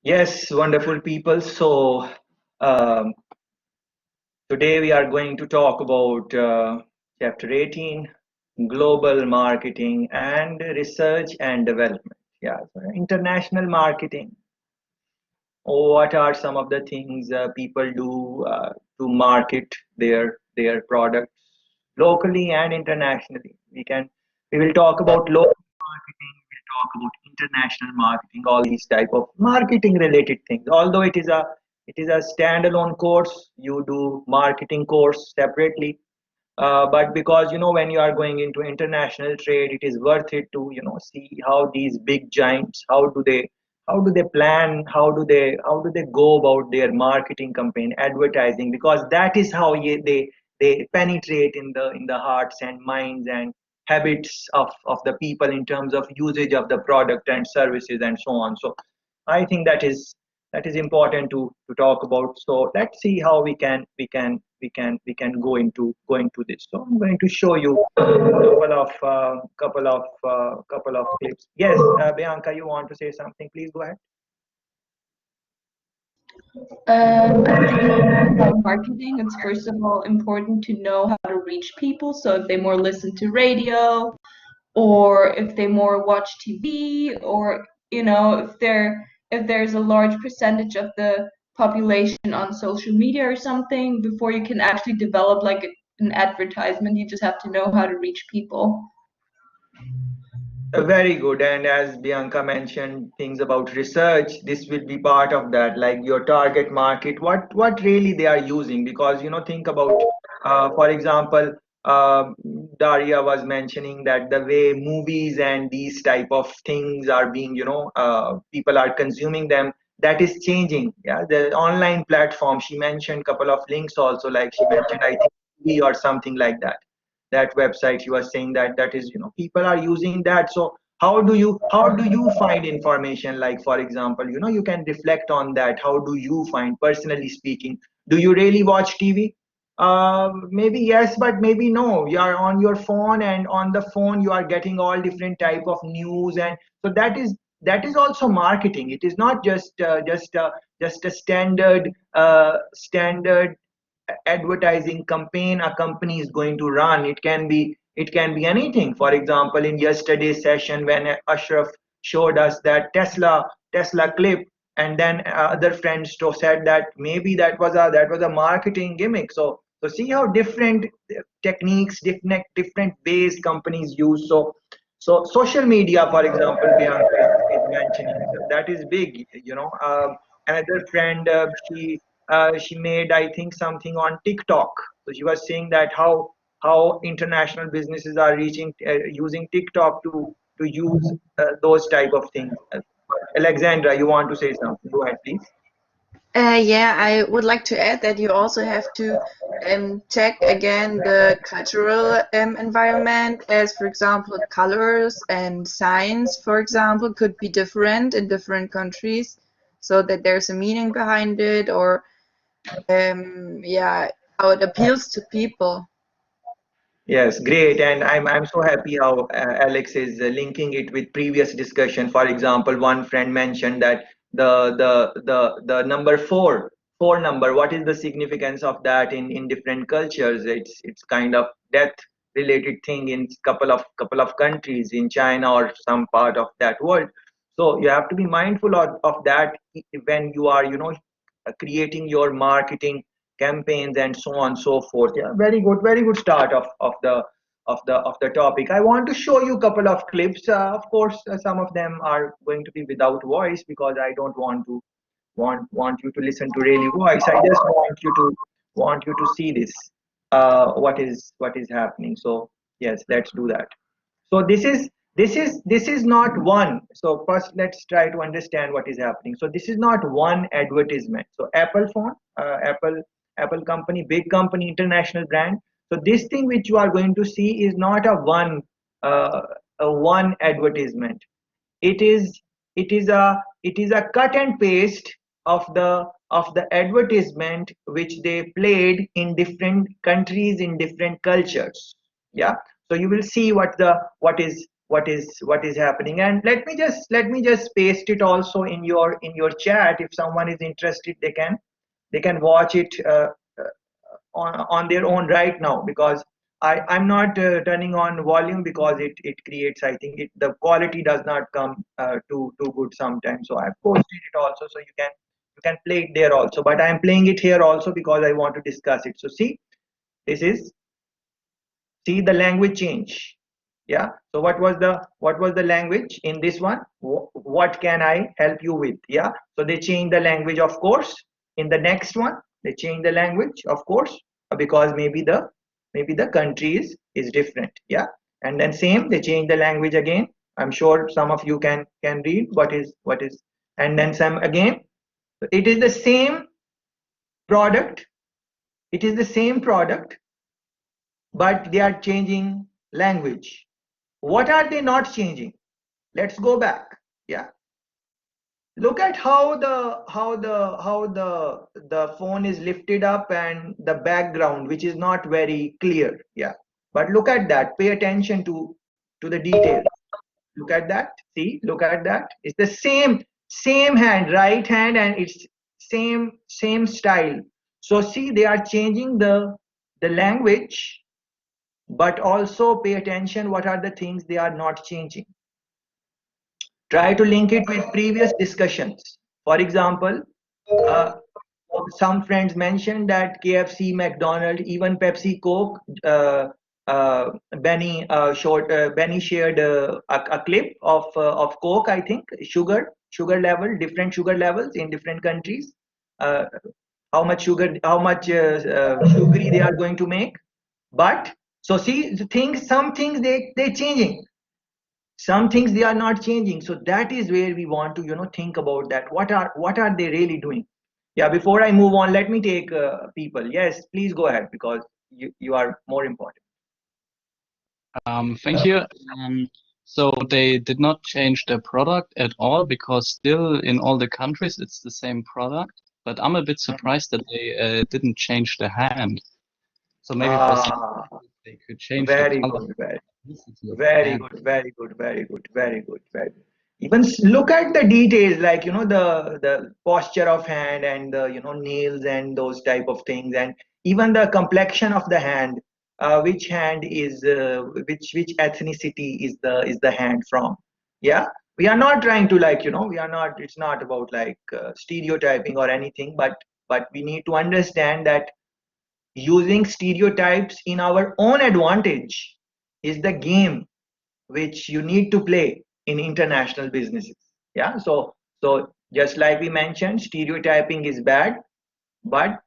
Yes, wonderful people. So, um, today we are going to talk about chapter 18, global marketing and research and development. Yeah, so international marketing. What are some of the things people do to market their products locally and internationally? We will talk about local marketing. We'll talk about international marketing. All these type of marketing related things. Although it is a standalone course, you do marketing course separately. But because when you are going into international trade, it is worth it to see how these big giants, how do they plan, how do they go about their marketing campaign, advertising, because that is how they penetrate in the hearts and minds and habits of the people in terms of usage of the product and services and so on. So I think that is important to talk about. So let's see how we can go into this. So I'm going to show you couple of clips. Yes, Bianca, you want to say something? Please go ahead. I think about marketing, it's first of all important to know how to reach people. So if they more listen to radio, or if they more watch TV, or if there's a large percentage of the population on social media or something, before you can actually develop like an advertisement, you just have to know how to reach people. Very good. And as Bianca mentioned, things about research, this will be part of that, like your target market, what really they are using. Because think about, for example, Daria was mentioning that the way movies and these type of things are being, people are consuming them, that is changing. Yeah, the online platform. She mentioned couple of links also, like she mentioned, I think, or something like that. That website you are saying that is, people are using that. So how do you find information? Like, for example, you can reflect on that. How do you find, personally speaking, do you really watch TV? Maybe yes, but maybe no. You are on your phone, and on the phone you are getting all different type of news. And so that is also marketing. It is not just a standard advertising campaign a company is going to run. It can be anything. For example, in yesterday's session, when Ashraf showed us that Tesla clip, and then other friends said that maybe that was a marketing gimmick. So see how different techniques, different ways companies use. So social media, for example, Bianca is mentioning, that is big. Another friend, she made, I think, something on TikTok. So she was saying that how international businesses are reaching, using TikTok to use those type of things. Alexandra, you want to say something? Go ahead, please. Yeah, I would like to add that you also have to check again the cultural environment, as for example, colors and signs, for example, could be different in different countries, so that there's a meaning behind it, or yeah, how it appeals to people. Yes, great. And I'm so happy how Alex is linking it with previous discussion. For example, one friend mentioned that the number four number, what is the significance of that in different cultures? It's kind of death related thing in couple of countries in China or some part of that world. So you have to be mindful of that when you are, creating your marketing campaigns and so on and so forth. Yeah, very good start of the topic. I want to show you a couple of clips. Of course, some of them are going to be without voice, because I don't want you to listen to really voice. I just want you to see this. What is happening. So yes, let's do that. So this is not one. So first let's try to understand what is happening. So this is not one advertisement. So Apple phone, Apple company, big company, international brand. So this thing which you are going to see is not uh, a one advertisement. It is it is a it is a cut and paste of the advertisement which they played in different countries, in different cultures. Yeah. So you will see what what is happening. And let me just paste it also in your chat. If someone is interested, they can watch it on their own right now, because I'm not turning on volume, because it creates, I think the quality does not come too good sometimes. So I've posted it also, so you can play it there also, but I'm playing it here also because I want to discuss it. So see, this is, see the language change. Yeah, so what was the language in this one? What can I help you with? Yeah, so they change the language, of course. In the next one, they change the language, of course, because maybe the country is different. Yeah, and then same, they change the language again. I'm sure some of you can read what is, and then some again. It is the same product, it is the same product, but they are changing language. What are they not changing? Let's go back. Yeah, look at how the phone is lifted up, and the background, which is not very clear. Yeah, but look at that, pay attention to the details. Look at that, see, look at that. It's the same hand, right hand, and it's same style. So see, they are changing the language, but also pay attention what are the things they are not changing. Try to link it with previous discussions. For example, uh, some friends mentioned that KFC, McDonald's, even Pepsi, Coke. Benny shared a clip of Coke. I think sugar level, different sugar levels in different countries. Uh, how much sugar, how much sugary they are going to make. But so see, some things they changing, some things they are not changing. So that is where we want to think about that, what are they really doing. Yeah, before I move on, let me take people. Yes, please go ahead, because you are more important. Thank you. So they did not change their product at all, because still in all the countries it's the same product. But I'm a bit surprised that they didn't change the hand. So maybe for some Ah, they could change the very color. good, very Consistency of the Very hand. good, very good, very good, very good, very good. Even look at the details, like the posture of hand, and the nails and those type of things, and even the complexion of the hand. Which hand is which ethnicity is the hand from? Yeah, we are not trying to, like, we are not. It's not about like stereotyping or anything, but we need to understand that using stereotypes in our own advantage is the game which you need to play in international businesses. Yeah, so just like we mentioned, stereotyping is bad, but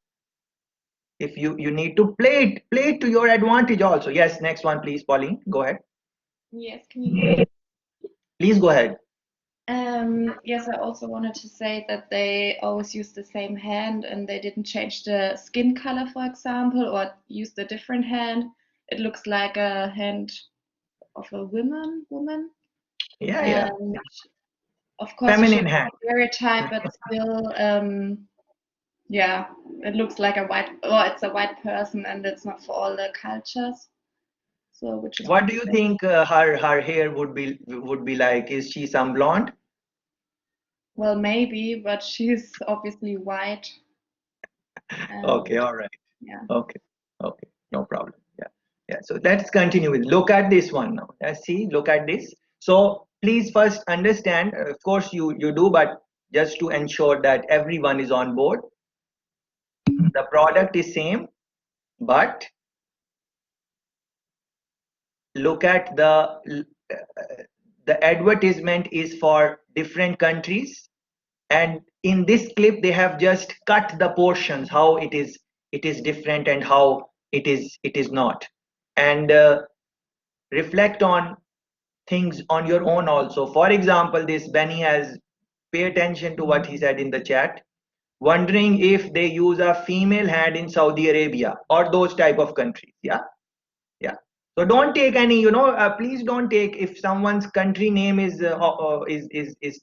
if you need to play it to your advantage also. Yes, next one, please, Pauline, go ahead. Yes, can you hear me? Please go ahead. Yes, I also wanted to say that they always use the same hand and they didn't change the skin color, for example, or used a different hand. It looks like a hand of a woman. Yeah, And of course, you feminine shouldn't hand. stereotype, but still, yeah, it looks like a white, or it's a white person, and it's not for all the cultures. So, which is What do you think her hair would be like? Is she some blonde? well, maybe, but she's obviously white. Okay, And all right. yeah. Okay, okay, no problem. Yeah, yeah. So let's continue with. Look at this one now. See, look at this. So please first understand. Of course, you do, but just to ensure that everyone is on board, the product is same, but look at the advertisement is for different countries, and in this clip they have just cut the portions how it is different and how it is not. And reflect on things on your own also. For example, this Benny has, pay attention to what he said in the chat, wondering if they use a female hand in Saudi Arabia or those type of countries. Yeah, yeah. So don't take any, please don't take, if someone's country name is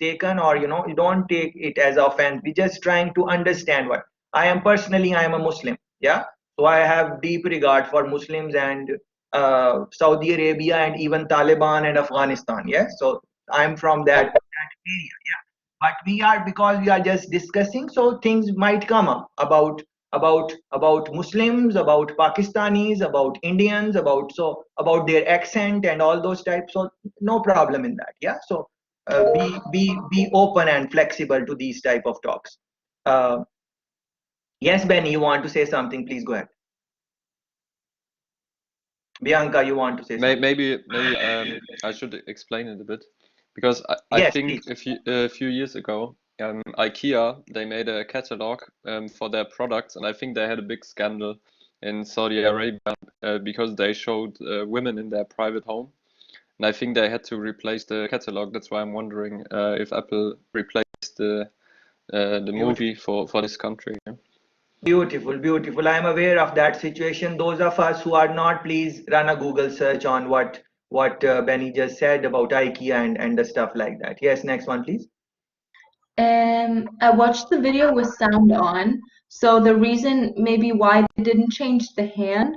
taken, or you don't take it as offense. We're just trying to understand what. I am a Muslim. Yeah, so I have deep regard for Muslims, and Saudi Arabia and even Taliban and Afghanistan. Yeah, so I'm from that area. Yeah, but because we are just discussing, so things might come up about Muslims, about Pakistanis, about Indians, about their accent and all those types. So no problem in that. Yeah, so be open and flexible to these type of talks. Uh, yes, Benny, you want to say something? Please go ahead. Bianca, you want to say something? Maybe I should explain it a bit, because I Yes, think please. a few years ago, IKEA, they made a catalog for their products, and I think they had a big scandal in Saudi Arabia because they showed women in their private home, and I think they had to replace the catalog. That's why I'm wondering if Apple replaced the movie for this country. Yeah. Beautiful, beautiful. I am aware of that situation. Those of us who are not, please run a Google search on what Benny just said about IKEA and the stuff like that. Yes, next one, please. I watched the video with sound on, so the reason maybe why they didn't change the hand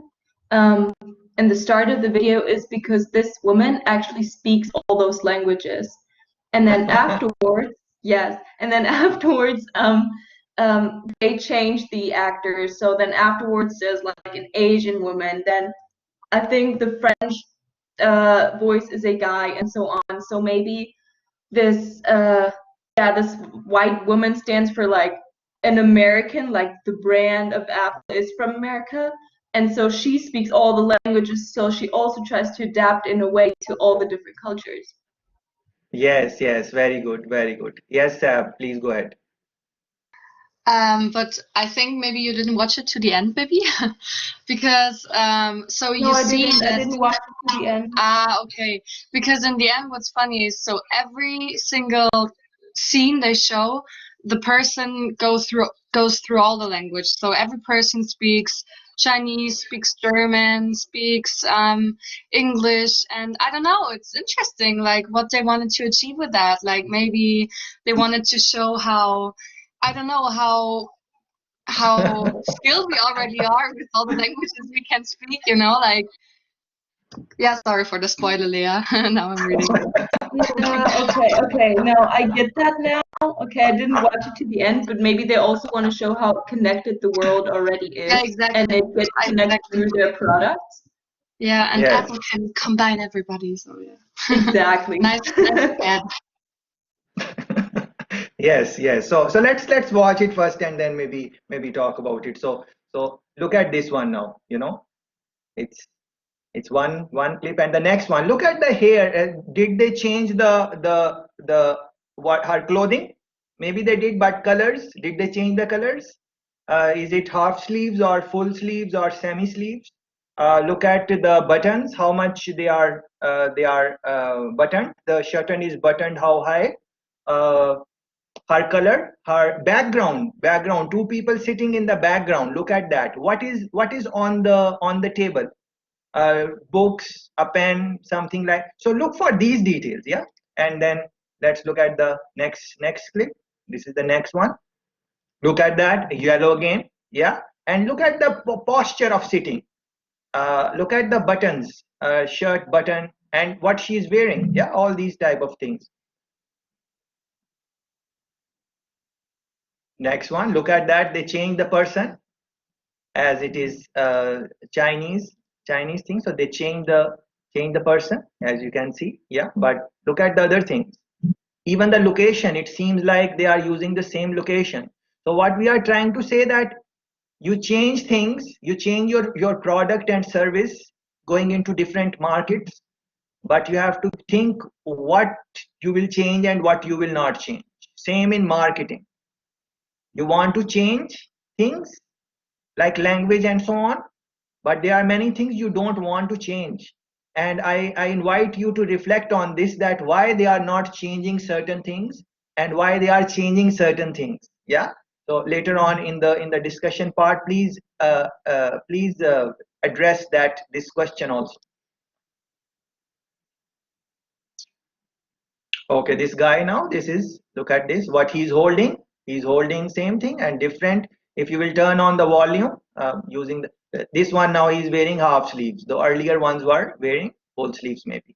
in the start of the video is because this woman actually speaks all those languages. And then afterwards, yes, and then afterwards, they changed the actors. So then afterwards, there's like an Asian woman. Then I think the French voice is a guy, and so on. So maybe this this white woman stands for like an American, like the brand of Apple is from America, and so she speaks all the languages, so she also tries to adapt in a way to all the different cultures. Yes, yes, very good, very good. Yes, Sab, please go ahead. But I think maybe you didn't watch it to the end, maybe, because so you see that. I didn't watch it to the end. Okay. Because in the end, what's funny is so every single scene they show, the person goes through all the language. So every person speaks Chinese, speaks German, speaks English, and I don't know. It's interesting, like what they wanted to achieve with that. Like maybe they wanted to show how. I don't know how skilled we already are with all the languages we can speak, like, yeah, sorry for the spoiler, Leah. Now I'm reading. Okay, no, I get that now. Okay, I didn't watch it to the end, but maybe they also want to show how connected the world already is, Yeah, exactly. and it gets connected through their products. Yeah, and Yes. Apple can combine everybody, so yeah. Exactly. nice ad. Yes, yes. So let's watch it first and then maybe talk about it. So look at this one now. It's one clip and the next one. Look at the hair. Did they change the what her clothing? Maybe they did, but colors. Did they change the colors? Is it half sleeves or full sleeves or semi sleeves? Look at the buttons. How much they are buttoned. The shirt is buttoned how high? Her color, her background, two people sitting in the background. Look at that. What is on the table? Books, a pen, something like. So look for these details. Yeah, and then let's look at the next clip. This is the next one. Look at that, yellow again. Yeah, and look at the posture of sitting. Look at the buttons, shirt button, and what she is wearing. Yeah, all these type of things. Next one, look at that. They change the person, as it is Chinese thing. So they change the person, as you can see. Yeah, but look at the other things. Even the location, it seems like they are using the same location. So what we are trying to say that you change things, you change your product and service going into different markets, but you have to think what you will change and what you will not change. Same in marketing. You want to change things like language and so on, but there are many things you don't want to change. And I invite you to reflect on this, that why they are not changing certain things and why they are changing certain things. Yeah. So later on in the discussion part, please address this question also. Okay, this guy now, look at this, what he's holding. He's holding same thing and different. If you will turn on the volume using This one now is wearing half sleeves. The earlier ones were wearing full sleeves maybe.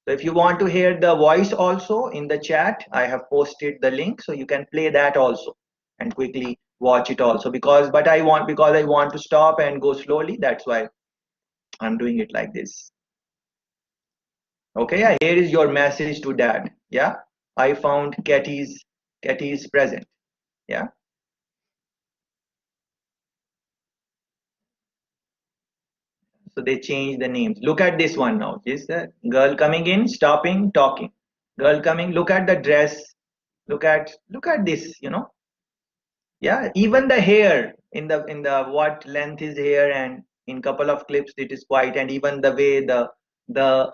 So if you want to hear the voice also in the chat, I have posted the link, so you can play that also and quickly watch it also. Because I want to stop and go slowly. That's why I'm doing it like this. Okay, yeah, here is your message to dad. Yeah, I found Katie's present. Yeah. So they changed the names. Look at this one now. This girl coming in, stopping, talking. Girl coming. Look at the dress. Look at this. Yeah, even the hair in the what length is hair, and in couple of clips it is white, and even the way the the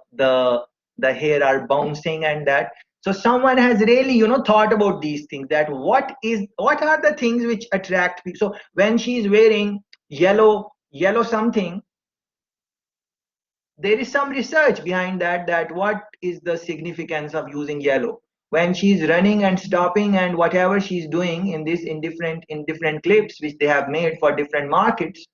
the hair are bouncing and that. So someone has really thought about these things, that what are the things which attract people. So when she is wearing yellow something, there is some research behind that what is the significance of using yellow when she's running and stopping and whatever she's doing in different clips which they have made for different markets.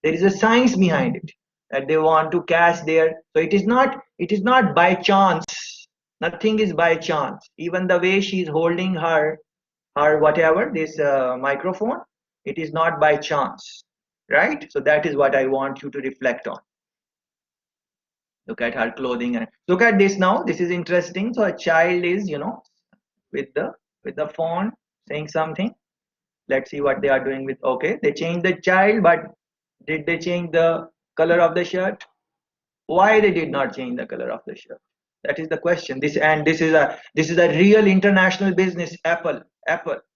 There is a science behind it, that they want to catch their. So it is not by chance. Nothing is by chance. Even the way she's holding her whatever this microphone, it is not by chance, right? So that is what I want you to reflect on. Look at her clothing and look at this now. This is interesting. So a child is with the phone saying something. Let's see what they are doing with. Okay, they changed the child, but did they change the color of the shirt? Why they did not change the color of the shirt? That is the question. This is a real international business. Apple,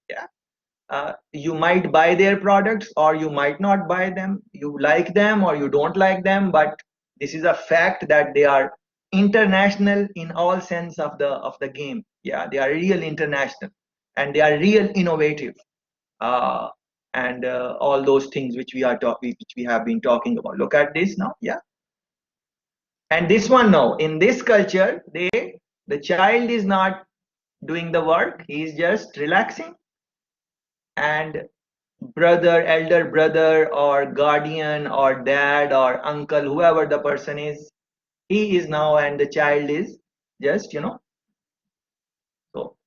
yeah. You might buy their products or you might not buy them. You like them or you don't like them, but this is a fact that they are international in all sense of the game. Yeah, they are real international, and they are real innovative, uh, and all those things which we have been talking about. Look at this now. Yeah. And this one now, in this culture, the child is not doing the work. He is just relaxing, and elder brother or guardian or dad or uncle, whoever the person is, he is now, and the child is just so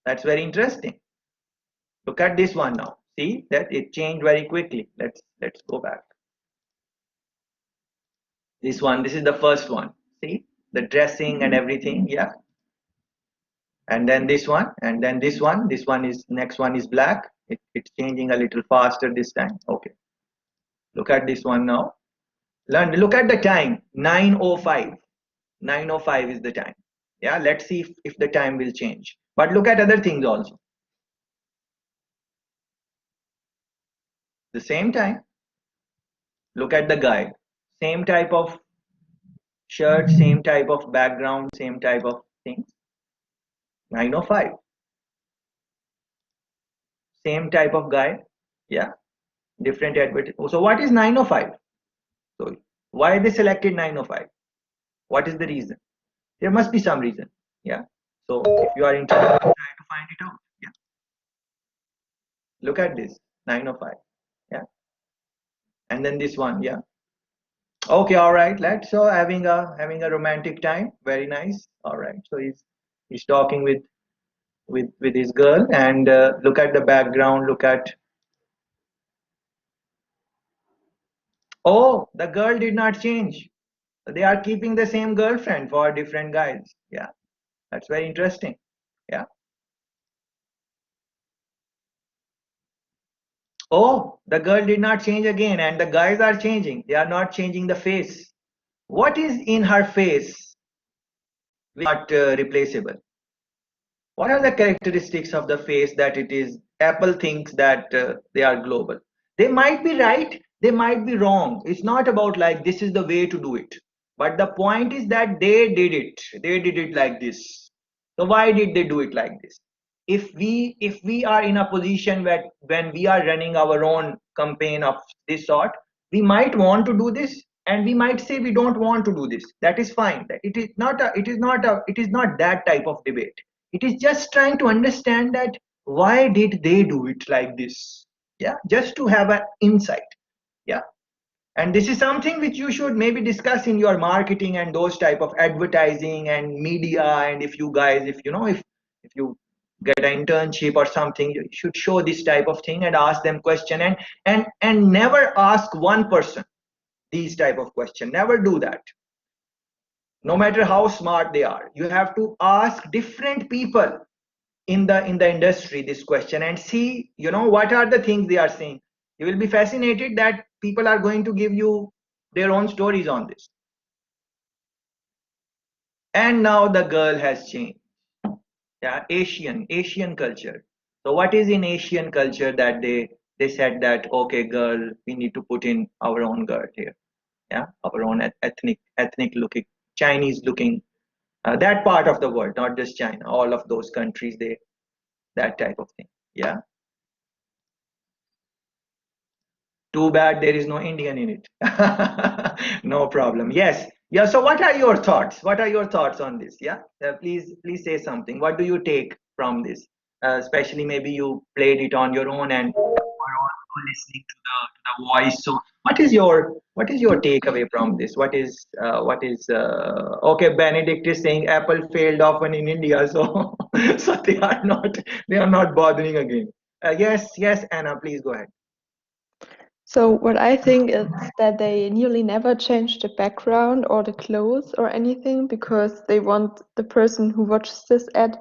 that's very interesting. Look at this one now. See that it changed very quickly. Let's go back. This is the first one. See the dressing and everything. Yeah. And then this one, and then this one is next one is black. It's changing a little faster this time. Okay, look at this one now. Look at the time. 9:05. 9:05 is the time. Yeah, let's see if the time will change. But look at other things also. The same time. Look at the guy. Same type of shirt, same type of background, same type of things. 9:05. Same type of guy. Yeah, different advert. So what is 9:05? So why they selected 9:05? What is the reason? There must be some reason. Yeah. So if you are interested, try to find it out. Yeah. Look at this. 9:05. Yeah. And then this one. Yeah. Okay. All right. Let's so having a romantic time. Very nice. All right. So he's talking with his girl, and look at the background. Look at. Oh, the girl did not change. They are keeping the same girlfriend for different guys. Yeah. That's very interesting. Yeah. Oh, the girl did not change again, and the guys are changing. They are not changing the face. What is in her face which is not replaceable? What are the characteristics of the face that it is? Apple thinks that they are global. They might be right, they might be wrong. It's not about like this is the way to do it. But the point is that they did it. They did it like this. So why did they do it like this? If we are in a position where when we are running our own campaign of this sort, we might want to do this, and we might say we don't want to do this. That is fine. It is not that type of debate. It is just trying to understand that why did they do it like this. Yeah, just to have an insight. Yeah. And this is something which you should maybe discuss in your marketing and those type of advertising and media. And if you guys, if you know, if you get an internship or something, you should show this type of thing and ask them question, and never ask one person these type of question. Never do that. No matter how smart they are, you have to ask different people in the industry this question and see, you know, what are the things they are saying. You will be fascinated that people are going to give you their own stories on this. And now the girl has changed. Yeah, Asian culture. So what is in Asian culture that they said that, okay, girl, we need to put in our own girl here. Yeah, our own ethnic looking, Chinese looking, that part of the world, not just China, all of those countries, they, that type of thing. Yeah. Too bad there is no Indian in it. No problem. Yes. Yeah. So, what are your thoughts? What are your thoughts on this? Yeah. Please say something. What do you take from this? Especially maybe you played it on your own and you were also listening to the voice. So, what is your takeaway from this? Okay? Benedict is saying Apple failed often in India, so so they are not bothering again. Yes, Anna. Please go ahead. So what I think is that they nearly never change the background or the clothes or anything because they want the person who watches this ad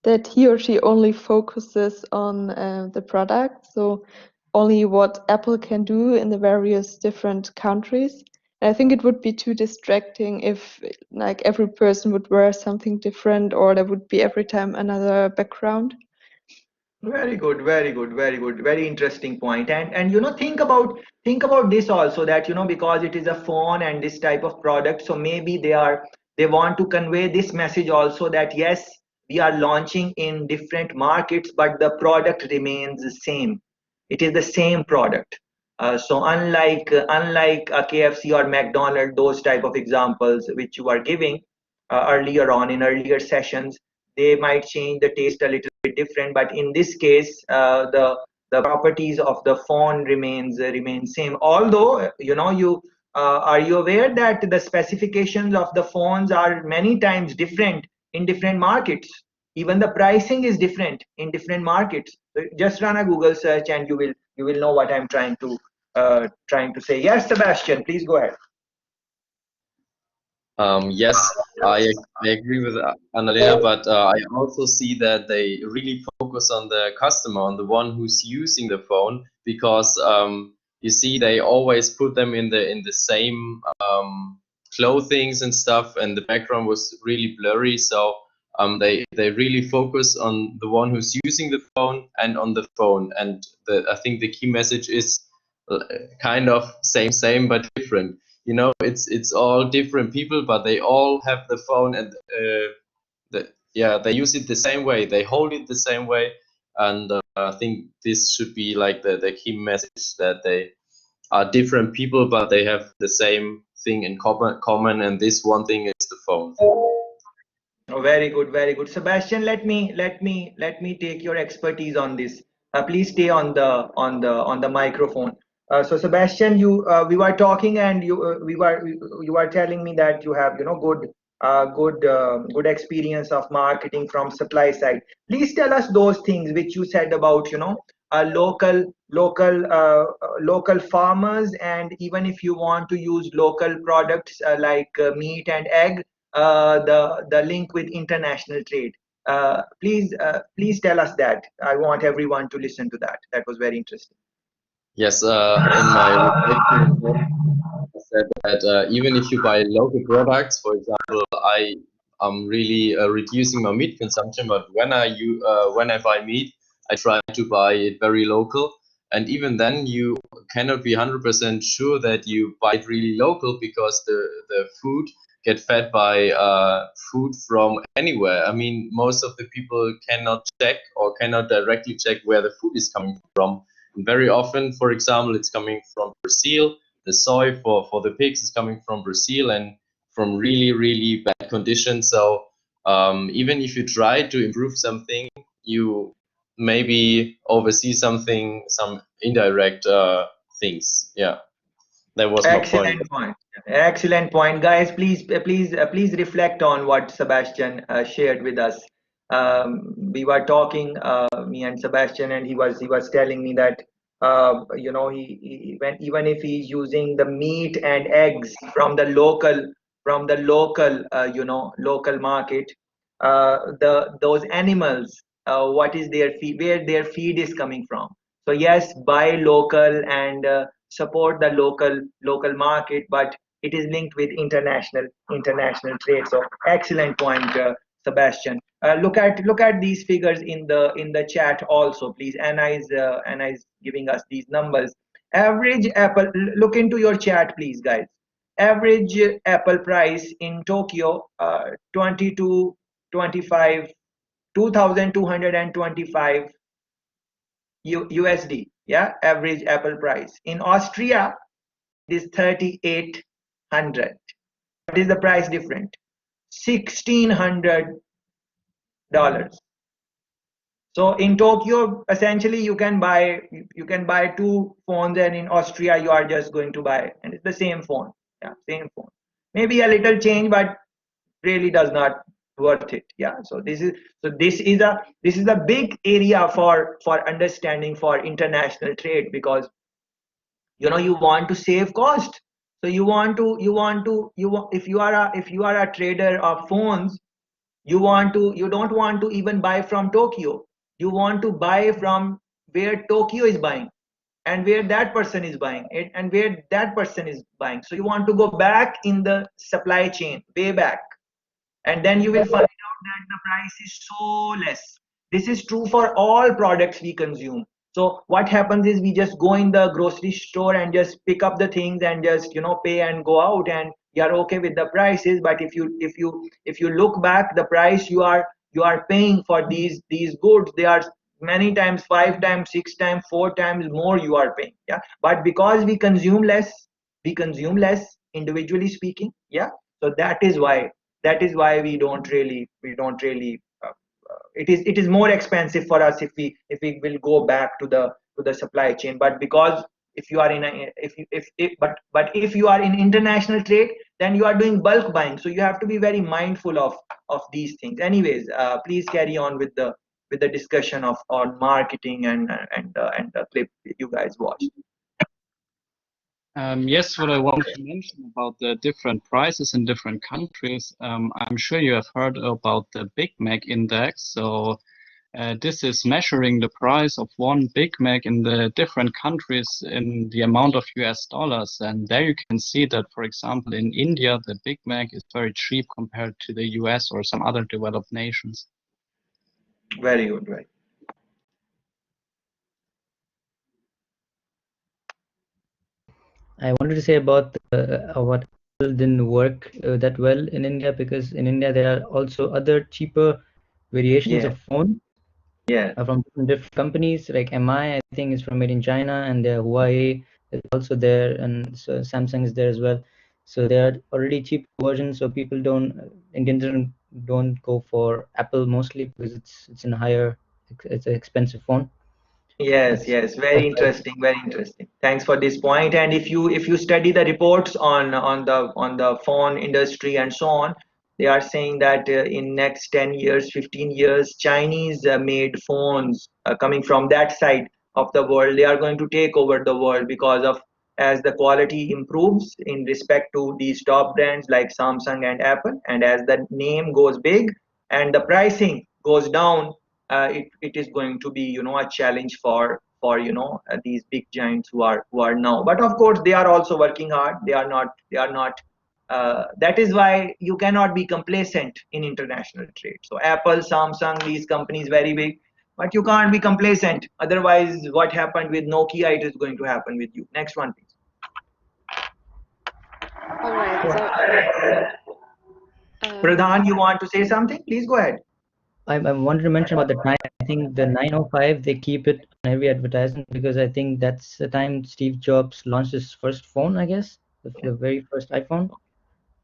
that he or she only focuses on the product. So only what Apple can do in the various different countries. And I think it would be too distracting if like every person would wear something different or there would be every time another background. Very good, very good, very good, very interesting point. And you know, think about this also, that you know, because it is a phone and this type of product, so maybe they want to convey this message also, that yes, we are launching in different markets, but the product remains the same. It is the same product. So unlike a KFC or McDonald's, those type of examples which you are giving earlier on in earlier sessions, they might change the taste a little bit different, but in this case the properties of the phone remain same. Although you know, you are you aware that the specifications of the phones are many times different in different markets? Even the pricing is different in different markets. Just run a Google search and you will know what I'm trying to say. Yes, Sebastian, please go ahead. Yes, I agree with Annalena, but I also see that they really focus on the customer, on the one who's using the phone, because you see they always put them in the same clothings and stuff, and the background was really blurry. So they really focus on the one who's using the phone and on the phone, and I think the key message is kind of same but different. You know, it's all different people, but they all have the phone, and they use it the same way, they hold it the same way, and I think this should be like the key message, that they are different people, but they have the same thing in common, and this one thing is the phone. Oh, very good. Sebastian, let me take your expertise on this. Please stay on the microphone. So Sebastian, we were talking, and you are telling me that you have, you know, good experience of marketing from supply side. Please tell us those things which you said about, you know, local farmers, and even if you want to use local products like meat and egg, the link with international trade. Please tell us that. I want everyone to listen to that. That was very interesting. Yes, in my reflection, I said that even if you buy local products, for example, I am really reducing my meat consumption, but when I buy meat, I try to buy it very local. And even then, you cannot be 100% sure that you buy it really local, because the food get fed by food from anywhere. I mean, most of the people cannot check or cannot directly check where the food is coming from. And very often, for example, it's coming from Brazil. The soy for the pigs is coming from Brazil and from really, really bad conditions. So even if you try to improve something, you maybe oversee some indirect things. Yeah. That was my point. Excellent point. Excellent point, guys. Please reflect on what Sebastian shared with us. We were talking, me and Sebastian, and he was telling me that he when even if he's using the meat and eggs from the local local market, the those animals, what is their feed, where their feed is coming from. So yes, buy local and support the local market, but it is linked with international trade. So excellent point, Sebastian. Look at these figures in the chat also, please. Anna is giving us these numbers. Average apple. Look into your chat, please, guys. Average apple price in Tokyo, 22 25 2225 USD. Yeah, average apple price. In Austria, it is 3800. What is the price different? $1600. So in Tokyo, essentially you can buy two phones, and in Austria you are just going to buy, and it's the same phone. Yeah, same phone. Maybe a little change, but really does not worth it. Yeah. So this is a big area for understanding for international trade, because you want to save cost. So if you are a trader of phones, you don't want to even buy from Tokyo. You want to buy from where Tokyo is buying, and where that person is buying it, and where that person is buying. So you want to go back in the supply chain, way back, and then you will find out that the price is so less. This is true for all products we consume. So what happens is we just go in the grocery store and just pick up the things and just pay and go out, and you are okay with the prices. But if you look back, the price you are paying for these goods, they are many times, 5 times, 6 times, 4 times more you are paying. Yeah. But because we consume less individually speaking. Yeah. So that is why we don't really it is more expensive for us if we will go back to the supply chain. But because if you are in a if but if you are in international trade, then you are doing bulk buying, so you have to be very mindful of these things. Anyways, please carry on with the discussion of on marketing and the clip you guys watched. Yes, what I wanted to mention about the different prices in different countries, I'm sure you have heard about the Big Mac index. So this is measuring the price of one Big Mac in the different countries in the amount of US dollars. And there you can see that, for example, in India, the Big Mac is very cheap compared to the US or some other developed nations. Very good, right? I wanted to say about what didn't work that well in India, because in India there are also other cheaper variations Yeah. of phone Yeah. from different companies. Like MI, I think, is from made in China, and Huawei is also there, and so Samsung is there as well. So they are already cheap versions. So people Indians don't go for Apple mostly because it's in a higher, it's an expensive phone. Yes, yes, very interesting, very interesting. Thanks for this point. And if you study the reports on the phone industry and so on, they are saying that in next 10 years, 15 years, Chinese made phones coming from that side of the world, they are going to take over the world, because of as the quality improves in respect to these top brands like Samsung and Apple, and as the name goes big and the pricing goes down, it is going to be a challenge for these big giants who are now. But of course they are also working hard. They are not that is why you cannot be complacent in international trade. So Apple, Samsung, these companies very big, but you can't be complacent. Otherwise, what happened with Nokia, it is going to happen with you. Next one, please. All right. So, Pradhan, you want to say something? Please go ahead. I wanted to mention about the time. I think the 905, they keep it on every advertisement, because I think that's the time Steve Jobs launched his first phone, I guess, the very first iPhone,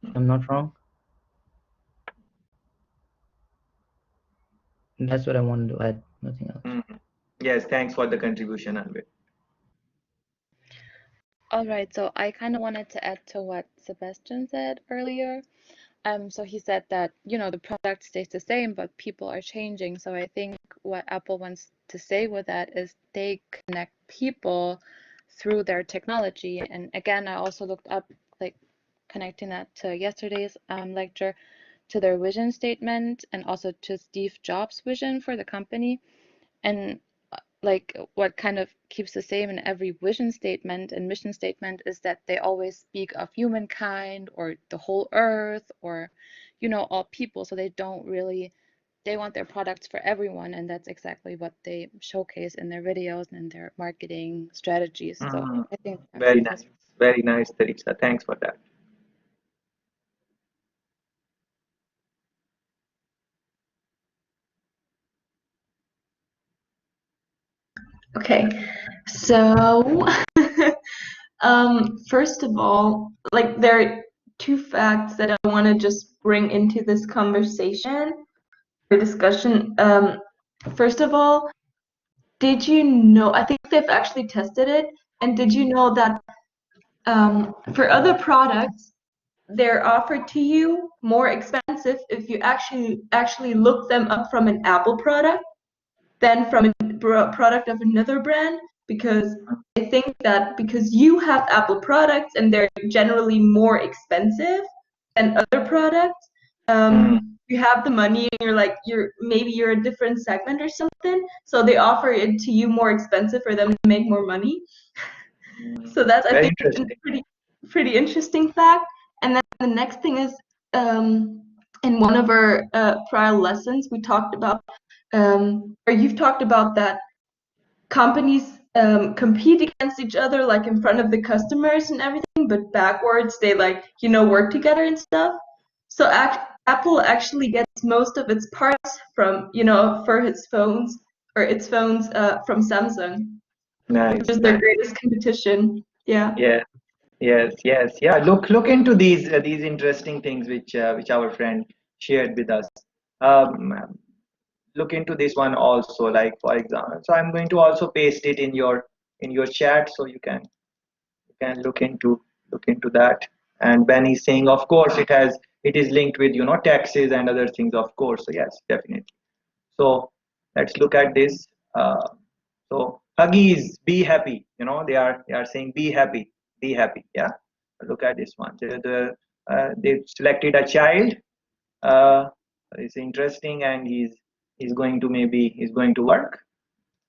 if I'm not wrong. That's what I wanted to add, nothing else. Yes, thanks for the contribution, Anvit. All right, so I kind of wanted to add to what Sebastian said earlier. So he said that, the product stays the same, but people are changing. So I think what Apple wants to say with that is they connect people through their technology. And again, I also looked up, like, connecting that to yesterday's lecture, to their vision statement and also to Steve Jobs' vision for the company. And like what kind of keeps the same in every vision statement and mission statement is that they always speak of humankind or the whole earth or all people, so they want their products for everyone, and that's exactly what they showcase in their videos and their marketing strategies. So Mm, I think very that's nice, very nice, Teresa. Thanks for that. Okay, so first of all, like there are two facts that I want to just bring into this conversation or discussion. First of all, did you know? I think they've actually tested it, and did you know that for other products, they're offered to you more expensive if you actually look them up from an Apple product than from a product of another brand, because I think that because you have Apple products and they're generally more expensive than other products, Mm, you have the money and you're a different segment or something, so they offer it to you more expensive for them to make more money. So that's, I very think, a interesting. pretty interesting fact. And then the next thing is, in one of our prior lessons, we talked about, or you've talked about that companies compete against each other, like in front of the customers and everything, but backwards they work together and stuff. So Apple actually gets most of its parts from, for its phones from Samsung, which Nice, is their nice. greatest competition. Yeah. Yeah, yes, yes, yeah. Look into these interesting things which our friend shared with us. Um, Look into this one also, like for example. So I'm going to also paste it in your chat so you can look into that. And Ben is saying, of course, it is linked with taxes and other things, of course. So yes, definitely. So let's look at this. So Huggies, be happy. They are saying be happy. Yeah. Look at this one. They selected a child. Uh, it's interesting, and he's going to work,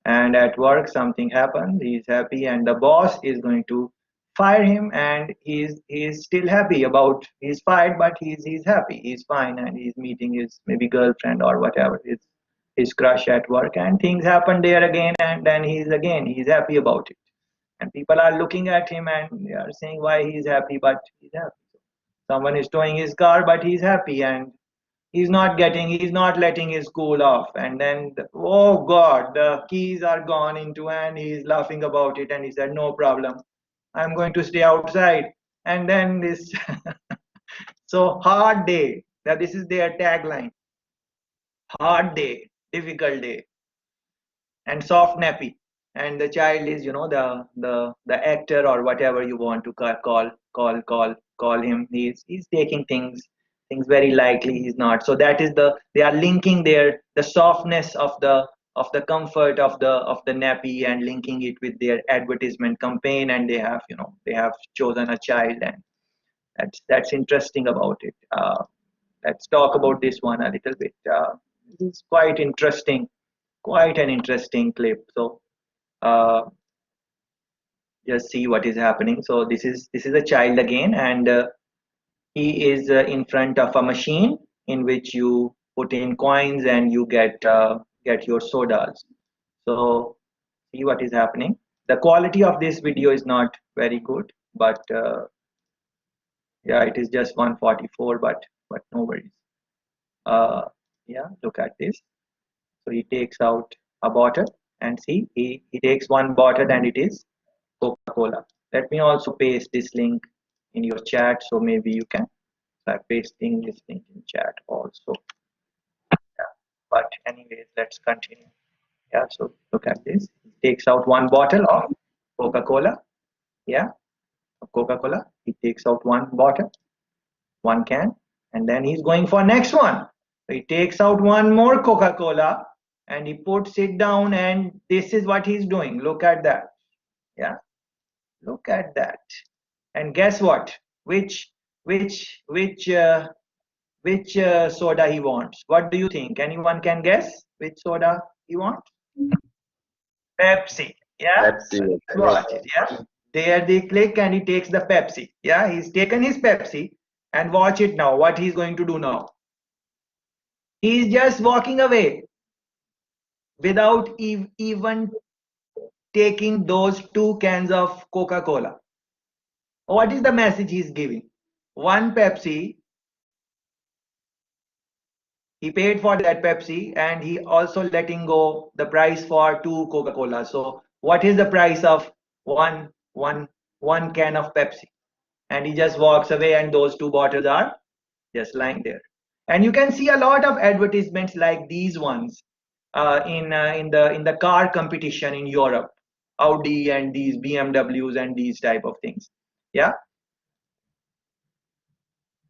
and at work something happened. He's happy, and the boss is going to fire him, and he's still happy about he's fired, but he's happy, he's fine, and he's meeting his maybe girlfriend or whatever, his crush at work, and things happen there again, and then he's happy about it, and people are looking at him and they are saying why he's happy, but he's happy. Someone is towing his car, but he's happy, and he's not letting his cool off, and then oh god, the keys are gone into, and he's laughing about it, and he said no problem, I'm going to stay outside. And then this so hard day, that this is their tagline: hard day, difficult day, and soft nappy. And the child is the actor or whatever you want to call him. He's taking things very lightly, he's not. So that is they are linking the softness of the comfort of the nappy, and linking it with their advertisement campaign, and they have chosen a child, and that's interesting about it. Let's talk about this one a little bit. It's quite an interesting clip. So uh, just see what is happening. So this is a child again, and he is in front of a machine in which you put in coins and you get your sodas. So see what is happening. The quality of this video is not very good, but yeah, it is just 144, but no worries. Uh, yeah, look at this. So he takes out a bottle, and see, he takes one bottle, and it is Coca-Cola. Let me also paste this link in your chat, so maybe you can start pasting this link in chat also. Yeah. But anyways, let's continue. Yeah, so look at this. He takes out one bottle of Coca-Cola. Yeah. of Coca-Cola. He takes out one bottle, one can, and then he's going for next one. So he takes out one more Coca-Cola and he puts it down, and this is what he's doing. Look at that. Yeah, look at that. And guess what? Which which which uh, which soda he wants? What do you think? Anyone can guess which soda he wants? Pepsi. Yeah. Let's see. Let's watch it. Yeah. There they click and he takes the Pepsi. Yeah. He's taken his Pepsi, and watch it now. What he's going to do now? He's just walking away without even taking those two cans of Coca-Cola. What is the message he's giving? One Pepsi. He paid for that Pepsi, and he also letting go the price for two Coca-Cola. So what is the price of one can of Pepsi? And he just walks away, and those two bottles are just lying there. And you can see a lot of advertisements like these ones in the car competition in Europe, Audi and these BMWs and these type of things. Yeah.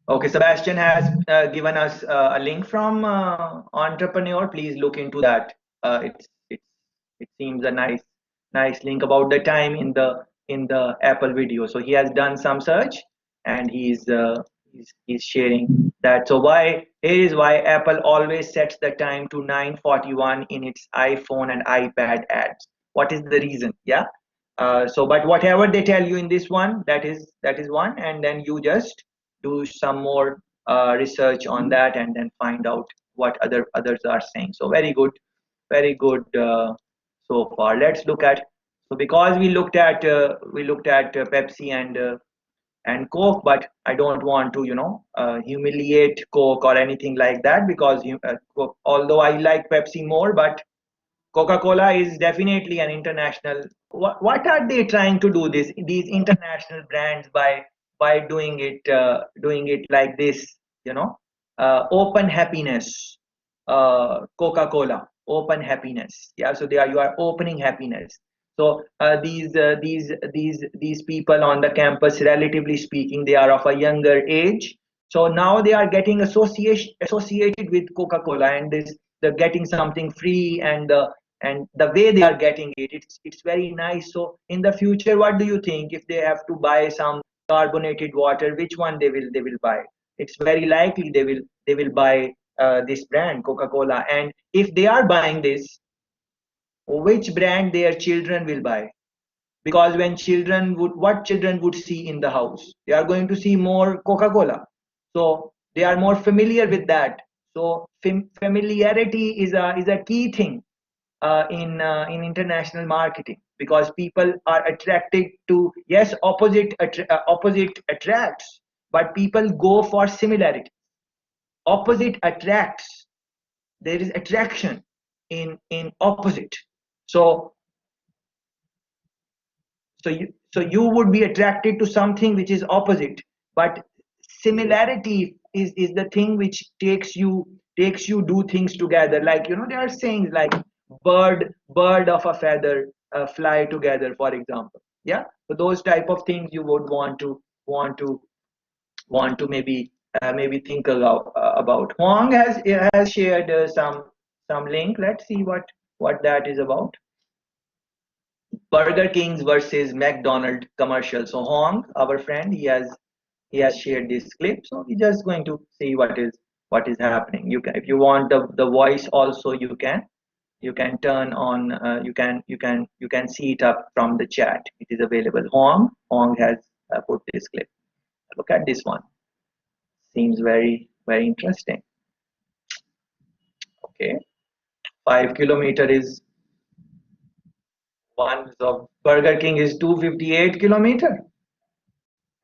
Okay, Sebastian has given us a link from Entrepreneur. Please look into that. It seems a nice link about the time in the Apple video. So he has done some search, and he's sharing that. So here is why Apple always sets the time to 9:41 in its iPhone and iPad ads. What is the reason? Yeah. But whatever they tell you in this one, that is one, and then you just do some more research on that, and then find out what others are saying. So very good so far. Let's look at, so because we looked at Pepsi and Coke, but I don't want to humiliate Coke or anything like that, because although I like Pepsi more, but Coca-Cola is definitely an international. What are they trying to do? These international brands by doing it like this? Open happiness. Coca-Cola, open happiness. Yeah, so you are opening happiness. So these people on the campus, relatively speaking, they are of a younger age. So now they are getting associated with Coca-Cola, and they're getting something free, and the way they are getting it's very nice. So in the future, what do you think, if they have to buy some carbonated water, which one they will buy? It's very likely they will buy this brand, Coca-Cola. And if they are buying this, which brand their children will buy? Because what children would see in the house, they are going to see more Coca-Cola. So they are more familiar with that. So familiarity is a key thing in international marketing, because people are attracted to, yes, opposite attracts, but people go for similarity. Opposite attracts. There is attraction in opposite. So you would be attracted to something which is opposite, but similarity is the thing which takes you do things together. Like, there are sayings like bird of a feather fly together, for example. Yeah, so those type of things you would want to maybe think about. Huang has shared some link. Let's see what that is about. Burger King's versus McDonald's commercial. So Hong, our friend, he has shared this clip. So we're just going to see what is happening. You can, if you want the voice also, you can turn on. You can see it up from the chat. It is available. Hong has put this clip. Look at this one. Seems very very interesting. Okay, 5 kilometer is one. So Burger King is 258 kilometer.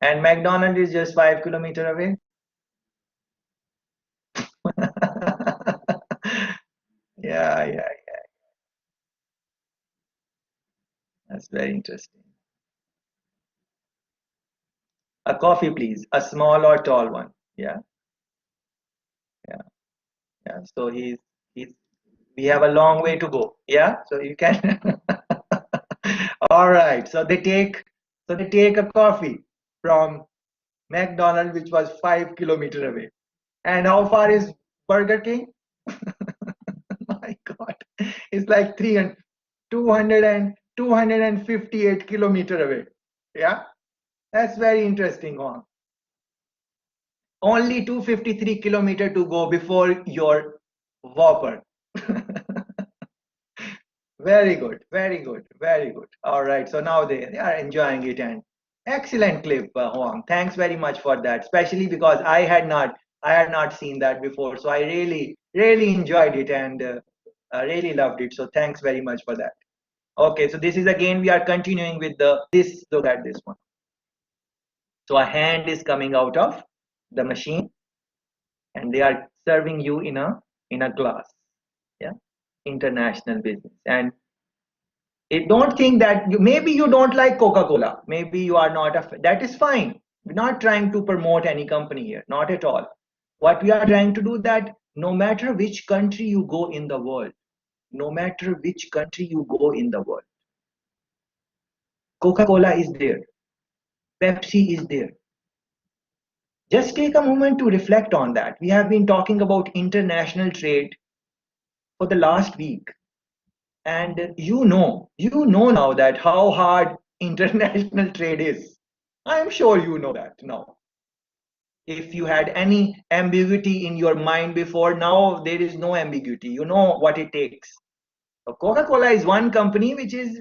And McDonald's is just 5 kilometer away. Yeah. That's very interesting. A coffee, please. A small or tall one. Yeah. So he's we have a long way to go. Yeah. So you can. All right. So they take a coffee. from McDonald's, which was 5 kilometers away. And how far is Burger King? My God, it's like 300, 200 and 258 kilometers away. Yeah, that's very interesting one. Only 253 kilometers to go before your Whopper. Very good, very good, very good. All right, so now they are enjoying it, and excellent clip, Huang. Thanks very much for that, especially because I had not seen that before, so I really enjoyed it, and I really loved it. So thanks very much for that. Okay, so this is again we are continuing with this. Look at this one. So a hand is coming out of the machine, and they are serving you in a glass. Yeah, international business. And don't think that maybe you don't like Coca-Cola. Maybe you are not that is fine. We're not trying to promote any company here, not at all. What we are trying to do that no matter which country you go in the world, no matter which country you go in the world, Coca-Cola is there, Pepsi is there. Just take a moment to reflect on that. We have been talking about international trade for the last week. And you know now that how hard international trade is. I'm sure you know that now. If you had any ambiguity in your mind before, now there is no ambiguity. You know what it takes. So Coca-Cola is one company which is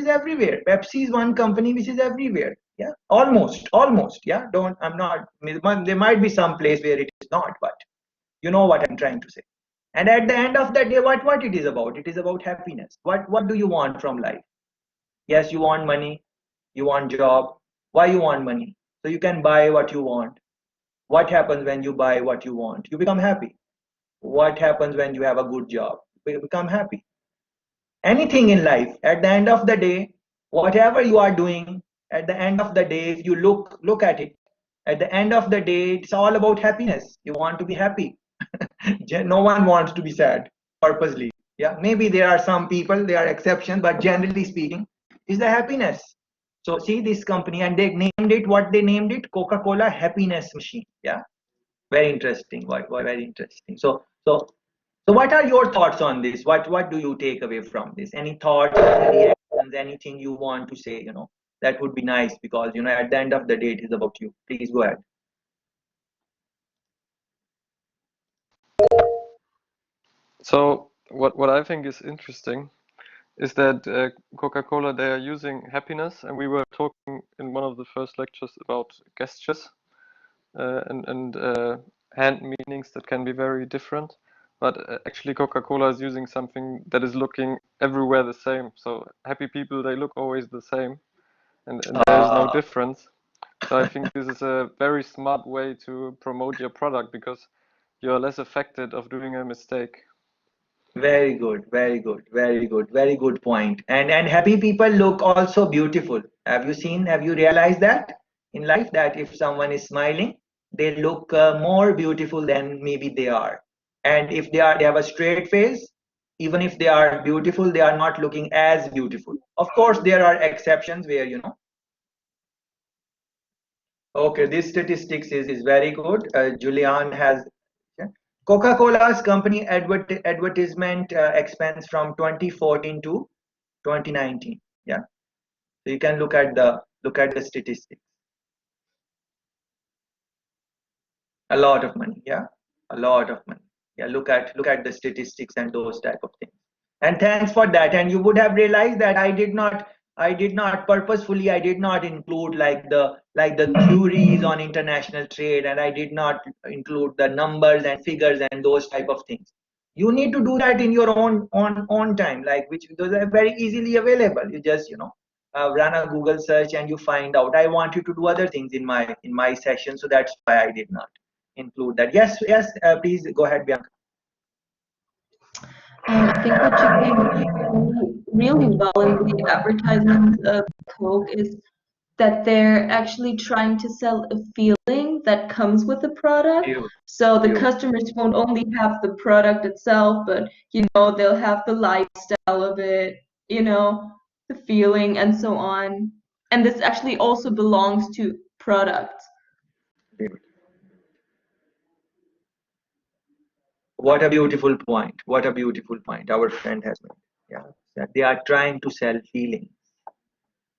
everywhere. Pepsi is one company which is everywhere. Yeah, almost. Yeah, don't. I'm not. There might be some place where it is not, but you know what I'm trying to say. And at the end of the day, what it is about? It is about happiness. What do you want from life? Yes, you want money, you want job. Why you want money? So you can buy what you want. What happens when you buy what you want? You become happy. What happens when you have a good job? You become happy. Anything in life, at the end of the day, whatever you are doing, at the end of the day, if you look at it, at the end of the day, it's all about happiness. You want to be happy. No one wants to be sad purposely. Yeah, maybe there are some people, there are exceptions, but generally speaking, is the happiness. So see this company, and they named it what they named it, Coca-Cola Happiness Machine. Yeah, very interesting. Very interesting. So what are your thoughts on this? What do you take away from this? Any thoughts, any reactions, anything you want to say? That would be nice, because at the end of the day, it is about you. Please go ahead. So what I think is interesting is that Coca-Cola, they are using happiness, and we were talking in one of the first lectures about gestures and hand meanings that can be very different. But actually, Coca-Cola is using something that is looking everywhere the same. So happy people, they look always the same, and there is no difference. So I think this is a very smart way to promote your product, because you're less affected of doing a mistake. Very good, very good, very good, very good point. And happy people look also beautiful. Have you realized that in life, that if someone is smiling, they look more beautiful than maybe they are. And if they have a straight face, even if they are beautiful, they are not looking as beautiful. Of course, there are exceptions where Okay, this statistics is very good. Julian has yeah. Coca-Cola's company advertisement expense from 2014 to 2019. Yeah, so you can look at the statistics. A lot of money. Yeah, a lot of money. Yeah, look at the statistics and those type of things. And thanks for that. And you would have realized that I did not purposefully, I did not include like the theories on international trade, and I did not include the numbers and figures and those type of things. You need to do that in your own time, like which those are very easily available. You just run a Google search and you find out. I want you to do other things in my session, so that's why I did not include that. Yes, please go ahead, Bianca. I think what you can do really well in the advertisement of Coke is that they're actually trying to sell a feeling that comes with the product. You, So the you. customers won't only have the product itself, but they'll have the lifestyle of it, the feeling and so on. And this actually also belongs to product. What a beautiful point. What a beautiful point our friend has made. Yeah, that they are trying to sell feelings.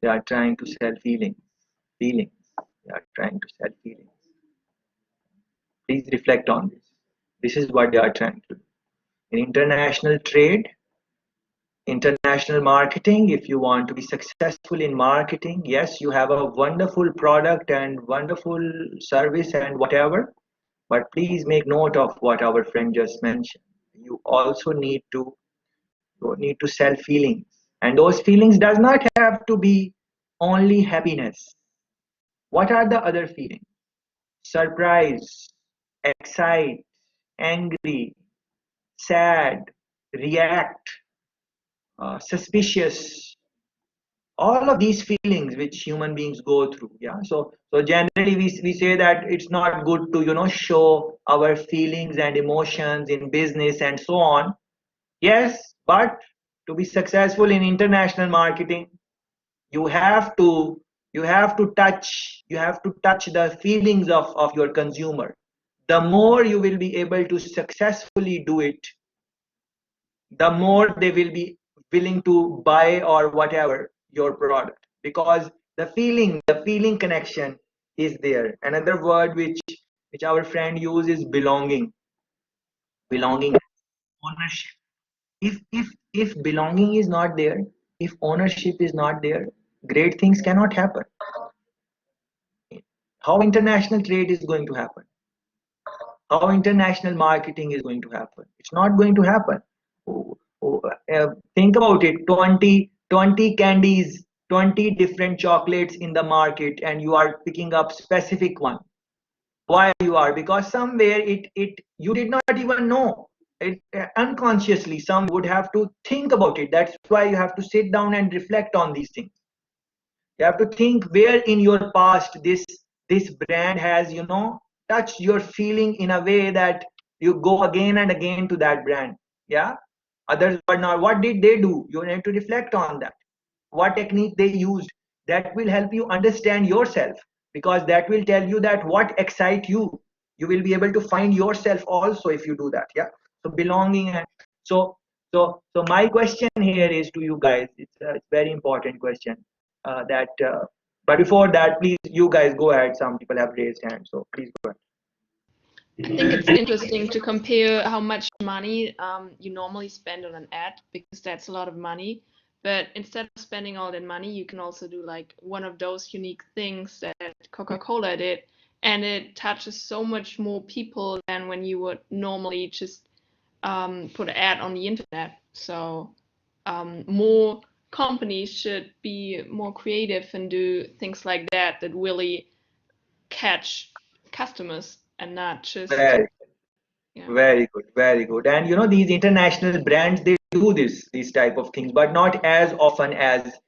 They are trying to sell feelings. Feelings. They are trying to sell feelings. Please reflect on this. This is what they are trying to do. In international trade, international marketing, if you want to be successful in marketing, yes, you have a wonderful product and wonderful service and whatever, but please make note of what our friend just mentioned. You also need to sell feelings, and those feelings does not have to be only happiness. What are the other feelings? Surprise, excite, angry, sad, react, suspicious, all of these feelings which human beings go through. Yeah, so generally we say that it's not good to show our feelings and emotions in business and so on. Yes, but to be successful in international marketing, you have to touch the feelings of your consumer. The more you will be able to successfully do it, the more they will be willing to buy or whatever your product, because the feeling connection is there. Another word which our friend uses is belonging, ownership. If belonging is not there, if ownership is not there, great things cannot happen. How international trade is going to happen? How international marketing is going to happen? It's not going to happen. Oh, oh, think about it. 20 candies, 20 different chocolates in the market, and you are picking up specific one. Why you are? Because somewhere it you did not even know it. Unconsciously some would have to think about it. That's why you have to sit down and reflect on these things. You have to think where in your past this brand has touched your feeling in a way that you go again and again to that brand. Yeah, others were not. What did they do? You need to reflect on that. What technique they used? That will help you understand yourself, because that will tell you that what excite you. You will be able to find yourself also if you do that. Yeah, so belonging. And so my question here is to you guys. It's very important question. But before that, please, you guys go ahead. Some people have raised hands, so please go ahead. I think it's interesting to compare how much money you normally spend on an ad, because that's a lot of money. But instead of spending all that money, you can also do like one of those unique things that Coca-Cola did, and it touches so much more people than when you would normally just put an ad on the internet. So more companies should be more creative and do things like that that really catch customers and not just Very, yeah. very good, very good. And these international brands, they do these type of things, but not as often as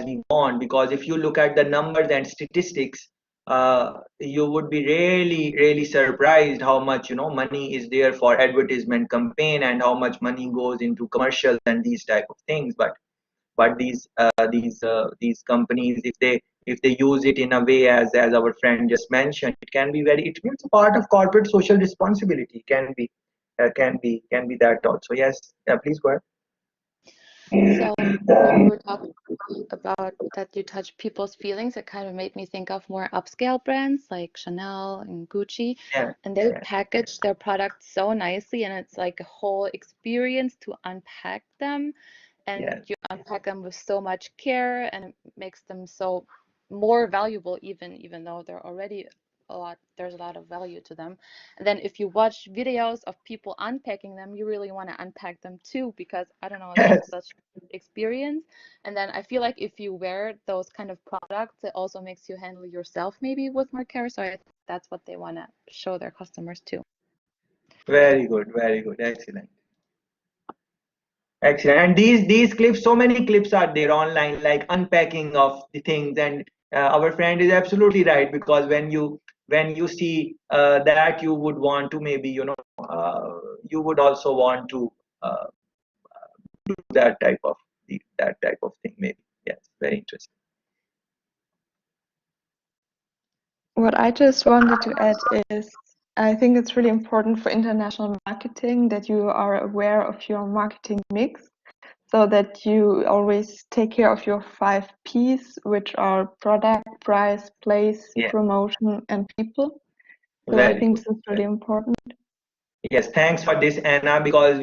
we want. Because if you look at the numbers and statistics, you would be really, really surprised how much money is there for advertisement campaign, and how much money goes into commercials and these type of things. But these companies, if they use it in a way as our friend just mentioned, it can be very, it means a part of corporate social responsibility. Can be that also. Yes. Yeah, please go ahead. So when you were talking about that you touch people's feelings, it kind of made me think of more upscale brands like Chanel and Gucci, Yeah, and they yeah, package their products so nicely, and it's like a whole experience to unpack them, and yeah. you unpack them with so much care, and it makes them so more valuable, even though they're already there's a lot of value to them. And then if you watch videos of people unpacking them, you really want to unpack them too, because I don't know, it's just Yes. such an experience. And then I feel like if you wear those kind of products, it also makes you handle yourself maybe with more care. So I think that's what they want to show their customers too. Very good, very good. Excellent. Excellent. And these clips, so many clips are there online, like unpacking of the things. And our friend is absolutely right, because when you see that, you would want to maybe you would also want to uh, do that type of thing maybe. Yes, very interesting. What I just wanted to add is I think it's really important for international marketing that you are aware of your marketing mix so that you always take care of your 5 Ps, which are product, price, place, Yeah, promotion, and people. So I very think good. this is really important. Yes, thanks for this, Anna, because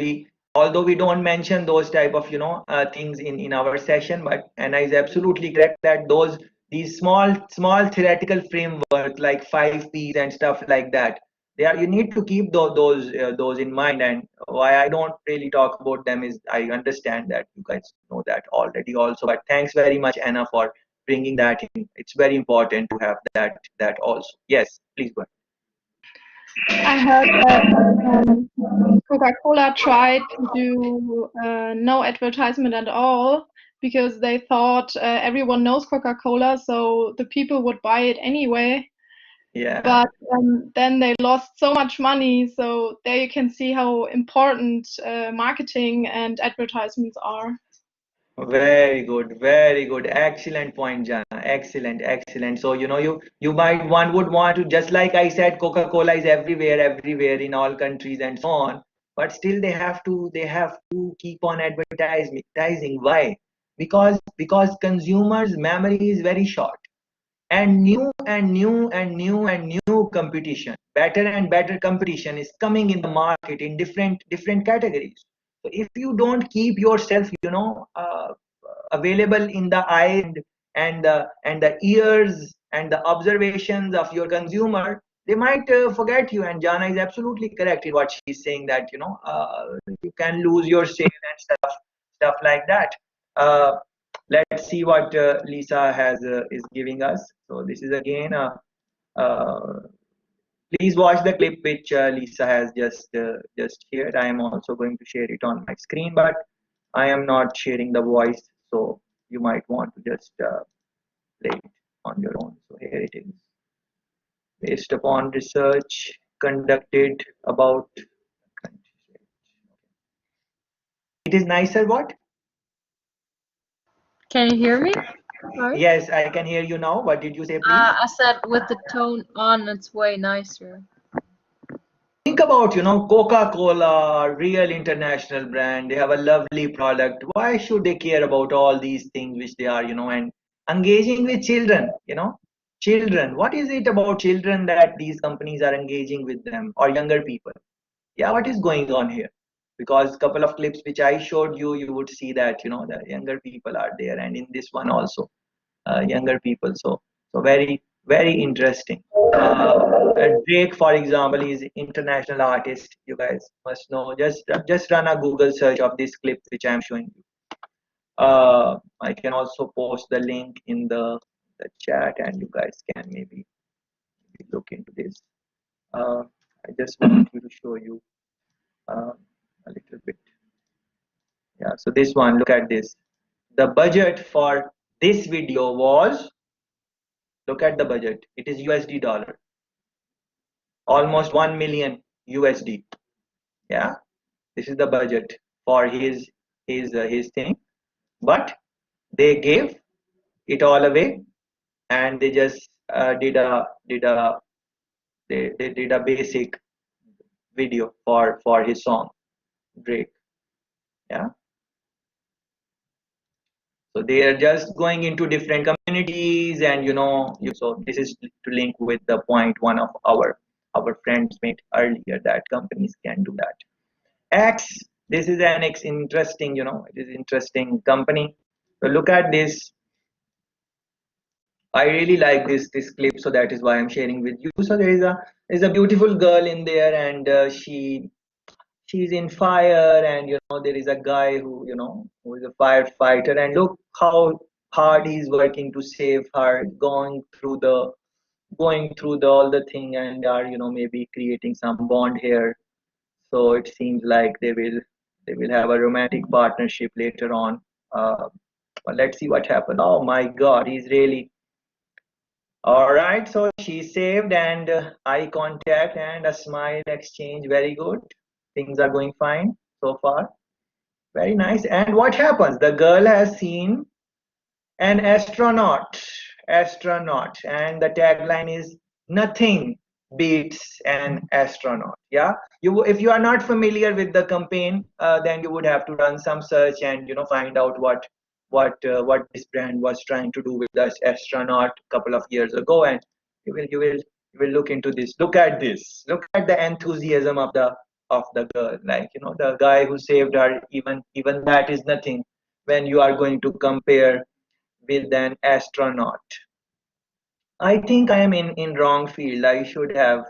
although we don't mention those type of, things in our session, but Anna is absolutely correct that these small theoretical framework like 5 Ps and stuff like that, you need to keep those in mind. And why I don't really talk about them is I understand that you guys know that already also. But thanks very much, Anna, for bringing that in. It's very important to have that also. Yes, please go ahead. I heard that Coca-Cola tried to do no advertisement at all because they thought everyone knows Coca-Cola, so the people would buy it anyway. Yeah. But then they lost so much money, so there you can see how important marketing and advertisements are. Very good, very good. Excellent point, Jana. Excellent, excellent. So, one would want to, just like I said, Coca-Cola is everywhere in all countries and so on. But still they have to keep on advertising. Why? Because consumers' memory is very short, and new competition, better and better competition is coming in the market in different categories. So if you don't keep yourself available in the eye and the ears and the observations of your consumer, they might forget you. And Jana is absolutely correct in what she's saying, that you can lose your sale and stuff like that. uh, let's see what Lisa is giving us. So this is again uh, please watch the clip which Lisa has just shared. I am also going to share it on my screen, but I am not sharing the voice, so you might want to just play it on your own. So here it is. Based upon research conducted about, it is nicer what? Can you hear me? Sorry. Yes, I can hear you now. What did you say, please? I said with the tone on, it's way nicer. Think about, Coca-Cola, real international brand. They have a lovely product. Why should they care about all these things which they are, and engaging with children, children. What is it about children that these companies are engaging with them, or younger people? Yeah, what is going on here? Because a couple of clips which I showed you, you would see that, the younger people are there, and in this one also, younger people. So very interesting. Drake, for example, is international artist. You guys must know. Just run a Google search of this clip which I'm showing you. I can also post the link in the chat, and you guys can maybe look into this. I just want you to show you a little bit. Yeah. So this one, look at this. The budget for this video was, look at the budget. It is USD dollar, almost 1 million USD. Yeah, this is the budget for his thing, but they gave it all away, and they just they did a basic video for his song, Drake. Yeah. So they are just going into different communities, and so this is to link with the point one of our friends made earlier, that companies can do that. X, this is an interesting, it is interesting company. So look at this. I really like this clip, so that is why I'm sharing with you. So there is a beautiful girl in there, and she's in fire, and there is a guy who is a firefighter, and look how hard he's working to save her, going through the all the thing, and are maybe creating some bond here. So it seems like they will have a romantic partnership later on. But let's see what happens. Oh my God, he's really all right. So she's saved, and eye contact and a smile exchange. Very good. Things are going fine so far. Very nice. And what happens? The girl has seen an astronaut, and the tagline is nothing beats an astronaut. Yeah, if you are not familiar with the campaign, then you would have to run some search and find out what this brand was trying to do with this astronaut a couple of years ago, and you will look into this. Look at this. Look at the enthusiasm of the girl. Like the guy who saved her. Even that is nothing when you are going to compare with an astronaut. I think I am in wrong field. I should have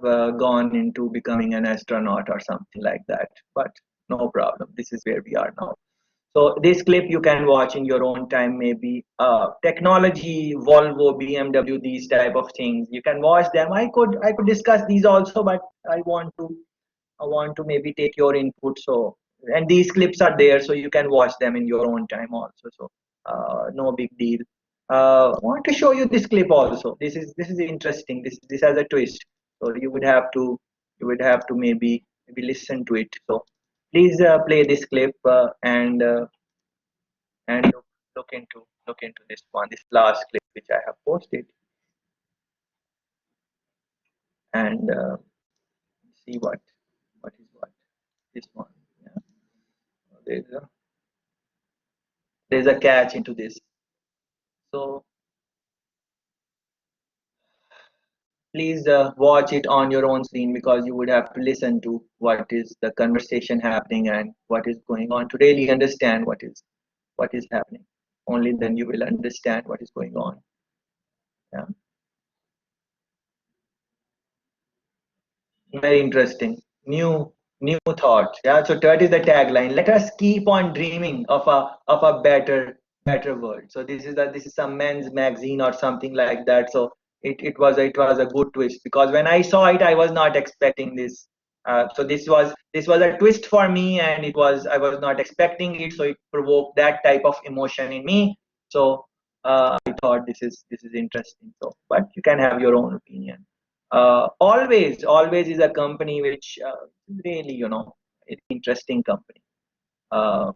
gone into becoming an astronaut or something like that. But no problem. This is where we are now. So this clip you can watch in your own time, maybe. Technology, Volvo, BMW, these type of things. You can watch them. I could discuss these also, but I want to maybe take your input. So, and these clips are there, so you can watch them in your own time also. So no big deal. I want to show you this clip also. This is interesting. This has a twist. So you would have to maybe listen to it. So please play this clip and look into this one, this last clip which I have posted, and see what is what this one. Yeah. There's a there's a catch into this. So please watch it on your own screen, because you would have to listen to what is the conversation happening and what is going on to really understand what is happening. Only then you will understand what is going on. Yeah. Very interesting. New thought. Yeah. So that is the tagline. Let us keep on dreaming of a better world. So this is some men's magazine or something like that. So it was a good twist, because when I saw it, I was not expecting this. So this was a twist for me, and I was not expecting it. So it provoked that type of emotion in me. So I thought this is interesting. So, but you can have your own opinion. Always is a company which really, interesting company. Uh,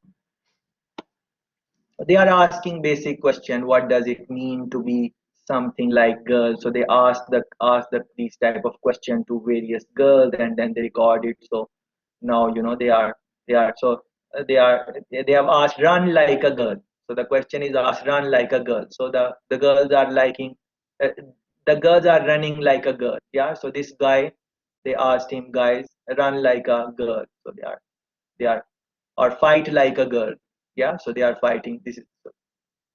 they are asking basic question: what does it mean to be something like girls? So they ask these type of question to various girls, and then they record it. So now they have asked run like a girl. So the question is asked run like a girl. So the girls are liking, uh, the girls are running like a girl. Yeah. So this guy, they asked him, guys, run like a girl. So they are or fight like a girl. Yeah. So they are fighting. This is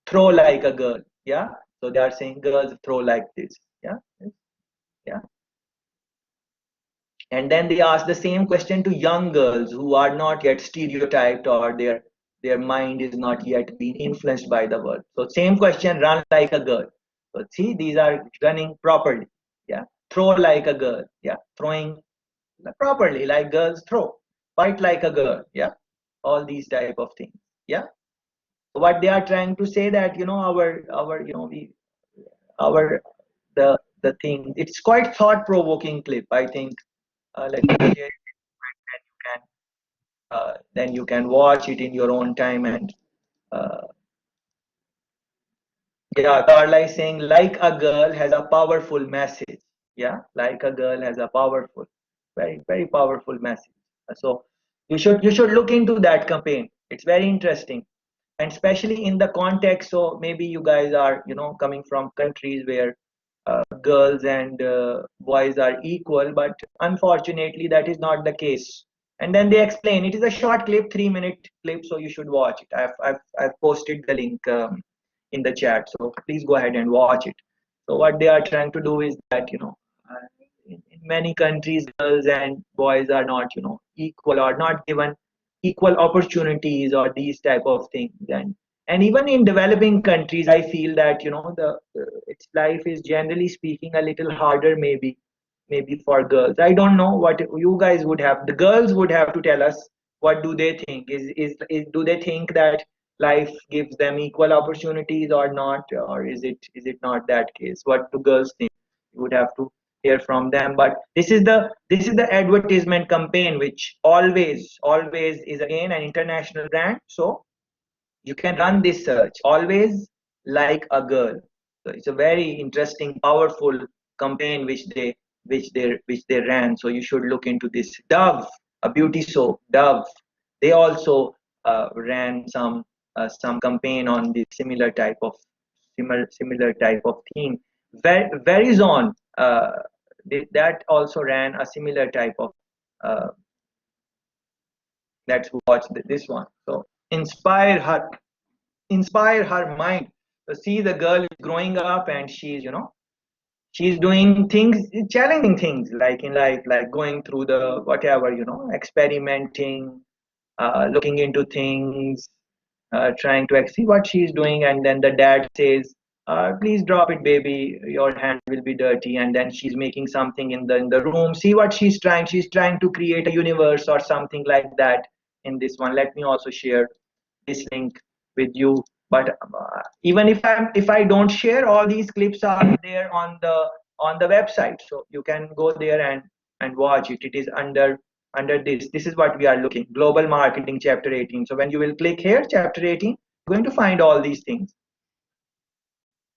throw like a girl. Yeah. So they are saying girls throw like this. Yeah. Yeah. And then they ask the same question to young girls who are not yet stereotyped, or their mind is not yet being influenced by the world. So same question, run like a girl. So see, these are running properly. Yeah. Throw like a girl. Yeah. Throwing properly like girls throw. Fight like a girl. Yeah. All these type of things. Yeah. So what they are trying to say, that our we our the thing, it's quite thought provoking clip, I think. Let me share it, and then you can watch it in your own time. And uh, yeah, Carla is saying like a girl has a powerful message. Yeah, like a girl has a powerful, very very powerful message. So you should look into that campaign. It's very interesting, and especially in the context. So maybe you guys are coming from countries where girls and boys are equal, but unfortunately that is not the case. And then they explain. It is a short clip, 3-minute clip, so you should watch it. I've posted the link in the chat, so please go ahead and watch it. So what they are trying to do is that in many countries girls and boys are not equal, or not given equal opportunities, or these type of things. And even in developing countries, I feel that the its life is, generally speaking, a little harder, maybe for girls. I don't know what you guys would have. The girls would have to tell us, what do they think? Is do they think that life gives them equal opportunities or not, or is it not that case? What do girls think? You would have to hear from them. But this is the advertisement campaign, which always is again an international brand. So you can run this search, always like a girl. So it's a very interesting, powerful campaign which they ran. So you should look into this. Dove, a beauty soap, Dove, they also ran some campaign on the similar type of theme. Verizon, that also ran a similar type of. Let's watch this one. So inspire her mind. So see, the girl is growing up and she's doing things, challenging things, like in life, like going through the whatever, experimenting, looking into things, trying to see what she's doing. And then the dad says, please drop it, baby, your hand will be dirty. And then she's making something in the room. See what she's trying to create a universe or something like that. In this one, let me also share this link with you. But even if I don't share, all these clips are there on the website, so you can go there and watch it. It is under this is what we are looking, global marketing, chapter 18. So when you will click here, chapter 18, you're going to find all these things.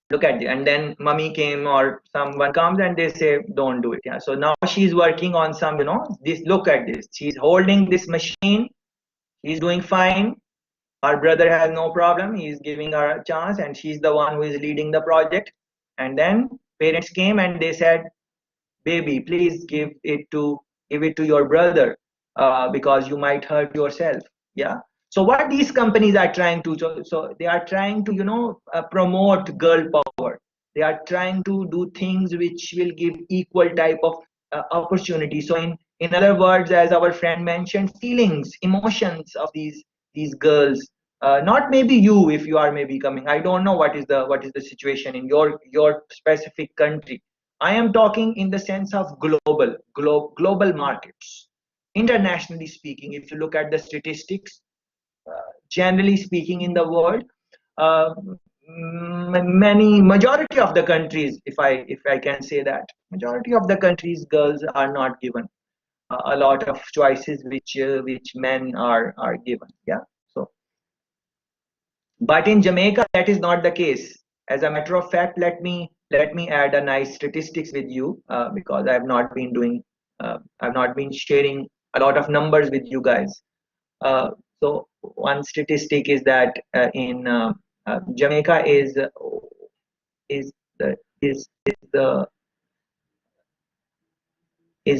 Look at it. And then mummy came or someone comes and they say don't do it. Yeah, so now she's working on some, this. Look at this, she's holding this machine, she's doing fine. Her brother has no problem. He's giving her a chance, and she's the one who is leading the project. And then parents came and they said, "Baby, please give it to your brother, because you might hurt yourself." Yeah. So what these companies are trying to, so they are trying to promote girl power. They are trying to do things which will give equal type of opportunity. So in other words, as our friend mentioned, feelings, emotions of these girls. Not maybe you, if you are maybe coming. I don't know what is the situation in your specific country. I am talking in the sense of global markets. Internationally speaking, if you look at the statistics, generally speaking, in the world, majority of the countries, if I can say that, majority of the countries, girls are not given a lot of choices which men are given. Yeah. So, but in Jamaica, that is not the case. As a matter of fact, let me add a nice statistics with you, because I've not been sharing a lot of numbers with you guys. So one statistic is that in Jamaica is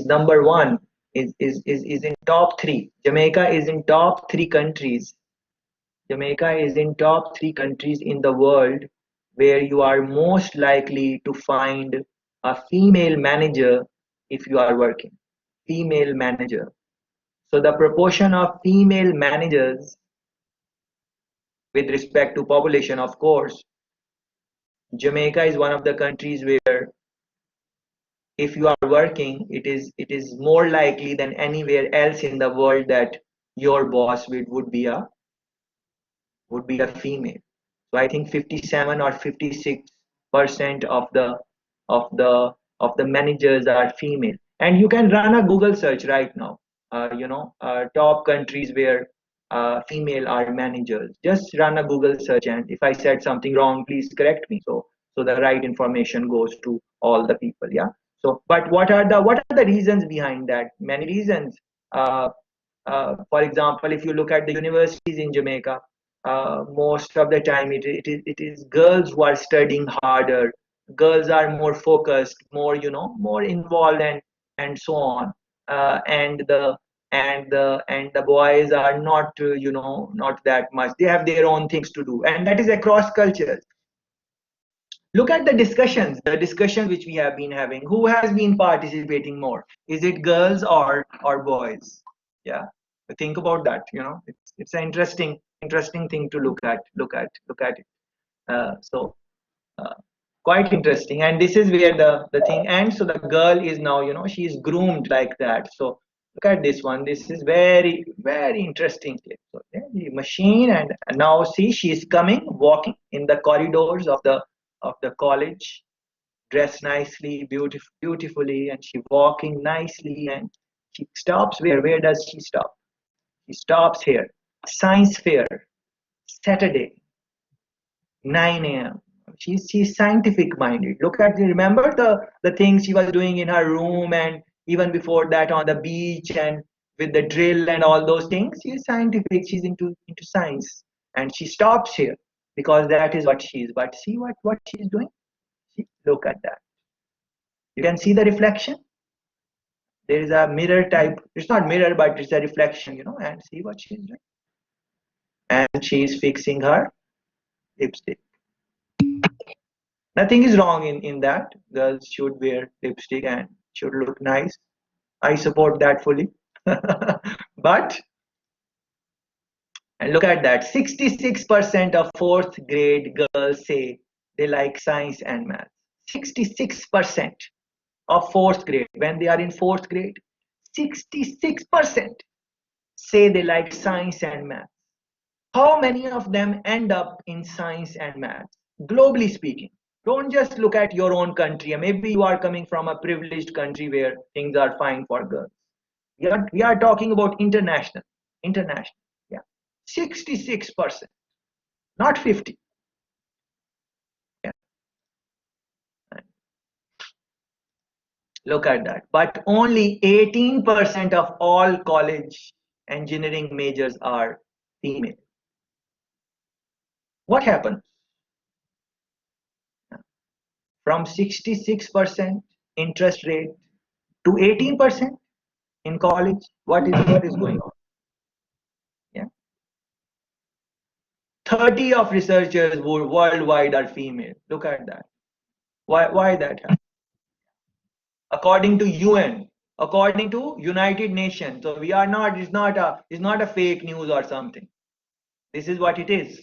number one, is in top 3. Jamaica is in top 3 countries. Jamaica is in top 3 countries in the world where you are most likely to find a female manager if you are working. Female manager. So the proportion of female managers with respect to population, of course, Jamaica is one of the countries where if you are working, it is more likely than anywhere else in the world that your boss would be a female. So I think 57 or 56% of the managers are female. And you can run a Google search right now. Top countries where female are managers. Just run a Google search, and if I said something wrong, please correct me. So the right information goes to all the people. Yeah. So, but what are the reasons behind that? Many reasons. For example, if you look at the universities in Jamaica, most of the time it is girls who are studying harder. Girls are more focused, more involved, and so on. And the boys are not not that much. They have their own things to do, and that is across cultures. Look at the discussions which we have been having. Who has been participating more? Is it girls or boys? Yeah, think about that. It's an interesting thing to look at it. So quite interesting. And this is where the thing ends. So the girl is now, she's groomed like that. So look at this one. This is very, very interesting. So the machine, and now see, she's coming, walking in the corridors of the college, dressed nicely, beautifully, and she walking nicely, and she stops where does she stop? She stops here. Science fair, Saturday, 9 a.m. She's scientific minded. Look at remember the things she was doing in her room, and even before that on the beach and with the drill and all those things. She's scientific. She's into science, and she stops here because that is what she is. But see what she's doing. Look at that. You can see the reflection. There is a mirror type. It's not mirror, but it's a reflection, and see what she's doing. And she's fixing her lipstick. Nothing is wrong in that. Girls should wear lipstick and should look nice. I support that fully. But, and look at that, 66% of fourth grade girls say they like science and math. 66% of fourth grade, when they are in fourth grade, 66% say they like science and math. How many of them end up in science and math? Globally speaking, don't just look at your own country. Maybe you are coming from a privileged country where things are fine for girls. We are talking about international, yeah, 66%, not 50. Yeah. Look at that. But only 18% of all college engineering majors are female. What happened? From 66% interest rate to 18% in college. What is going on? Yeah. 30 of researchers worldwide are female. Look at that. Why that happened? According to UN, according to United Nations. So we are not. It's not a fake news or something. This is what it is.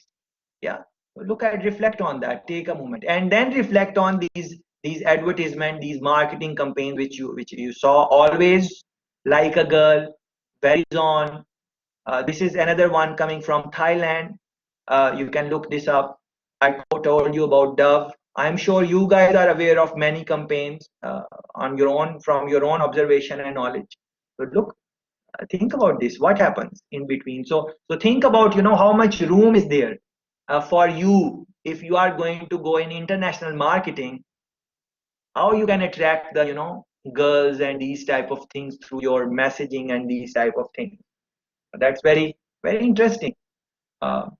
Yeah. So look at, reflect on that. Take a moment and then reflect on these advertisement, these marketing campaigns which you saw. Always like a girl, very on. This is another one coming from Thailand. You can look this up. I told you about Dove. I'm sure you guys are aware of many campaigns on your own, from your own observation and knowledge. But look, think about this. What happens in between? So think about how much room is there for you if you are going to go in international marketing. How you can attract the girls and these type of things through your messaging and these type of things. That's very, very interesting to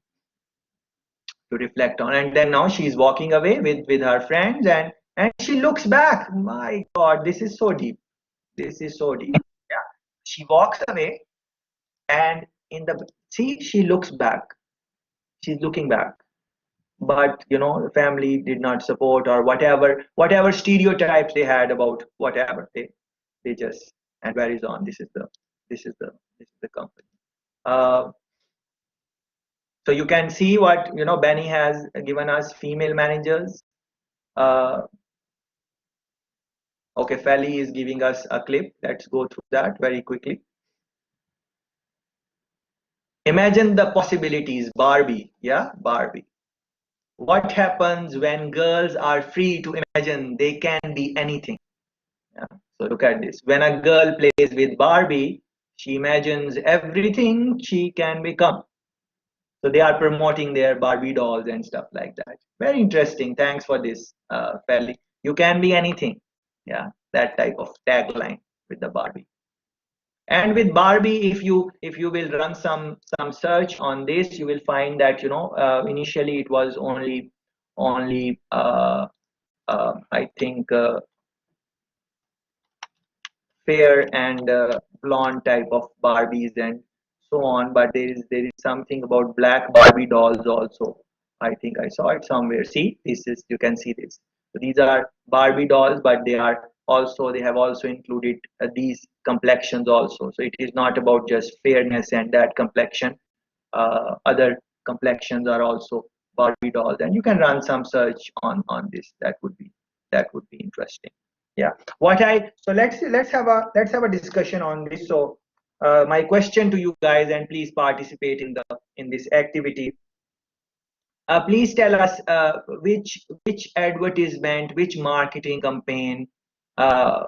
reflect on. And then now she's walking away with her friends, and she looks back. My God, this is so deep. This is so deep. Yeah, she walks away, and she looks back. She's looking back, but the family did not support, or whatever stereotypes they had about whatever they just, and where is on. This is the company. So you can see what Benny has given us, female managers. Okay, Feli is giving us a clip. Let's go through that very quickly. Imagine the possibilities. Barbie, yeah, Barbie. What happens when girls are free to imagine they can be anything? Yeah. So look at this. When a girl plays with Barbie, she imagines everything she can become. So they are promoting their Barbie dolls and stuff like that. Very interesting. Thanks for this, Feli. You can be anything. Yeah, that type of tagline with the Barbie. And with Barbie, if you will run some search on this, you will find that initially it was only I think fair and blonde type of Barbies and so on, but there is something about black Barbie dolls also. I think I saw it somewhere. See, you can see this. So these are Barbie dolls, but they have also included these complexions also. So it is not about just fairness and that complexion. Other complexions are also Barbie dolls, and you can run some search on this. That would be interesting. Yeah. So let's have a discussion on this. So my question to you guys, and please participate in this activity. Please tell us which advertisement, which marketing campaign, uh,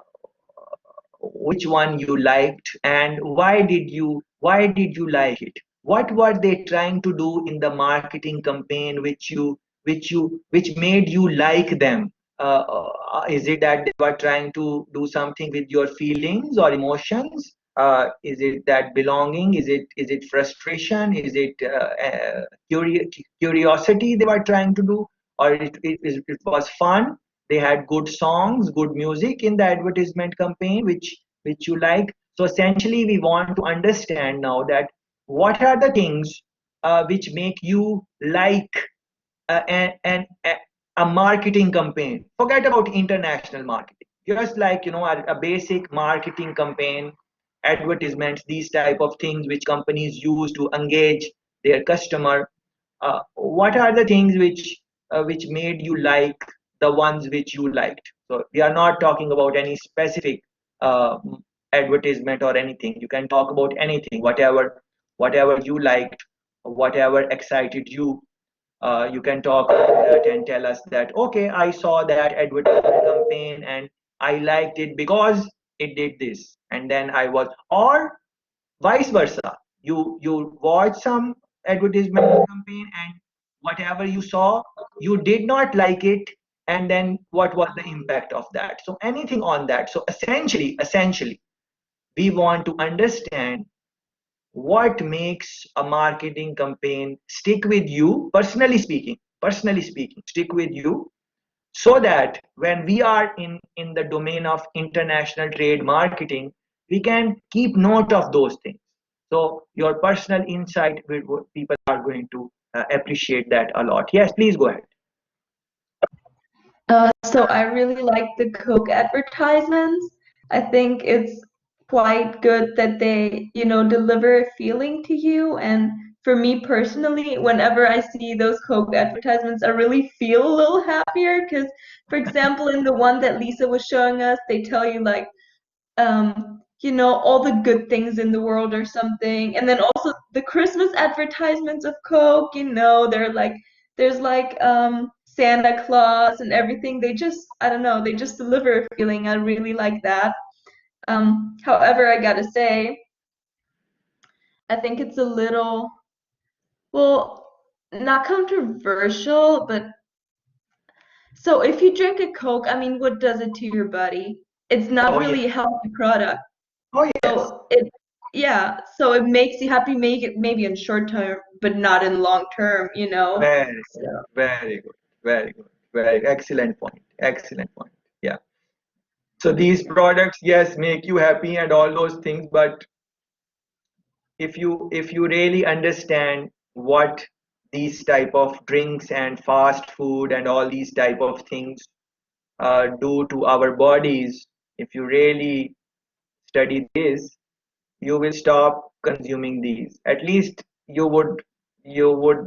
which one you liked, and why did you like it? What were they trying to do in the marketing campaign which you which made you like them? Is it that they were trying to do something with your feelings or emotions? Is it that belonging? Is it frustration? Is it curiosity they were trying to do, or it was fun? They had good songs, good music in the advertisement campaign, which you like. So essentially, we want to understand now that what are the things which make you like a marketing campaign. Forget about international marketing. Just like a basic marketing campaign, advertisements, these type of things which companies use to engage their customer. What are the things which made you like the ones which you liked? So we are not talking about any specific uh, advertisement or anything. You can talk about anything, whatever you liked, whatever excited you. You can talk about that and tell us that, okay, I saw that advertisement campaign and I liked it because it did this, and then I was, or vice versa. You watch some advertisement campaign and whatever you saw, you did not like it, and then what was the impact of that? So anything on that. So essentially, we want to understand what makes a marketing campaign stick with you, personally speaking, stick with you, so that when we are in the domain of international trade marketing, we can keep note of those things. So your personal insight, people are going to appreciate that a lot. Yes, please go ahead. So I really like the Coke advertisements. I think it's quite good that they, deliver a feeling to you. And for me personally, whenever I see those Coke advertisements, I really feel a little happier because, for example, in the one that Lisa was showing us, they tell you like, all the good things in the world or something. And then also the Christmas advertisements of Coke, they're like, there's like Santa Claus and everything. They just, I don't know, they just deliver a feeling. I really like that. However, I gotta say, I think it's a little, well, not controversial, but so if you drink a Coke, I mean, what does it to your body? It's not Oh really yes. a healthy product. Oh yes. So so it makes you happy, make it maybe in short term, but not in long term, Very good. So Very good. Very good. Very excellent point. Excellent point. Yeah. So these products, yes, make you happy and all those things, but if you really understand what these type of drinks and fast food and all these type of things do to our bodies, if you really study this, you will stop consuming these. At least you would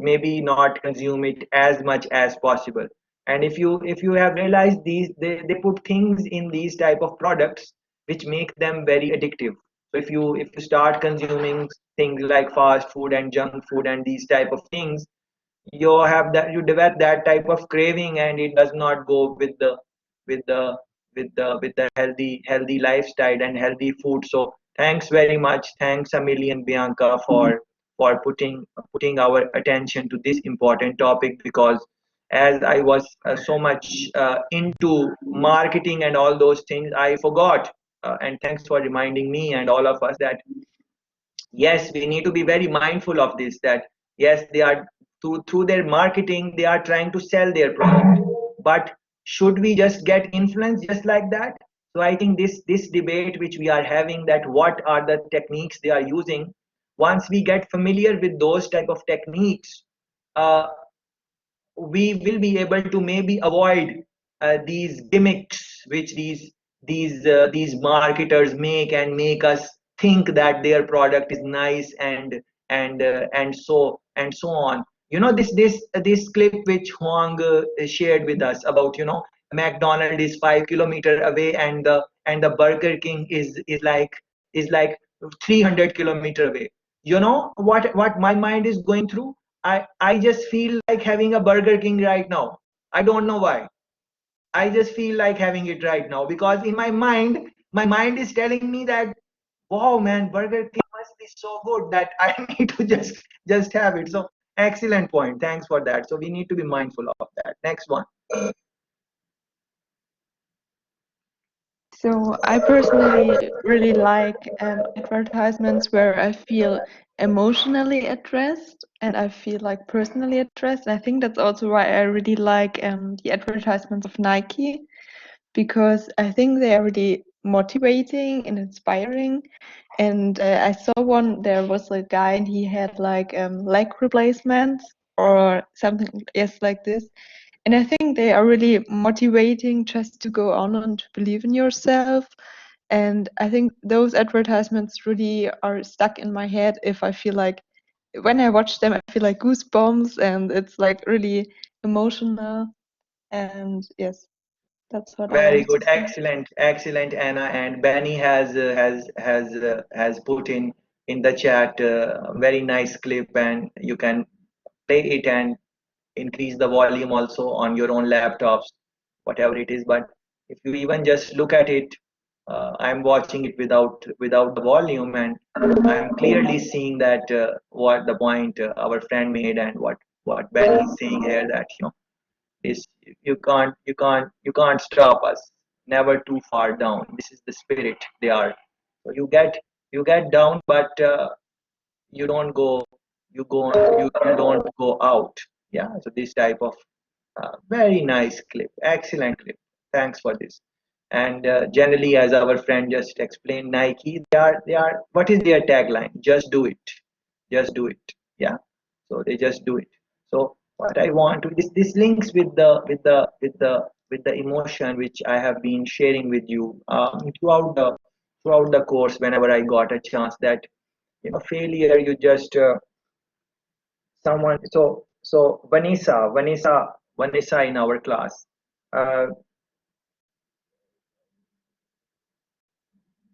maybe not consume it as much as possible. And if you have realized these, they put things in these type of products which make them very addictive. So if you start consuming things like fast food and junk food and these type of things, you develop that type of craving, and it does not go with the with the healthy lifestyle and healthy food. So thanks very much, thanks a million, Bianca, for putting our attention to this important topic, because as I was so much into marketing and all those things, I forgot, and thanks for reminding me and all of us that yes, we need to be very mindful of this, that yes, they are through their marketing, they are trying to sell their product, but should we just get influenced just like that? So I think this debate which we are having, that what are the techniques they are using, once we get familiar with those type of techniques, uh, we will be able to maybe avoid these gimmicks which these marketers make, and make us think that their product is nice, and so on. This clip which Huang shared with us about, McDonald is 5 kilometer away, and the Burger King is like 300 kilometer away. You know what my mind is going through? I just feel like having a Burger King right now. I don't know why. I just feel like having it right now, because in my mind is telling me that, wow, man, Burger King must be so good that I need to just have it. So Excellent point. Thanks for that. So we need to be mindful of that. Next one. So I personally really like advertisements where I feel emotionally addressed and I feel like personally addressed. And I think that's also why I really like the advertisements of Nike, because I think they are really motivating and inspiring. And I saw one, there was a guy and he had like leg replacements or something yes like this. And I think they are really motivating just to go on and to believe in yourself. And I think those advertisements really are stuck in my head if I feel like when I watch them, I feel like goosebumps and it's like really emotional. And yes, that's what I Very wanted to good, say. excellent, Anna. And Benny has put in the chat a very nice clip, and you can play it and increase the volume also on your own laptops, whatever it is. But if you even just look at it, I'm watching it without the volume, and I'm clearly seeing that what the point our friend made and what Benny is saying here, that is you can't stop us, never too far down. This is the spirit they are. So you get down, but you don't go you don't go out. Yeah, so this type of very nice clip, excellent clip. Thanks for this. And generally, as our friend just explained, Nike, they are what is their tagline? Just do it, just do it. Yeah, so they just do it. So what I want to, this links with the emotion which I have been sharing with you throughout the course whenever I got a chance, that failure, you just someone. So Vanessa in our class, uh,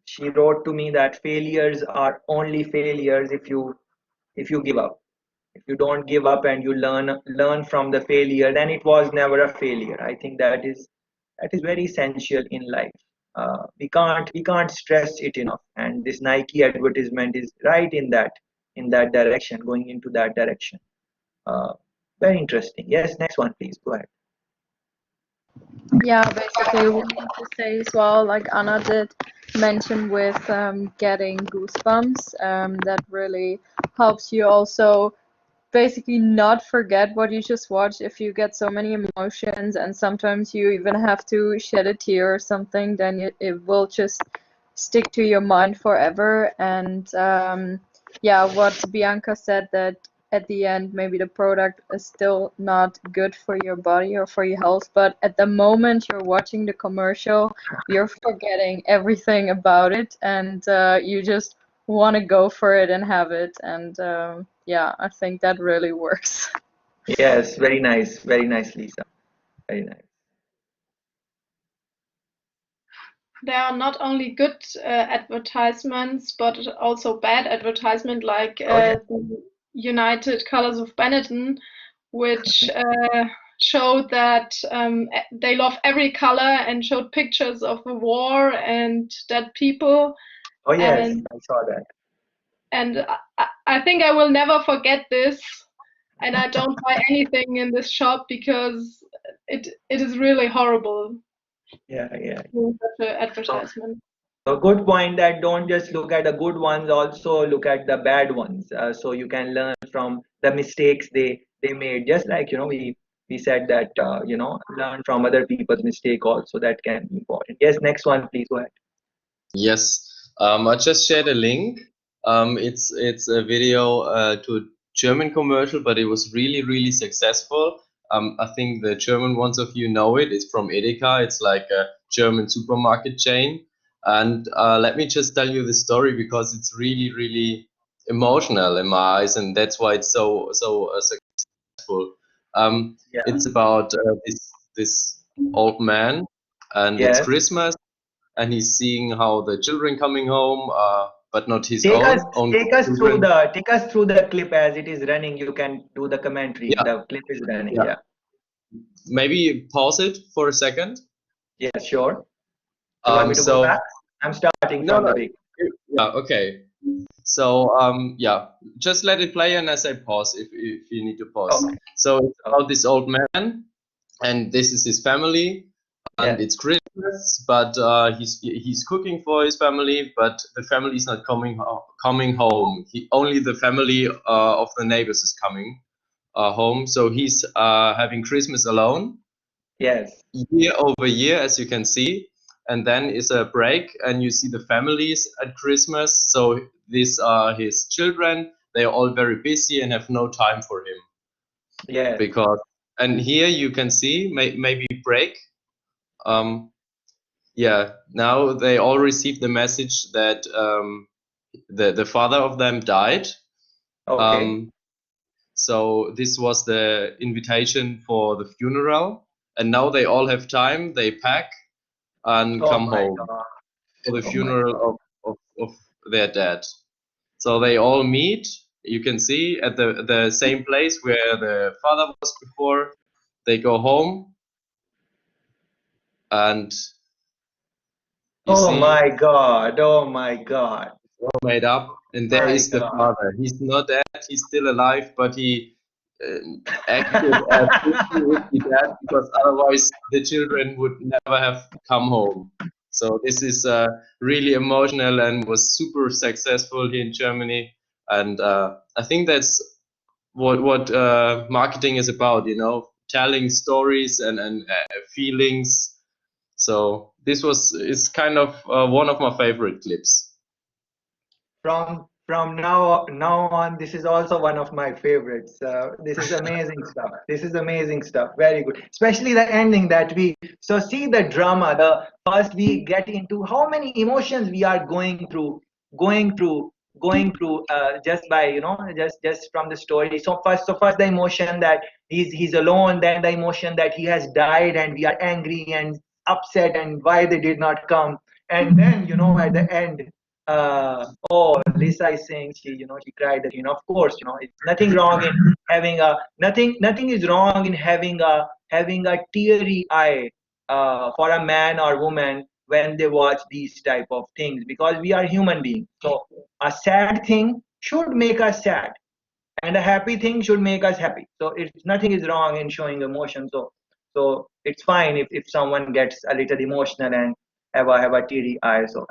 she wrote to me that failures are only failures if you give up. If you don't give up and you learn from the failure, then it was never a failure. I think that is very essential in life. We can't stress it enough, and this Nike advertisement is right in that direction, going into that direction. uh, Very interesting. Yes, next one, please go ahead. Yeah, basically, we need to say as well, like Anna did mention with getting goosebumps, that really helps you also basically not forget what you just watched. If you get so many emotions and sometimes you even have to shed a tear or something, then it will just stick to your mind forever. And yeah, what Bianca said, that at the end maybe the product is still not good for your body or for your health, but at the moment you're watching the commercial, you're forgetting everything about it, and you just want to go for it and have it. And yeah, I think that really works. Yes, very nice, Lisa. Very nice. There are not only good advertisements, but also bad advertisement, like Oh yeah. the United Colors of Benetton, which showed that they love every color and showed pictures of the war and dead people. Oh yes, And I saw that. I think I will never forget this. And I don't buy anything in this shop because it is really horrible. Yeah. Such an So, advertisement. so good point, that don't just look at the good ones, also look at the bad ones, so you can learn from the mistakes they made. Just like we said that learn from other people's mistake also, that can be important. Yes, next one, please go ahead. Yes, I just shared a link. It's a video to a German commercial, but it was really successful. I think the German ones of you know it. It's from Edeka. It's like a German supermarket chain. And let me just tell you the story because it's really emotional in my eyes, and that's why it's so successful. Yeah. It's about this old man, and it's Yes. Christmas, and he's seeing how the children coming home, but not his Take us own take us through children. the clip as it is running. You can do the commentary. Yeah, The clip is running. yeah. Yeah. Maybe pause it for a second. Yeah, sure. You want me to go So back? I'm starting no, from no. the beginning. Yeah, okay. So yeah, just let it play, and as I pause, if you need to pause. Okay. So it's about this old man, and this is his family, and Yeah. it's Christmas, but he's cooking for his family, but the family is not coming home. Only the family of the neighbors is coming home. So he's having Christmas alone, Yes. year over year, as you can see. And then is a break, and you see the families at Christmas. So these are his children. They are all very busy and have no time for him Yeah. because. And here you can see maybe break. Yeah, now they all received the message that the father of them died. Okay. So this was the invitation for the funeral, and now they all have time. They pack and Oh come my home God. for the Oh my funeral of their dad. So they all meet. You can see at the same place where the father was before. They go home, and you Oh see my God. Oh my God. all made up, and there My is the God. father. He's not dead. He's still alive, but he acted as if he would be dead because otherwise the children would never have come home. So this is really emotional and was super successful here in Germany. And I think that's what marketing is about, you know, telling stories and feelings. So this is kind of one of my favorite clips. From now on, this is also one of my favorites. This is amazing stuff. This is amazing stuff. Very good, especially the ending that we so see the drama. The first we get into how many emotions we are going through, just by just from the story. So first the emotion that he's alone, then the emotion that he has died, and we are angry and upset and why they did not come, and then at the end. Oh, Lisa is saying she cried again. Of course, it's nothing wrong in having a nothing is wrong in having a teary eye for a man or woman when they watch these type of things, because we are human beings. So a sad thing should make us sad, and a happy thing should make us happy. So it's nothing is wrong in showing emotion. So it's fine if someone gets a little emotional and have a teary eye. So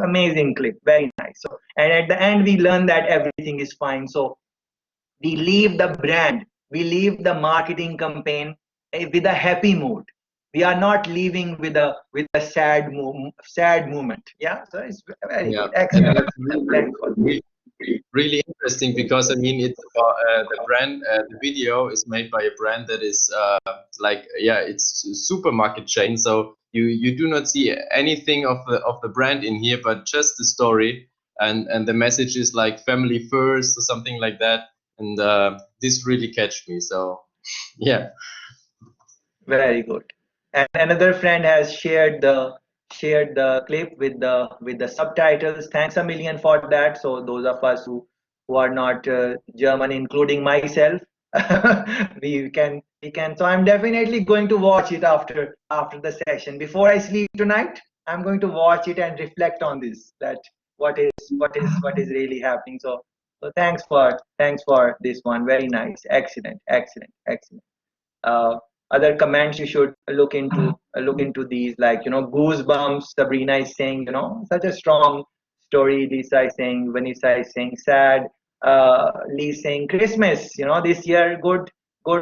amazing clip, very nice. So and at the end we learn that everything is fine. So we leave the brand, we leave the marketing campaign with a happy mood. We are not leaving with a sad moment. Yeah, so it's very Yeah, good, and excellent. that's Thanks for really interesting because I mean it's about the brand. The video is made by a brand that is like it's a supermarket chain. So you do not see anything of the brand in here, but just the story and the message is like family first or something like that. And this really catched me. So yeah. Very good. And another friend has shared the clip with the subtitles. Thanks a million for that. So those of us who are not German, including myself, we can. So I'm definitely going to watch it after the session. Before I sleep tonight, I'm going to watch it and reflect on this. That what is really happening. So thanks for this one. Very nice. Excellent. Excellent. Excellent. uh, Other comments you should look into these, like goosebumps. Sabrina is saying, such a strong story. Lisa is saying, Vanessa is saying sad. Lee is saying Christmas, this year. Good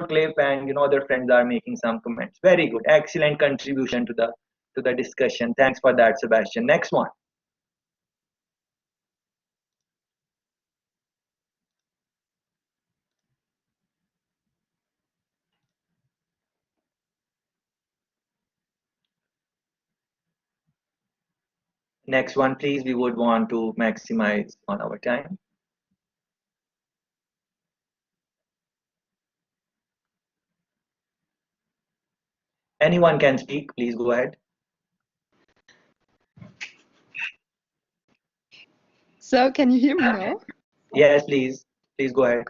clip. And other friends are making some comments. Very good, excellent contribution to the discussion. Thanks for that, Sebastian. Next one. Next one, please. We would want to maximize on our time. Anyone can speak, please go ahead. So can you hear me now? Yes, please go ahead.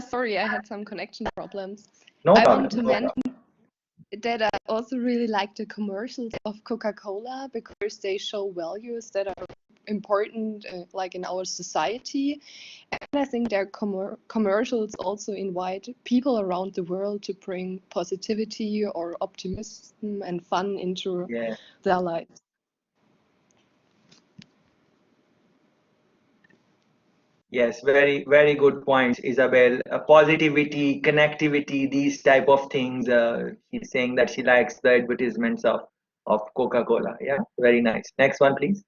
Sorry, I had some connection problems. No I problem. want to No mention problem. that I also really like the commercials of Coca-Cola because they show values that are important like in our society. And I think their commercials also invite people around the world to bring positivity or optimism and fun into Yeah. their lives. Yes, very, very good points, Isabel. Positivity, connectivity, these type of things. She's saying that she likes the advertisements of Coca-Cola. Yeah, very nice. Next one, please.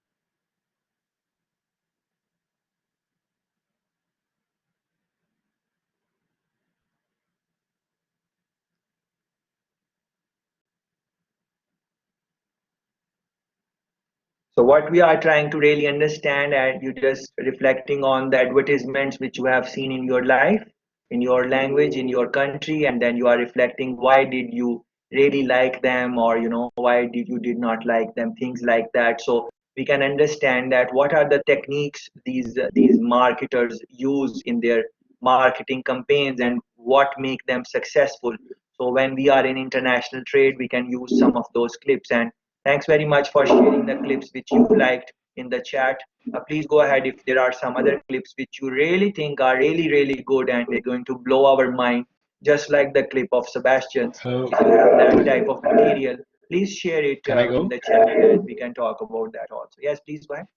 So what we are trying to really understand, and you just reflecting on the advertisements which you have seen in your life, in your language, in your country, and then you are reflecting why did you really like them, or why did not like them, things like that. So we can understand that what are the techniques these marketers use in their marketing campaigns and what make them successful. So when we are in international trade, we can use some of those clips. And thanks very much for sharing the clips which you liked in the chat. Please go ahead if there are some other clips which you really think are really, really good and they're going to blow our mind, just like the clip of Sebastian's. Hello, If you have that type of material, please share it can I in go? the chat and we can talk about that also. Yes, please go ahead.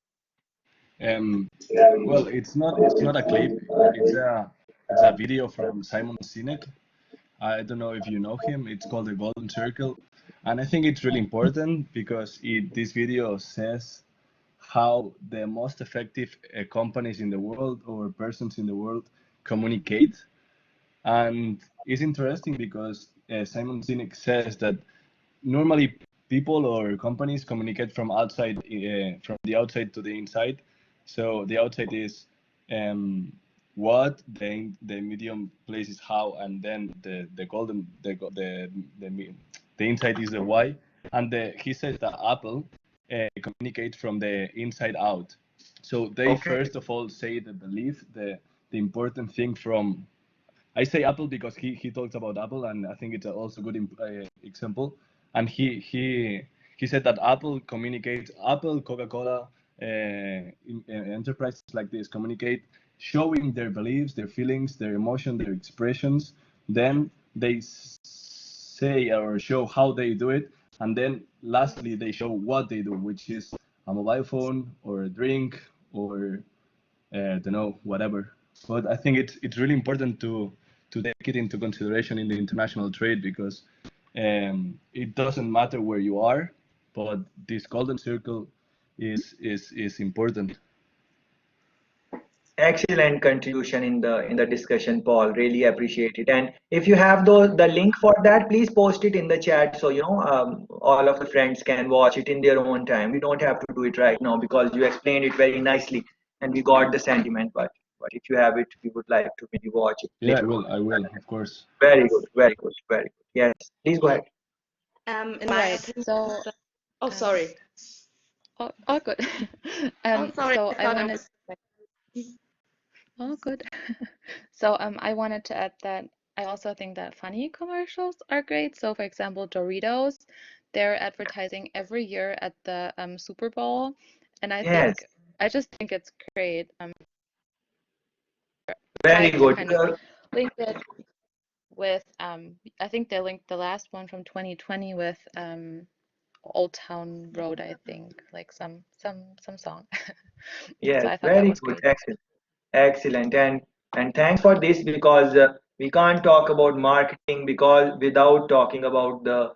Um, well, it's not a clip. It's a video from Simon Sinek. I don't know if you know him. It's called the Golden Circle, and I think it's really important because this video says how the most effective companies in the world or persons in the world communicate. And it's interesting because Simon Sinek says that normally people or companies communicate from the outside to the inside. So the outside is what, the medium place is how, and then the golden the inside is the why. And he says that Apple communicates from the inside out. So they Okay. first of all say the belief, the important thing from, I say Apple because he talks about Apple, and I think it's also a good example. And he said that Apple, Coca-Cola, enterprises like this communicate, showing their beliefs, their feelings, their emotion, their expressions. Then they say or show how they do it, and then lastly they show what they do, which is a mobile phone or a drink or don't know, whatever. But I think it's really important to take it into consideration in the international trade because it doesn't matter where you are, but this golden circle is important. Excellent contribution in the discussion, Paul. Really appreciate it. And if you have the link for that, please post it in the chat so all of the friends can watch it in their own time. We don't have to do it right now because you explained it very nicely and we got the sentiment. But if you have it, we would like to maybe watch it Yeah, later on. I will, of course. Very good, very good, very good. Yes, please go ahead. All In my right. opinion, So, oh, sorry. all good. Oh, sorry. So I I thought I wanted, was. all good. So I wanted to add that I also think that funny commercials are great. So for example, Doritos, they're advertising every year at the Super Bowl, and Yes, I just think it's great. very Tried to good. kind of link it with I think they linked the last one from 2020 with Old Town Road, I think, like some song. So Yes, I thought that very was good. great. Excellent. Excellent. And thanks for this because we can't talk about marketing because without talking about the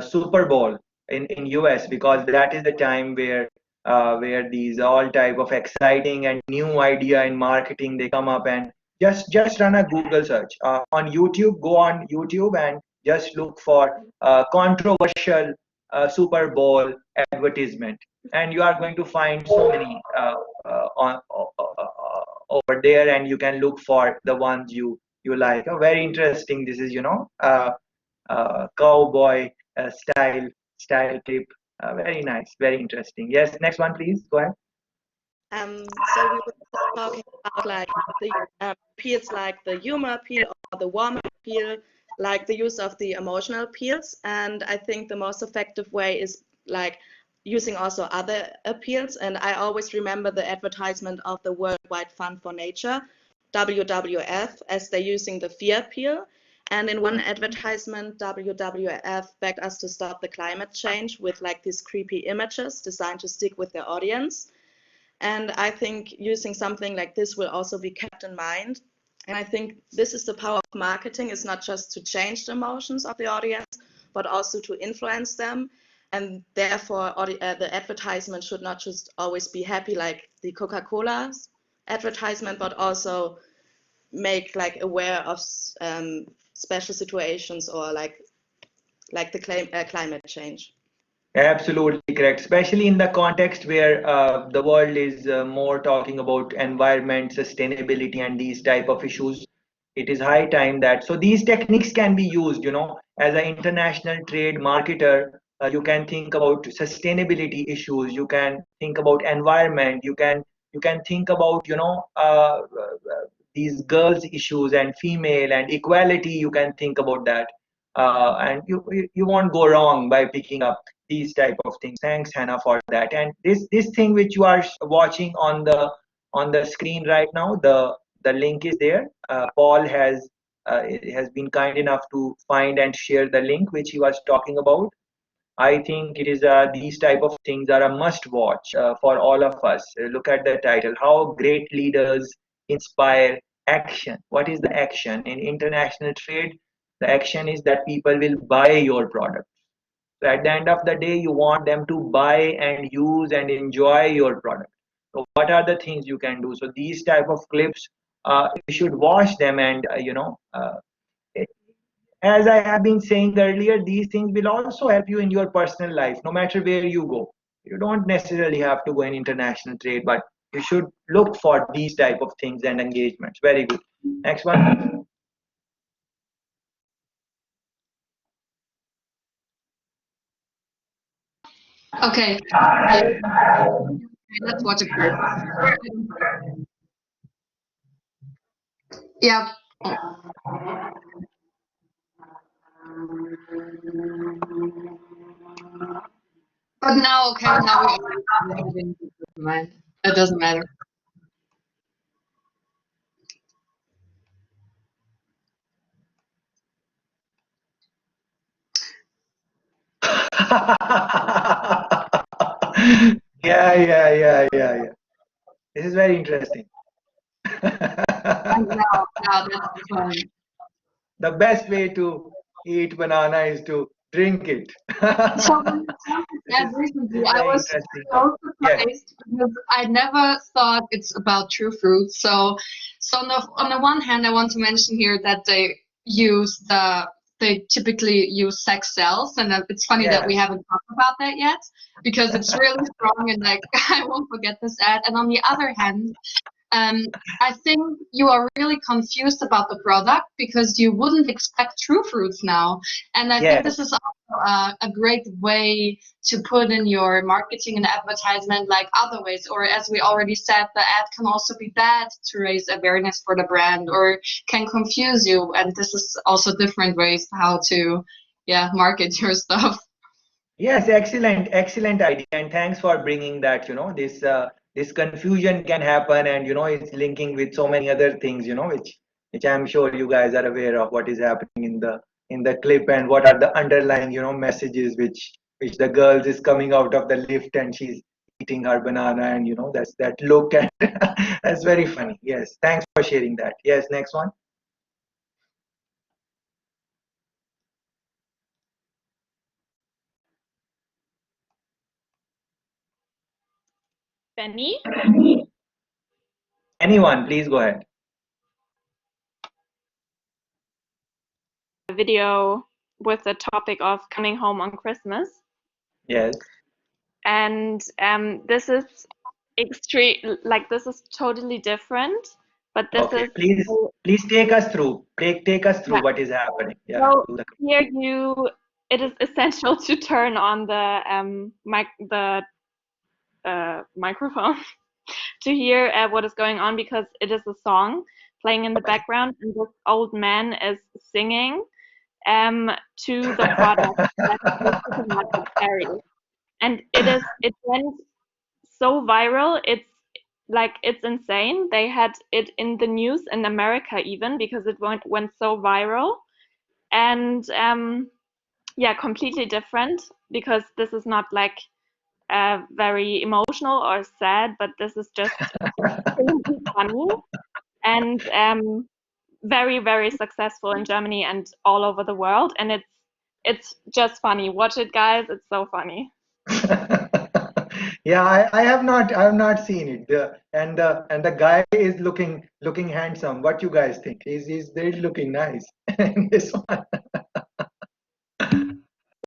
Super Bowl in US because that is the time where these all type of exciting and new idea in marketing they come up. And just run a Google search on YouTube. Go on YouTube and just look for controversial Super Bowl advertisement, and you are going to find so many over there, and you can look for the ones you like. Oh, very interesting. This is cowboy style clip. Very nice, very interesting. Yes, next one, please. Go ahead. So we were talking about like the appeals, like the humor appeal or the warm appeal, like the use of the emotional appeals. And I think the most effective way is like using also other appeals. And I always remember the advertisement of the Worldwide Fund for Nature, WWF, as they're using the fear appeal. And in one advertisement, WWF begged us to stop the climate change with like these creepy images designed to stick with their audience. And I think using something like this will also be kept in mind. And I think this is the power of marketing, is not just to change the emotions of the audience, but also to influence them. And therefore, the advertisement should not just always be happy like the Coca-Cola's advertisement, but also make like aware of special situations or like the climate change. Absolutely correct, especially in the context where the world is more talking about environment, sustainability, and these type of issues. It is high time that so these techniques can be used. As an international trade marketer, you can think about sustainability issues. You can think about environment. You can think about these girls issues and female and equality. You can think about that, and you won't go wrong by picking up these type of things. Thanks, Hannah, for that. And this thing which you are watching on the screen right now, the link is there. Paul has been kind enough to find and share the link which he was talking about. I think it is these type of things are a must watch for all of us. Look at the title: How Great Leaders Inspire Action. What is the action in international trade? The action is that people will buy your product. So at the end of the day, you want them to buy and use and enjoy your product. So what are the things you can do? So these type of clips, you should watch them, and as I have been saying earlier, these things will also help you in your personal life, no matter where you go. You don't necessarily have to go in international trade, but you should look for these type of things and engagements. Very good. Next one. Okay, let's watch it first. Yeah. But now, okay, now we already mind. It doesn't matter. Yeah. This is very interesting. And now that's fun. The best way to eat banana is to drink it. So This is, recently, this is I very was interesting. so Yes. surprised because I never thought it's about true fruit. So on the one hand, I want to mention here that they typically use sex cells, and it's funny that we Yes. haven't talked about that yet because it's really strong and like I won't forget this ad. And on the other hand, I think you are really confused about the product because you wouldn't expect true fruits now. And I think Yes. this is also a great way to put in your marketing and advertisement like other ways. Or as we already said, the ad can also be bad to raise awareness for the brand or can confuse you. And this is also different ways how to, market your stuff. Yes, excellent idea, and thanks for bringing that. This confusion can happen, and it's linking with so many other things. Which I'm sure you guys are aware of what is happening in the clip and what are the underlying messages which the girls is coming out of the lift and she's eating her banana, and that's that look, and that's very funny. Yes, thanks for sharing that. Yes, next one. Benny? Anyone, please go ahead. A video with the topic of coming home on Christmas. Yes. And this is this is totally different, but this Okay, is please take us through. Take us through yeah. what is happening. Yeah. So do the- here it is essential to turn on the microphone to hear what is going on because it is a song playing in the background and this old man is singing to the product that the supermarket carries. and it went so viral. It's insane. They had it in the news in America even because it went so viral. And yeah, completely different, because this is not like very emotional or sad, but this is just extremely funny and very, very successful in Germany and all over the world. And it's just funny. Watch it, guys. It's so funny. Yeah, I have not seen it. And the guy is looking handsome. What you guys think? He's looking nice in this one.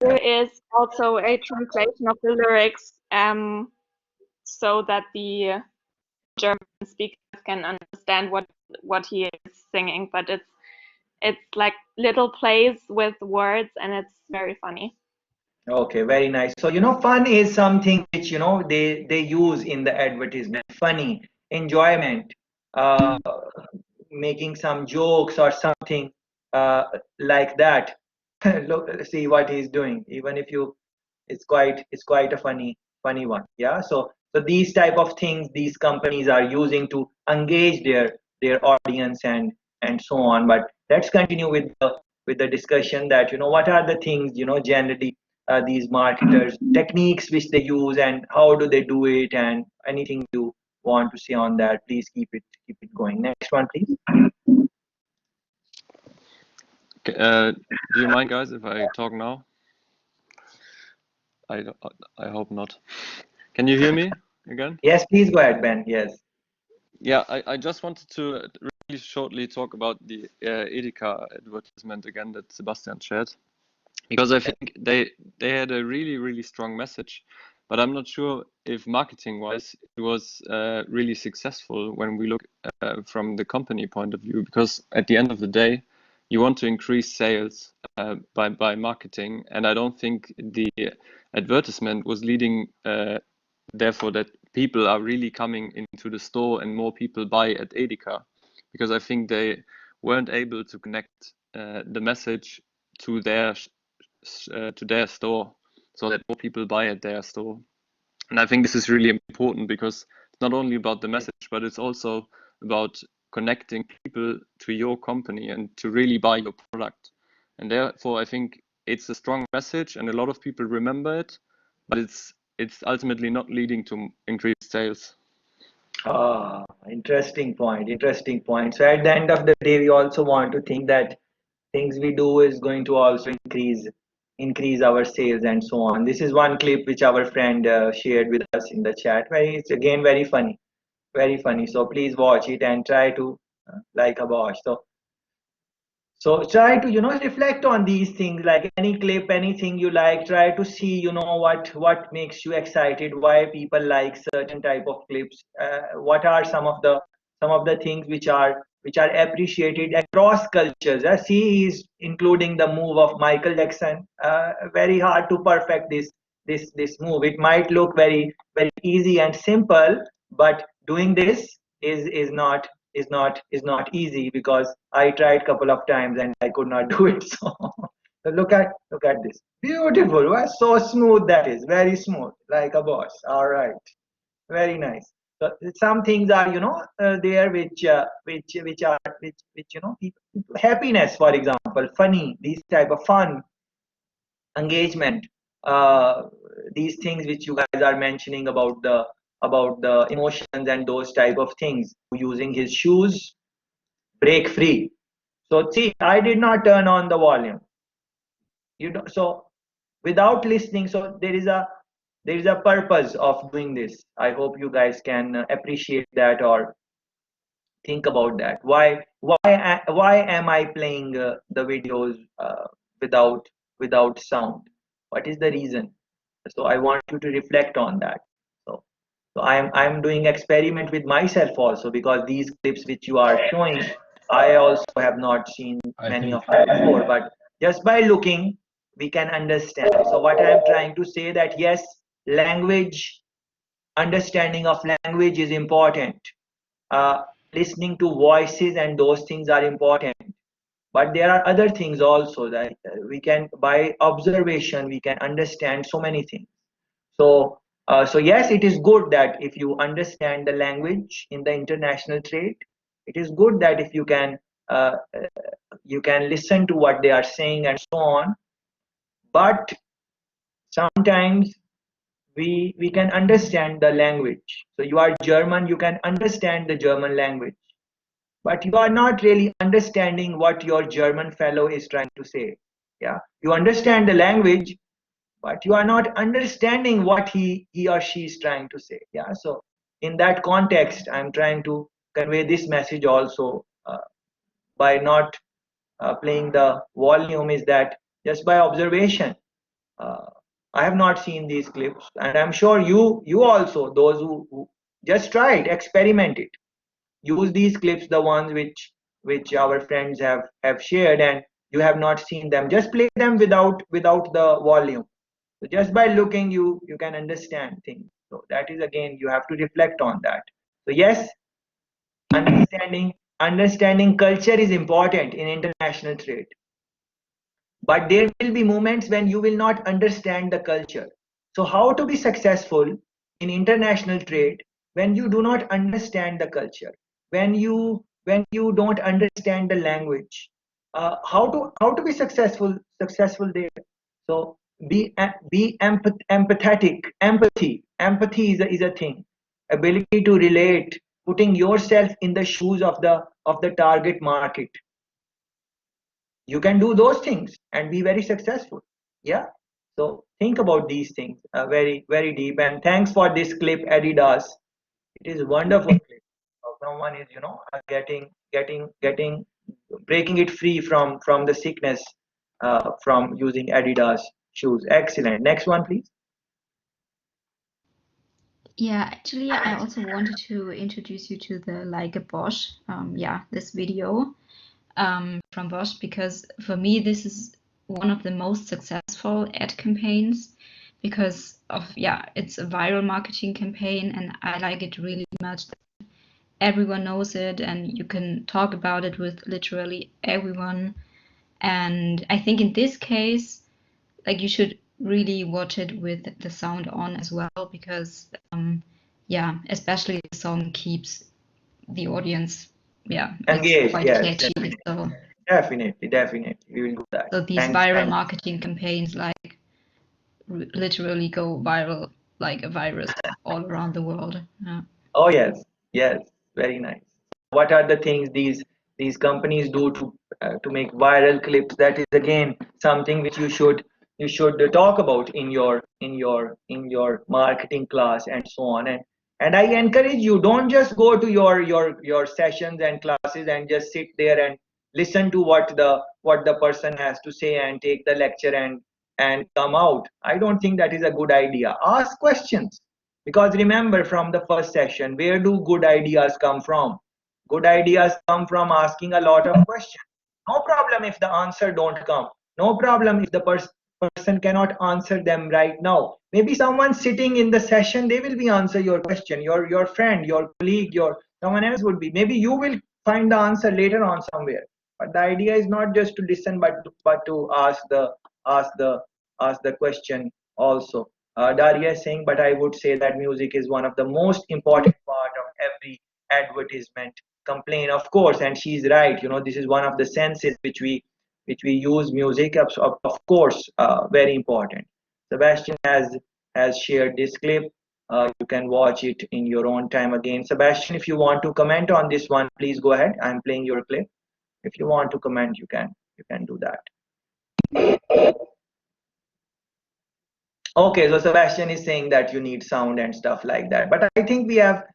There is also a translation of the lyrics, so that the German speakers can understand what he is singing. But it's like little plays with words, and it's very funny. Okay, very nice. So, fun is something which, they use in the advertisement. Funny, enjoyment, uh, making some jokes or something like that. Look, see what he's doing. Even if you, it's quite a funny one. Yeah. So these type of things these companies are using to engage their audience and so on. But let's continue with the discussion that what are the things generally these marketers techniques which they use, and how do they do it, and anything you want to say on that, please keep it going. Next one, please. Do you mind, guys, if I talk now? I hope not. Can you hear me again? Yes, please go ahead, Ben. Yes. Yeah, I just wanted to really shortly talk about the Edeka advertisement again that Sebastian shared, because I think they had a really, really strong message, but I'm not sure if marketing-wise it was really successful when we look from the company point of view, because at the end of the day, you want to increase sales by marketing, and I don't think the advertisement was leading therefore that people are really coming into the store and more people buy at Edeka, because I think they weren't able to connect the message to their store, so that more people buy at their store. And I think this is really important, because it's not only about the message, but it's also about connecting people to your company and to really buy your product. And therefore, I think it's a strong message and a lot of people remember it, but it's ultimately not leading to increased sales. Ah, interesting point. Interesting point. So at the end of the day, we also want to think that things we do is going to also increase our sales and so on. This is one clip which our friend shared with us in the chat. It's again very funny, very funny. So please watch it and try to like a boss. So try to reflect on these things, like any clip, anything you like. Try to see what makes you excited, why people like certain type of clips. What are some of the things which are appreciated across cultures. See, he's including the move of Michael Jackson. Very hard to perfect this move. It might look very very easy and simple, but doing this is not easy, because I tried couple of times and I could not do it. So look at this. Beautiful. Wow, so smooth that is. Very smooth, like a boss. All right. Very nice. So some things are there which happiness, for example, funny, these type of fun, engagement, uh, these things which you guys are mentioning about the emotions and those type of things. Using his shoes, break free. So see, I did not turn on the volume. So without listening, so there is a purpose of doing this. I hope you guys can appreciate that, or think about that. Why am I playing the videos without sound? What is the reason? So I want you to reflect on that. So I'm doing experiment with myself also, because these clips which you are showing, I also have not seen I many think of them before, but just by looking we can understand. So what I'm trying to say, that yes, language, understanding of language is important. uh, Listening to voices and those things are important, but there are other things also that we can, by observation we can understand so many things. So yes, it is good that if you understand the language in the international trade, it is good that if uh, you can listen to what they are saying and so on. But sometimes we can understand the language. So you are German, you can understand the German language, but you are not really understanding what your German fellow is trying to say. Yeah, you understand the language, but you are not understanding what he or she is trying to say. Yeah, so in that context, I'm trying to convey this message also, by not playing the volume, is that just by observation. uh, I have not seen these clips, and I'm sure you also, those who just try it, experiment it, use these clips, the ones which our friends have shared, and you have not seen them, just play them without the volume. So just by looking, you can understand things. So that is, again, you have to reflect on that. So yes, understanding culture is important in international trade, but there will be moments when you will not understand the culture. So how to be successful in international trade when you do not understand the culture, when you don't understand the language? How to be successful there? So be empathetic. Empathy is a thing. Ability to relate, putting yourself in the shoes of the target market. You can do those things and be very successful. Yeah, so think about these things, very very deep. And thanks for this clip, Adidas. It is a wonderful clip. Someone is, getting breaking it free from the sickness, from using Adidas shoes. Excellent. Next one, please. Yeah, actually, I also wanted to introduce you to the Like a Bosch, this video from Bosch, because for me, this is one of the most successful ad campaigns because of, it's a viral marketing campaign, and I like it really much. Everyone knows it, and you can talk about it with literally everyone. And I think in this case, like, you should really watch it with the sound on as well, because especially the song keeps the audience, it's Engaged. quite Yes, catchy. So definitely we will do that. so these Thanks. viral marketing campaigns, like, literally go viral like a virus all around the world. Yeah. Oh yes, very nice. What are the things these companies do to make viral clips? That is, again, something which you should talk about in your marketing class and so on. And I encourage you, don't just go to your sessions and classes and just sit there and listen to what the person has to say and take the lecture and come out. I don't think that is a good idea. Ask questions. Because remember, from the first session, where do good ideas come from? Good ideas come from asking a lot of questions. No problem if the answer don't come. No problem if the person cannot answer them right now. Maybe someone sitting in the session, they will be answer your question. Your friend, your colleague, your someone else would be. Maybe you will find the answer later on somewhere. But the idea is not just to listen, but to ask the question also. Daria is saying, but I would say that music is one of the most important part of every advertisement campaign, of course, and she's right. This is one of the senses which we use music, of course, very important. Sebastian has shared this clip. You can watch it in your own time again. Sebastian, if you want to comment on this one, please go ahead. I'm playing your clip. If you want to comment, you can do that. Okay, so Sebastian is saying that you need sound and stuff like that. But I think we have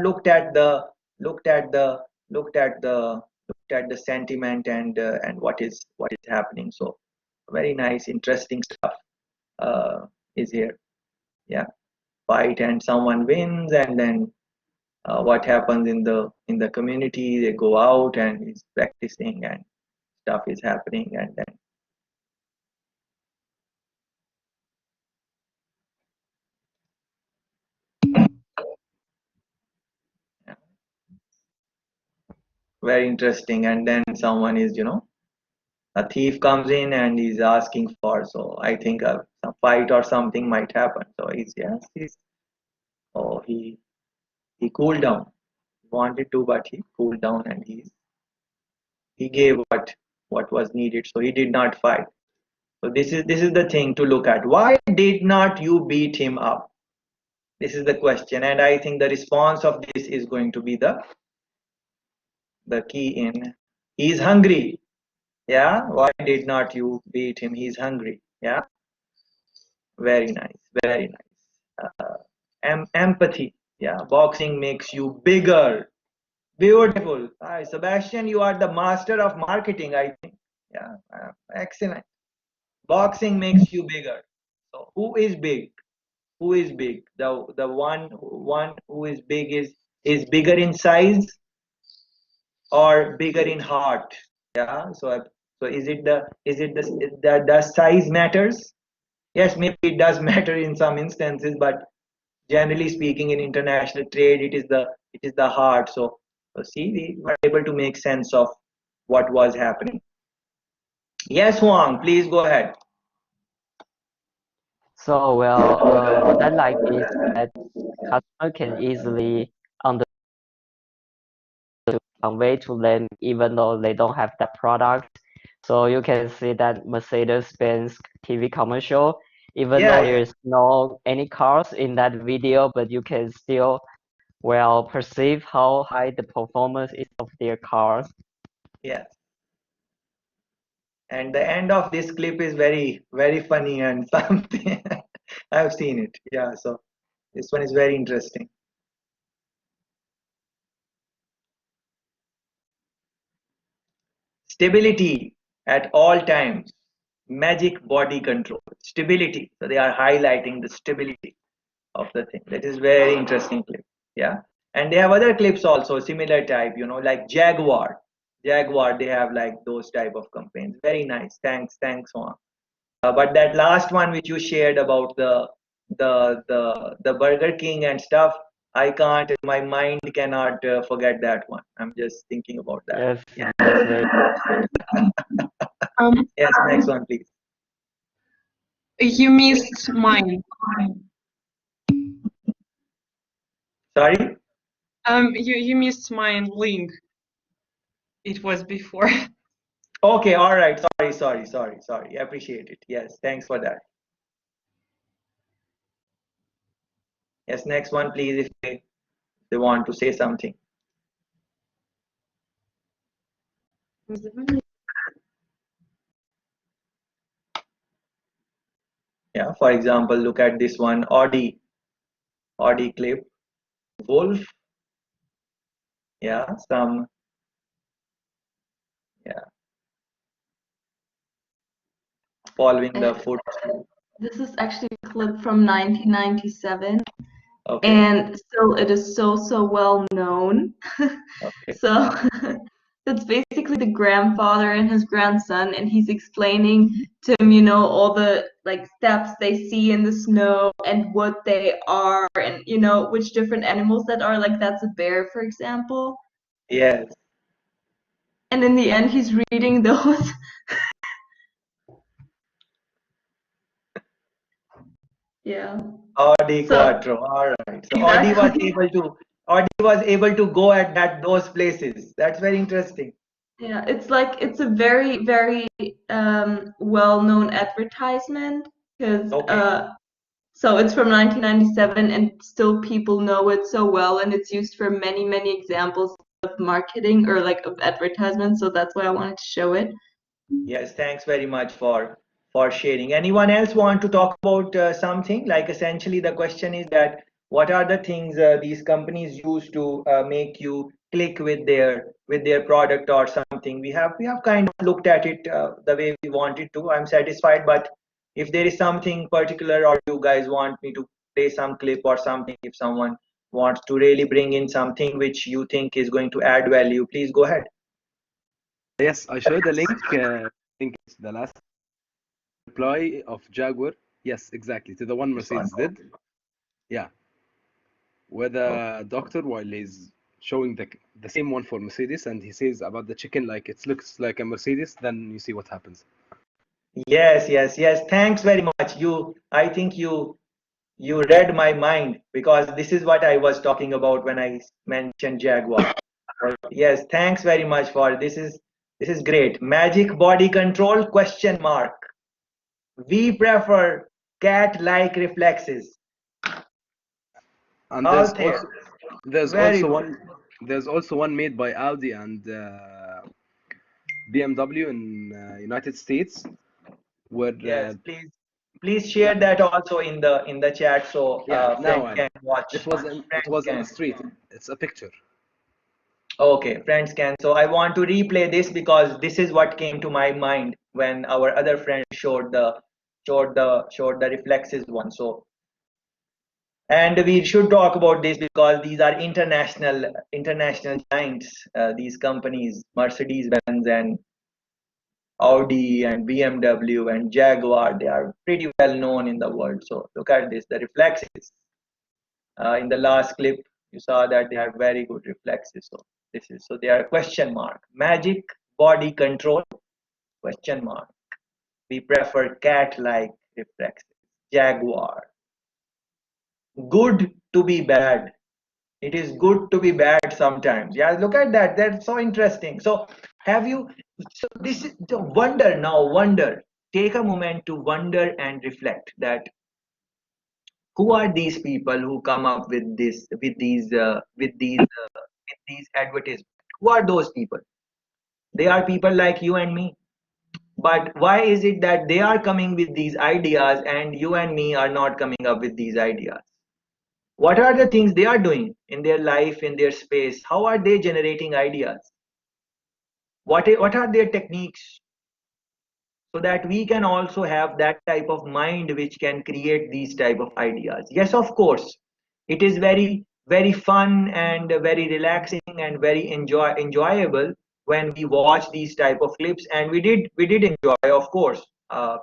looked at the sentiment and what is happening. So very nice, interesting stuff is here. Yeah, fight and someone wins, and then what happens in the community? They go out and he's practicing and stuff is happening, and then very interesting. And then someone is, a thief comes in and he's asking for, so I think, some fight or something might happen. So he cooled down. He wanted to, but he cooled down and he gave what was needed. So he did not fight. So this is the thing to look at. Why did not you beat him up? This is the question, and I think the response of this is going to be the key in he's hungry. Yeah, why did not you beat him? He's hungry. Yeah, very nice, very nice. Empathy. Yeah, boxing makes you bigger. Beautiful. Sebastian, you are the master of marketing, I think. Yeah, excellent. Boxing makes you bigger. So who is big? Who is big? The one who is big is bigger in size or bigger in heart? Yeah. So is it the size matters? Yes, maybe it does matter in some instances, but generally speaking, in international trade, it is the heart. So see, we were able to make sense of what was happening. Yes, Huang, please go ahead. So, well, what I like is that customer can easily convey to them even though they don't have that product. So you can see that Mercedes-Benz TV commercial, even though Yeah, there's no any cars in that video, but you can still well perceive how high the performance is of their cars. yeah. And the end of this clip is very, very funny and something. I've seen it. Yeah, so this one is very interesting. Stability at all times. Magic body control. Stability. So they are highlighting the stability of the thing. That is very interesting clip. Yeah. And they have other clips also, similar type, like Jaguar. Jaguar, they have like those type of campaigns. Very nice. Thanks, Juan. But that last one which you shared about the Burger King and stuff, I can't. My mind cannot forget that one. I'm just thinking about that. Yes, Yeah. that's very Yes, next one, please. You missed mine. Sorry. You missed mine link. It was before. Okay, all right. Sorry. I appreciate it. Yes, thanks for that. Yes, next one, please, if they want to say something. Yeah, for example, look at this one, Audi clip, Wolf. Yeah, following the foot. This is actually a clip from 1997, Okay. and still it is so well known. Okay. So it's basically the grandfather and his grandson, and he's explaining to him, all the like steps they see in the snow and what they are, and which different animals that are. Like that's a bear, for example. Yes. And in the end, he's reading those. Yeah. Audi Quattro. All right. So Exactly. Audi was able to go at those places. That's very interesting. Yeah, it's a very well-known advertisement because Okay. so it's from 1997 and still people know it so well, and it's used for many examples of marketing or like of advertisements, so that's why I wanted to show it. Yes, thanks very much for sharing. Anyone else want to talk about something? Like essentially the question is that what are the things these companies use to make you click with their product or something? We have kind of looked at it the way we wanted to. I'm satisfied, but if there is something particular or you guys want me to play some clip or something, if someone wants to really bring in something which you think is going to add value, please go ahead. Yes, I showed the link. I think it's the last reply of Jaguar. Yes, exactly, to the one Mercedes did. Yeah, with a doctor while he's showing the same one for Mercedes, and he says about the chicken like it looks like a Mercedes. Then you see what happens. Yes, yes, yes. Thanks very much. I think you read my mind because this is what I was talking about when I mentioned Jaguar. Yes, thanks very much for this is great. Magic body control question mark. We prefer cat-like reflexes. And All there. there's Very also good. one there's also one made by Audi and BMW in United States where Yes, please yeah, share that also in the chat so yeah, now friends I can watch. it Friends was in the can. street. It's a picture. Okay, friends can. So I want to replay this because this is what came to my mind when our other friend showed the reflexes one. So and we should talk about this because these are international giants. These companies, Mercedes-Benz and Audi and BMW and Jaguar, they are pretty well known in the world. So look at this, the reflexes. In the last clip, you saw that they have very good reflexes. So they are question mark. Magic body control question mark. We prefer cat-like reflexes. Jaguar. Good to be bad. It is good to be bad sometimes. Yeah, look at that. That's so interesting. So have you? So this is the wonder now. Wonder. Take a moment to wonder and reflect that who are these people who come up with this with these advertisements? Who are those people? They are people like you and me. But why is it that they are coming with these ideas and you and me are not coming up with these ideas? What are the things they are doing in their life, in their space? How are they generating ideas? What are their techniques so that we can also have that type of mind which can create these type of ideas? Yes, of course, it is very fun and very relaxing and very enjoyable when we watch these type of clips, and we did enjoy, of course.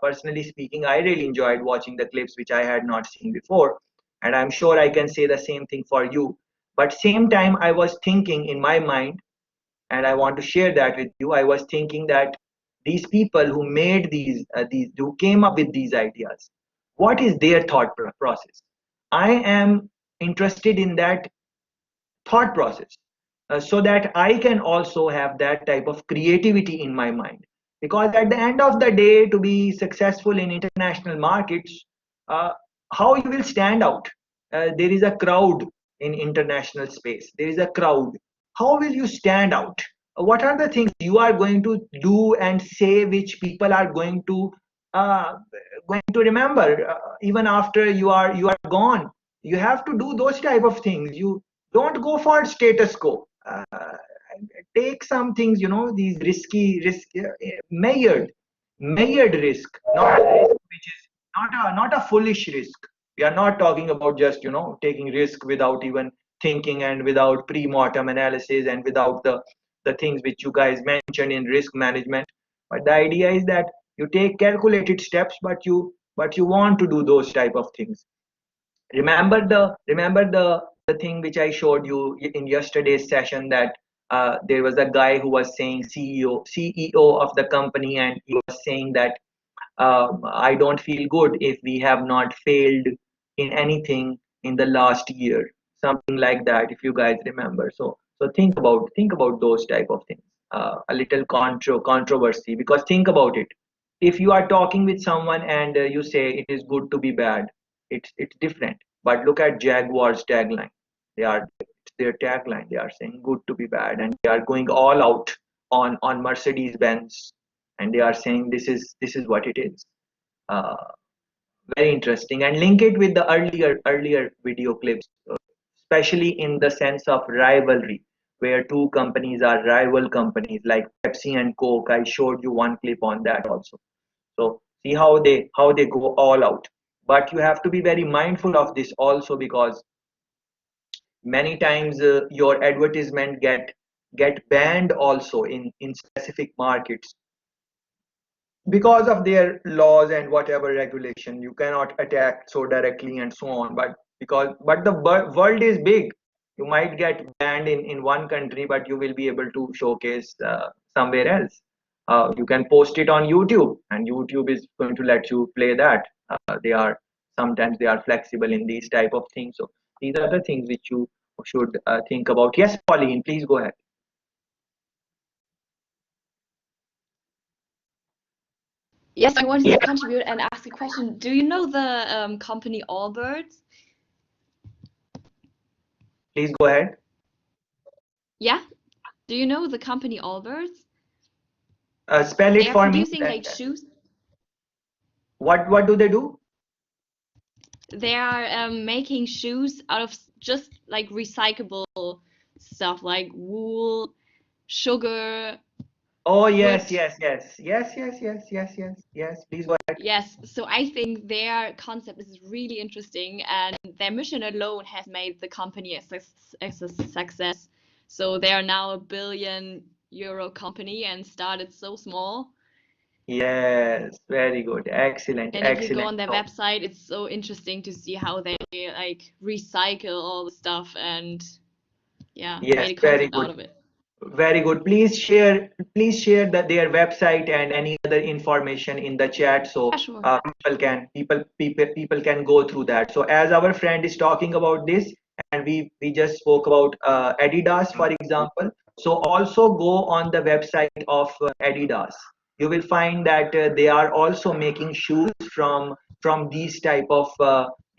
Personally speaking, I really enjoyed watching the clips which I had not seen before, and I'm sure I can say the same thing for you. But same time, I was thinking in my mind, and I want to share that with you. I was thinking that these people who made these who came up with these ideas, what is their thought process? I am interested in that thought process, so that I can also have that type of creativity in my mind. Because at the end of the day, to be successful in international markets, uh, how you will stand out? There is a crowd in international space. There is a crowd. How will you stand out? What are the things you are going to do and say which people are uh, going to remember even after you are gone? You have to do those type of things. You don't go for status quo. Take some things, these measured risk, not a risk which is not a foolish risk. We are not talking about just taking risk without even thinking and without pre-mortem analysis and without the things which you guys mentioned in risk management. But the idea is that you take calculated steps, but you want to do those type of things. Remember the thing which I showed you in yesterday's session, that there was a guy who was saying CEO of the company, and he was saying that I don't feel good if we have not failed in anything in the last year, something like that. If you guys remember, so think about those type of things. A little controversy, because think about it. If you are talking with someone and you say it is good to be bad, it's different. But look at Jaguar's tagline. It's their tagline. They are saying good to be bad, and they are going all out on Mercedes Benz, and they are saying this is what it is. Uh, Very interesting, and link it with the earlier video clips, especially in the sense of rivalry, where two companies are rival companies like Pepsi and Coke. I showed you one clip on that also. So see how they go all out. But you have to be very mindful of this also, because many times your advertisement get banned also in specific markets because of their laws and whatever regulation. You cannot attack so directly and so on, but the world is big. You might get banned in one country, but you will be able to showcase somewhere else. You can post it on YouTube, and YouTube is going to let you play that. They are sometimes they are flexible in these type of things. So these are the things which you should think about. Yes, Pauline, please go ahead. Yes, I wanted to contribute and ask a question. Do you know the company Allbirds? Please go ahead. Yeah. Do you know the company Allbirds? Spell They it are for me. producing like shoes. What do they do? They are making shoes out of just like recyclable stuff like wool, sugar, Oh wood. yes. Please go ahead. Yes, so I think their concept is really interesting, and their mission alone has made the company a success. So they are now a billion-euro company and started so small. Yes, very good. Excellent, And if you go excellent. on their website, it's so interesting to see how they like recycle all the stuff and yeah, Yes, made a very concept good. out of it. Very good. Please share their website and any other information in the chat so Yeah, sure. people can go through that. So as our friend is talking about this, and we just spoke about Adidas, for example. So also go on the website of Adidas. You will find that they are also making shoes from these type of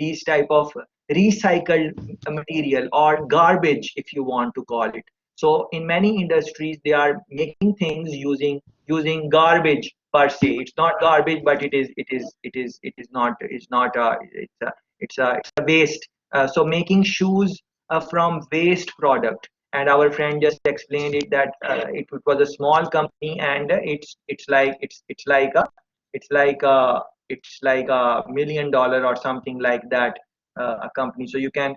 recycled material or garbage, if you want to call it. So in many industries, they are making things using garbage per se. It's not garbage, but it's a waste. So making shoes from waste product. And our friend just explained it that it was a small company, and it's like $1 million or something like that, a company. So you can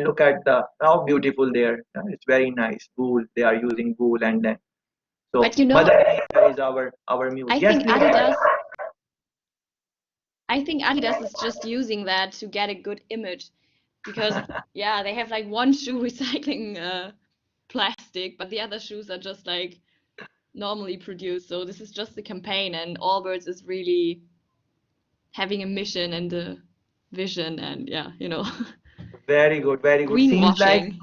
look at how beautiful there. It's very nice. Wool. They are using wool, and then so But you know, Mother Nature is our muse. I Yes, think please go ahead. Adidas is just using that to get a good image because yeah, they have like one shoe recycling plastic, but the other shoes are just like normally produced. So this is just a campaign, and Allbirds is really having a mission and a vision, and yeah, you know, Very good, very good. greenwashing.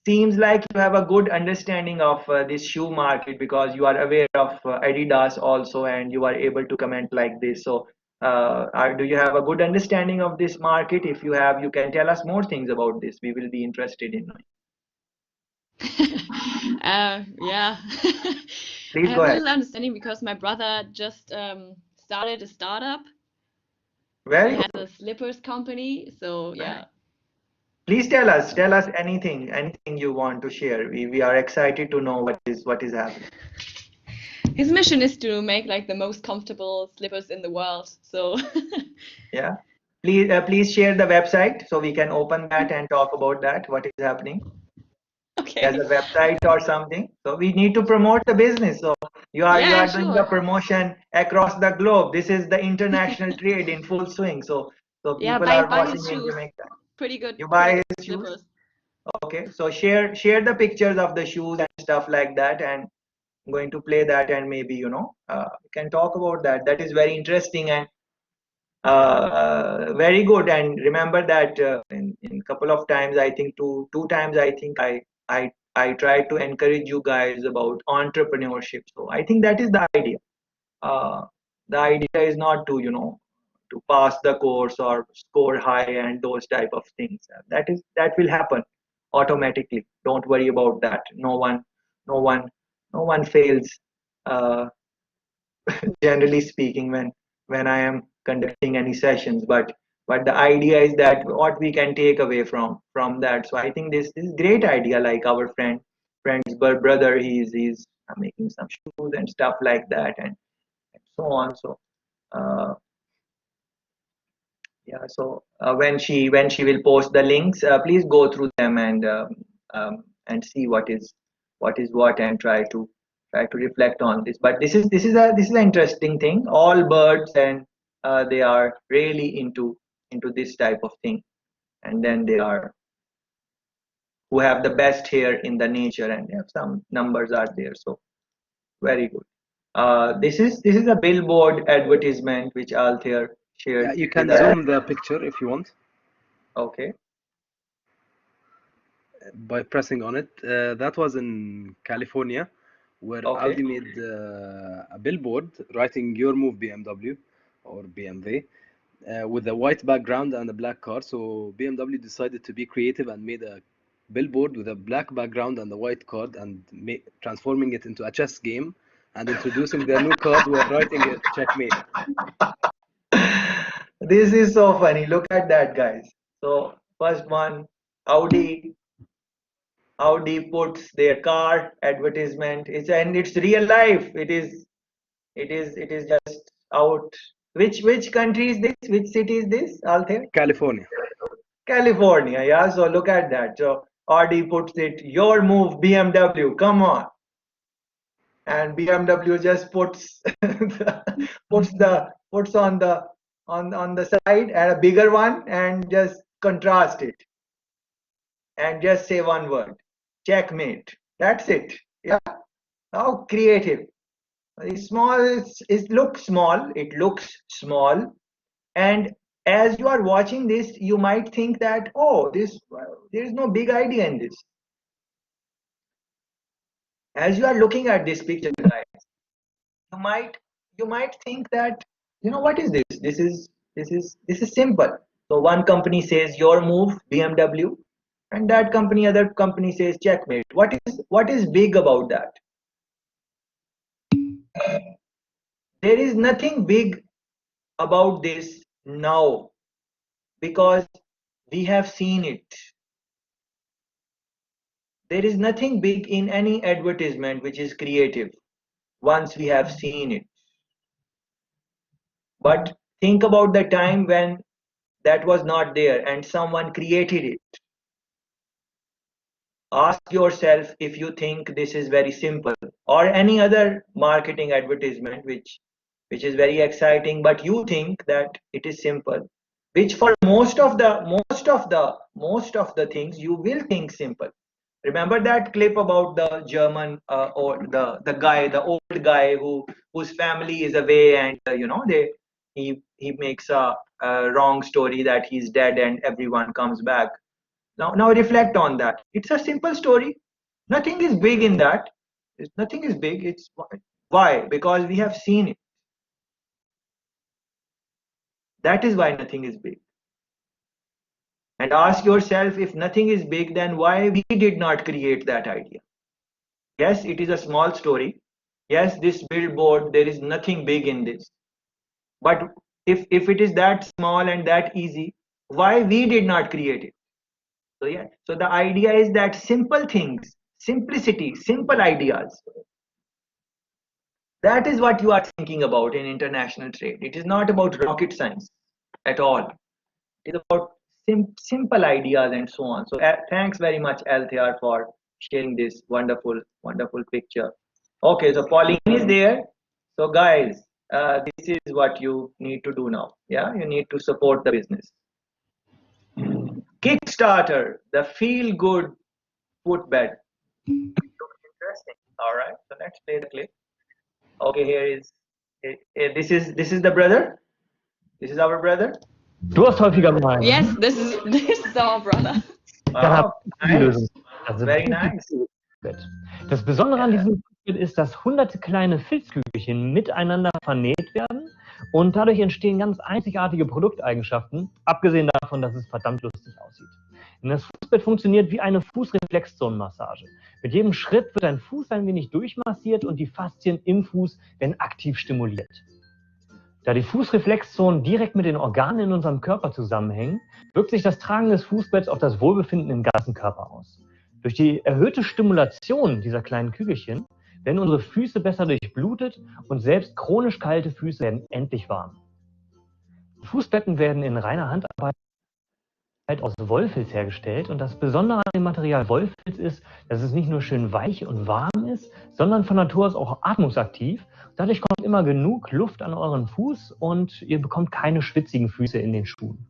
Seems like you have a good understanding of this shoe market because you are aware of Adidas also, and you are able to comment like this. So, do you have a good understanding of this market? If you have, you can tell us more things about this. We will be interested in knowing. Yeah. Please I go have ahead. little understanding because my brother just started a startup. Very He has good. a slippers company, so yeah. Please tell us anything you want to share. We are excited to know what is happening. His mission is to make like the most comfortable slippers in the world. So Yeah. Please share the website so we can open that and talk about that. What is happening? okay. As a website or something. So we need to promote the business. So you Yeah, are doing the sure. promotion across the globe. This is the international trade in full swing. So Yeah, people are buy watching his in shoes. Jamaica. Pretty good You buy his shoes. slippers. Okay. So share the pictures of the shoes and stuff like that, and I'm going to play that, and maybe we can talk about that. That is very interesting and very good. And remember that in couple of times, I think two times, I think I tried to encourage you guys about entrepreneurship. So I think that is the idea. The idea is not to pass the course or score high and those type of things. That will happen automatically. Don't worry about that. No one no one fails. Generally speaking, when I am conducting any sessions, but the idea is that what we can take away from that. So I think this is great idea, like our friend's brother, he's making some shoes and stuff like that, and so on. So uh, yeah, so when she will post the links, please go through them and see what and try to reflect on this. But this is an interesting thing. All birds, and they are really into this type of thing, and then they are who have the best hair in the nature, and some numbers are there. So very good. This is a billboard advertisement which Altair Yeah, shared you with can us. zoom the picture if you want Okay. by pressing on it. That was in California, where Okay. Aldi made a billboard writing "Your Move BMW" or BMW with a white background and a black car. So BMW decided to be creative and made a billboard with a black background and a white card and transforming it into a chess game and introducing their new card while writing it checkmate. This is so funny. Look at that, guys. So first one, Audi puts their car advertisement. It's real life. It is just out. Which country is this? Which city is this, Altair? California. California, yeah. So look at that. So Audi puts it, your move, BMW, come on. And BMW just puts puts on the side and a bigger one and just contrast it and just say one word, checkmate. That's it. Yeah. How creative. It's small. It looks small. It looks small. And as you are watching this, you might think that, oh, there is no big idea in this. As you are looking at this picture, guys, you might think that, what is this? This is simple. So one company says your move, BMW, and that other company says checkmate. What is big about that? There is nothing big about this now because we have seen it. There is nothing big in any advertisement which is creative once we have seen it. But think about the time when that was not there and someone created it. Ask yourself if you think this is very simple, or any other marketing advertisement which is very exciting, but you think that it is simple, which for most of the things you will think simple. Remember that clip about the German or the old guy whose family is away, and he makes a wrong story that he's dead and everyone comes back. Now reflect on that. It's a simple story. Nothing is big in that. Nothing is big. It's why? Because we have seen it. That is why nothing is big. And ask yourself, if nothing is big, then why we did not create that idea? Yes, it is a small story. Yes, this billboard, there is nothing big in this. But if it is that small and that easy, why we did not create it? So yeah, so the idea is that simple things, simplicity, simple ideas. That is what you are thinking about in international trade. It is not about rocket science at all. It is about simple ideas and so on. So thanks very much, Althea, for sharing this wonderful, wonderful picture. Okay, so Pauline is there. So guys, this is what you need to do now. Yeah, you need to support the business. Kickstarter, the feel-good footbed. Looks interesting. All right, so let's play the clip. Okay, this is the brother. This is our brother. Du hast häufiger gemeint. Yes, this is our brother. Dann Wow, habe ich die Lösung. nice. Also Very nice. Das Besondere an diesem Filzbild ist, dass hunderte kleine Filzkügelchen miteinander vernäht werden und dadurch entstehen ganz einzigartige Produkteigenschaften, abgesehen davon, dass es verdammt lustig aussieht. Denn das Fußbett funktioniert wie eine Fußreflexzonenmassage. Mit jedem Schritt wird dein Fuß ein wenig durchmassiert und die Faszien im Fuß werden aktiv stimuliert. Da die Fußreflexzonen direkt mit den Organen in unserem Körper zusammenhängen, wirkt sich das Tragen des Fußbetts auf das Wohlbefinden im ganzen Körper aus. Durch die erhöhte Stimulation dieser kleinen Kügelchen werden unsere Füße besser durchblutet und selbst chronisch kalte Füße werden endlich warm. Fußbetten werden in reiner Handarbeit aus Wollfilz hergestellt und das Besondere an dem Material Wollfilz ist, dass es nicht nur schön weich und warm ist, sondern von Natur aus auch atmungsaktiv. Dadurch kommt immer genug Luft an euren Fuß und ihr bekommt keine schwitzigen Füße in den Schuhen.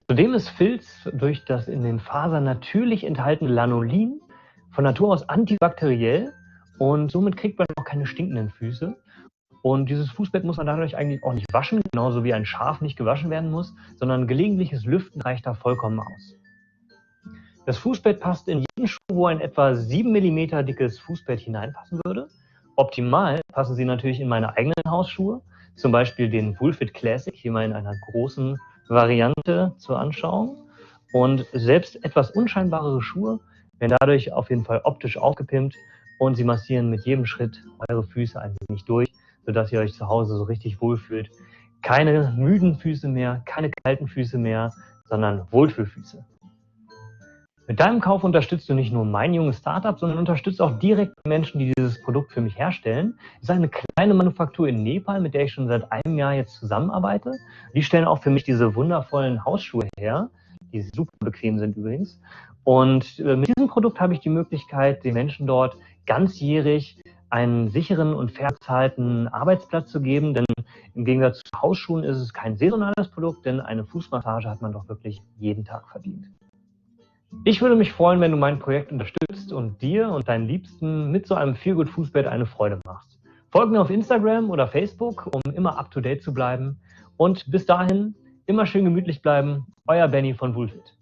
Zudem ist Filz durch das in den Fasern natürlich enthaltene Lanolin von Natur aus antibakteriell und somit kriegt man auch keine stinkenden Füße. Und dieses Fußbett muss man dadurch eigentlich auch nicht waschen, genauso wie ein Schaf nicht gewaschen werden muss, sondern gelegentliches Lüften reicht da vollkommen aus. Das Fußbett passt in jeden Schuh, wo ein etwa 7 mm dickes Fußbett hineinpassen würde. Optimal passen sie natürlich in meine eigenen Hausschuhe, zum Beispiel den Woolfit Classic, hier mal in einer großen Variante zur Anschauung. Und selbst etwas unscheinbarere Schuhe werden dadurch auf jeden Fall optisch aufgepimpt und sie massieren mit jedem Schritt eure Füße ein wenig durch, sodass ihr euch zu Hause so richtig wohlfühlt. Keine müden Füße mehr, keine kalten Füße mehr, sondern Wohlfühlfüße. Mit deinem Kauf unterstützt du nicht nur mein junges Startup, sondern unterstützt auch direkt Menschen, die dieses Produkt für mich herstellen. Es ist eine kleine Manufaktur in Nepal, mit der ich schon seit einem Jahr jetzt zusammenarbeite. Die stellen auch für mich diese wundervollen Hausschuhe her, die super bequem sind übrigens. Und mit diesem Produkt habe ich die Möglichkeit, den Menschen dort ganzjährig einen sicheren und fair bezahlten Arbeitsplatz zu geben, denn im Gegensatz zu Hausschuhen ist es kein saisonales Produkt, denn eine Fußmassage hat man doch wirklich jeden Tag verdient. Ich würde mich freuen, wenn du mein Projekt unterstützt und dir und deinen Liebsten mit so einem Feelgood-Fußbett eine Freude machst. Folg mir auf Instagram oder Facebook, um immer up-to-date zu bleiben. Und bis dahin, immer schön gemütlich bleiben. Euer Benny von Woolfit.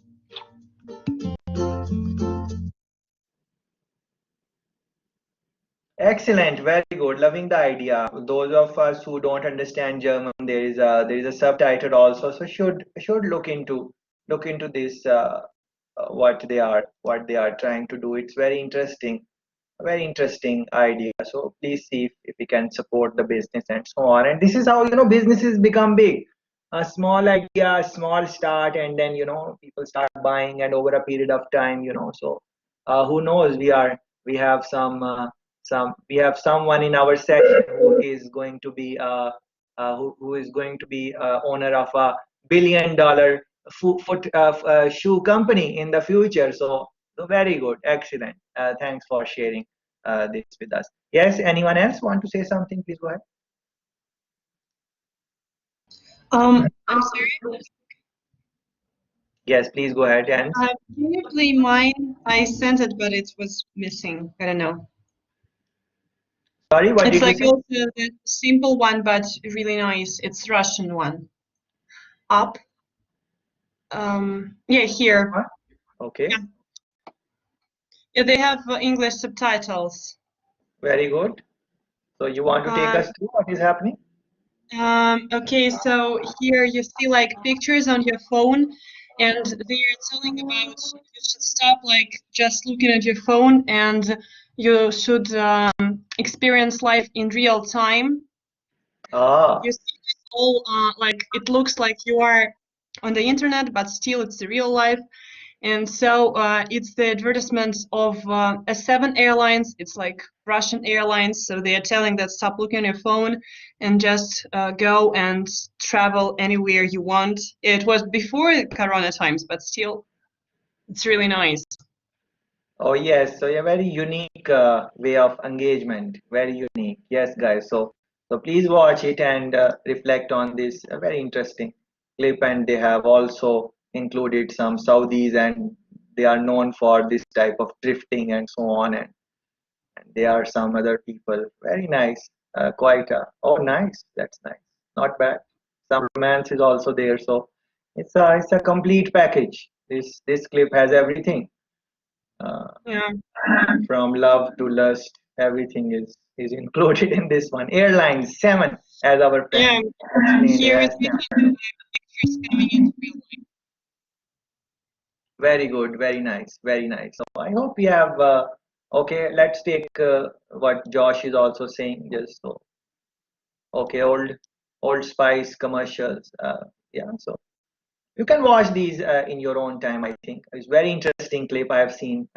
Excellent, very good. Loving the idea. Those of us who don't understand German, there is a subtitle also, so should look into this what they are trying to do. It's very interesting idea. So please see if we can support the business and so on. And this is how businesses become big. A small idea, a small start, and then people start buying, and over a period of time, so who knows? We have we have someone in our section who is going to be who is going to be owner of a billion-dollar shoe company in the future. So very good, excellent. Thanks for sharing this with us. Yes, anyone else want to say something? Please go ahead. I'm sorry. Yes, please go ahead. And Can you play mine? I sent it, but it was missing. I don't know. Sorry, what it's did like you say? also the simple one, but really nice. It's Russian one. Up. Yeah, here. Okay. Yeah. Yeah, they have English subtitles. Very good. So you want to take us through what is happening? Okay, so here you see like pictures on your phone, and they're telling about you should stop like just looking at your phone, and you should experience life in real time. You see this all like it looks like you are on the internet, but still it's the real life. And so it's the advertisement of S7 Airlines. It's like Russian airlines. So they are telling that stop looking at your phone and just go and travel anywhere you want. It was before Corona times, but still, it's really nice. Oh yes, so a very unique way of engagement. Very unique. Yes, guys. So please watch it and reflect on this very interesting clip. And they have also included some Saudis, and they are known for this type of drifting and so on. And there are some other people. Very nice. Oh nice. That's nice. Not bad. Some romance is also there. So it's a complete package. This clip has everything. Yeah. From love to lust, everything is included in this one. Airlines 7, as our friend explained. Here Yes, we have pictures coming into real life. very good, very nice, very nice. So I hope we have okay, let's take what Josh is also saying, just so okay, old Spice commercials. Yeah, so you can watch these in your own time. I think it's very interesting clip. I've seen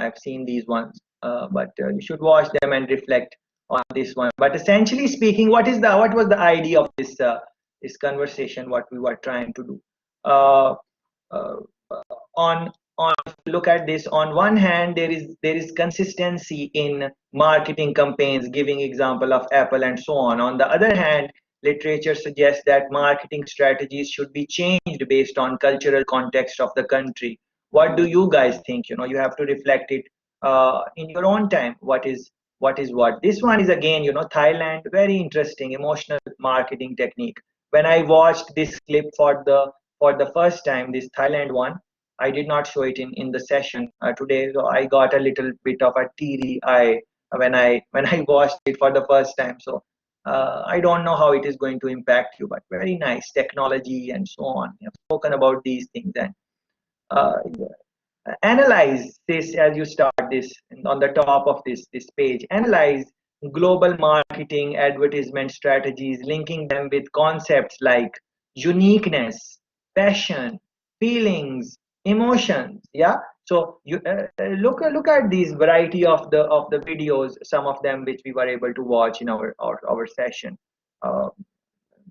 these ones, but you should watch them and reflect on this one. But essentially speaking, what was the idea of this conversation? What we were trying to do uh, uh, on look at this. On one hand, there is consistency in marketing campaigns, giving example of Apple and so on. On the other hand, literature suggests that marketing strategies should be changed based on cultural context of the country. What do you guys think? You have to reflect it in your own time. What what is what. This one is again, Thailand, very interesting emotional marketing technique. When I watched this clip for the first time, this Thailand one, I did not show it in the session today, so I got a little bit of a teary eye when I watched it for the first time. So I don't know how it is going to impact you, but very nice technology and so on. We have spoken about these things, and uh, analyze this as you start this on the top of this page. Analyze global marketing advertisement strategies, linking them with concepts like uniqueness, passion, feelings, emotions. Yeah, so you look at these variety of the videos, some of them which we were able to watch in our session. uh,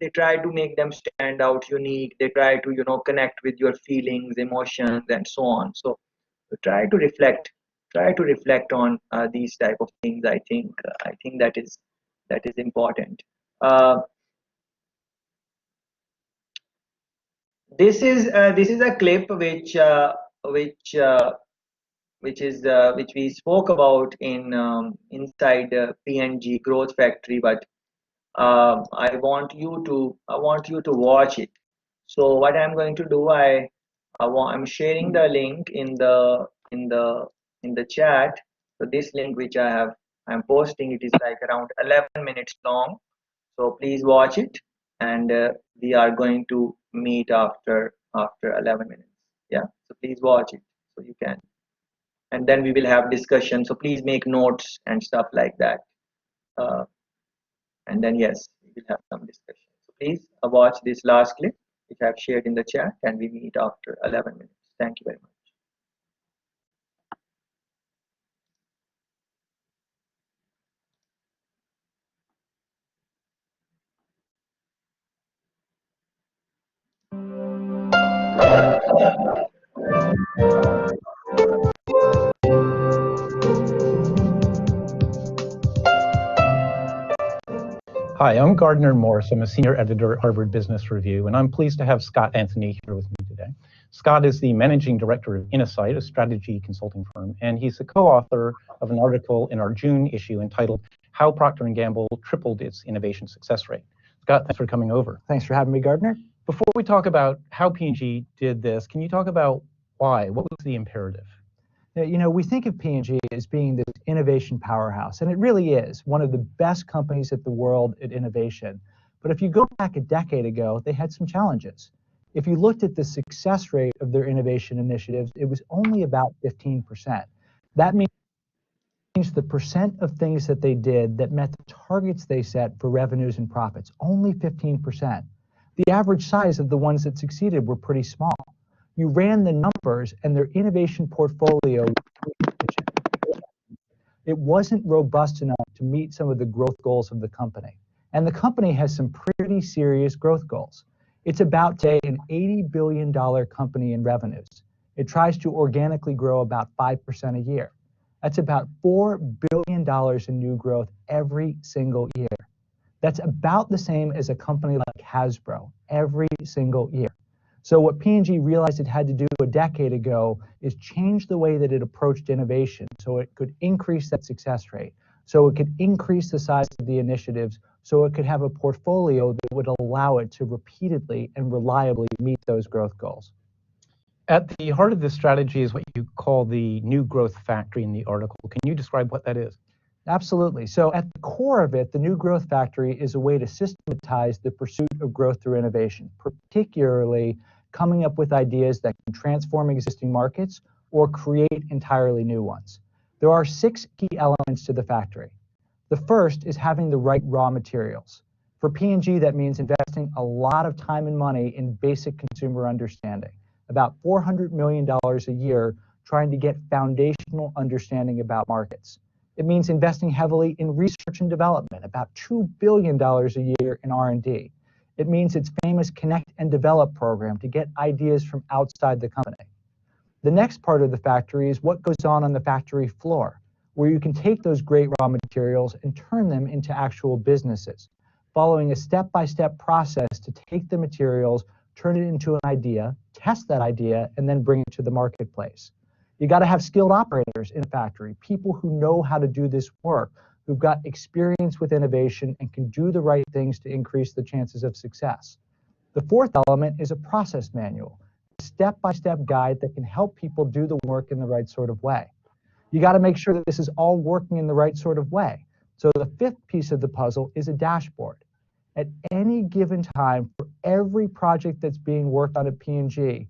they try to make them stand out, unique. They try to connect with your feelings, emotions, and so on. So try to reflect on these type of things. I think that is important. uh, this is a clip which uh, which we spoke about in inside PNG Growth Factory, but I want you to watch it. So what I'm going to do, I'm sharing the link in the chat. So this link which I'm posting, it is like around 11 minutes long. So please watch it, and we are going to meet after 11 minutes. Yeah. So please watch it so you can, and then we will have discussion. So please make notes and stuff like that. Uh, and then yes, we will have some discussion. So please watch this last clip which I have shared in the chat, and we meet after 11 minutes. Thank you very much. Hi, I'm Gardner Morris. I'm a senior editor at Harvard Business Review, and I'm pleased to have Scott Anthony here with me today. Scott is the managing director of Innosight, a strategy consulting firm, and he's the co-author of an article in our June issue entitled How Procter & Gamble Tripled Its Innovation Success Rate. Scott, thanks for coming over. Thanks for having me, Gardner. Before we talk about how P&G did this, can you talk about why? What was the imperative? We think of P&G as being this innovation powerhouse, and it really is one of the best companies in the world at innovation. But if you go back a decade ago, they had some challenges. If you looked at the success rate of their innovation initiatives, it was only about 15%. That means the percent of things that they did that met the targets they set for revenues and profits, only 15%. The average size of the ones that succeeded were pretty small. You ran the numbers and their innovation portfolio, it wasn't robust enough to meet some of the growth goals of the company. And the company has some pretty serious growth goals. It's about today an $80 billion company in revenues. It tries to organically grow about 5% a year. That's about $4 billion in new growth every single year. That's about the same as a company like Hasbro every single year. So what P&G realized it had to do a decade ago is change the way that it approached innovation so it could increase that success rate, so it could increase the size of the initiatives, so it could have a portfolio that would allow it to repeatedly and reliably meet those growth goals. At the heart of this strategy is what you call the new growth factory in the article. Can you describe what that is? Absolutely. So at the core of it, the new growth factory is a way to systematize the pursuit of growth through innovation, particularly coming up with ideas that can transform existing markets or create entirely new ones. There are 6 key elements to the factory. The first is having the right raw materials. For P&G, that means investing a lot of time and money in basic consumer understanding, about $400 million a year trying to get foundational understanding about markets. It means investing heavily in research and development, about $2 billion a year in R&D. It means its famous Connect and Develop program to get ideas from outside the company. The next part of the factory is what goes on the factory floor, where you can take those great raw materials and turn them into actual businesses, following a step-by-step process to take the materials, turn it into an idea, test that idea, and then bring it to the marketplace. You got to have skilled operators in a factory, people who know how to do this work, who've got experience with innovation and can do the right things to increase the chances of success. The fourth element is a process manual, a step-by-step guide that can help people do the work in the right sort of way. You got to make sure that this is all working in the right sort of way. So the fifth piece of the puzzle is a dashboard. At any given time, for every project that's being worked on at P&G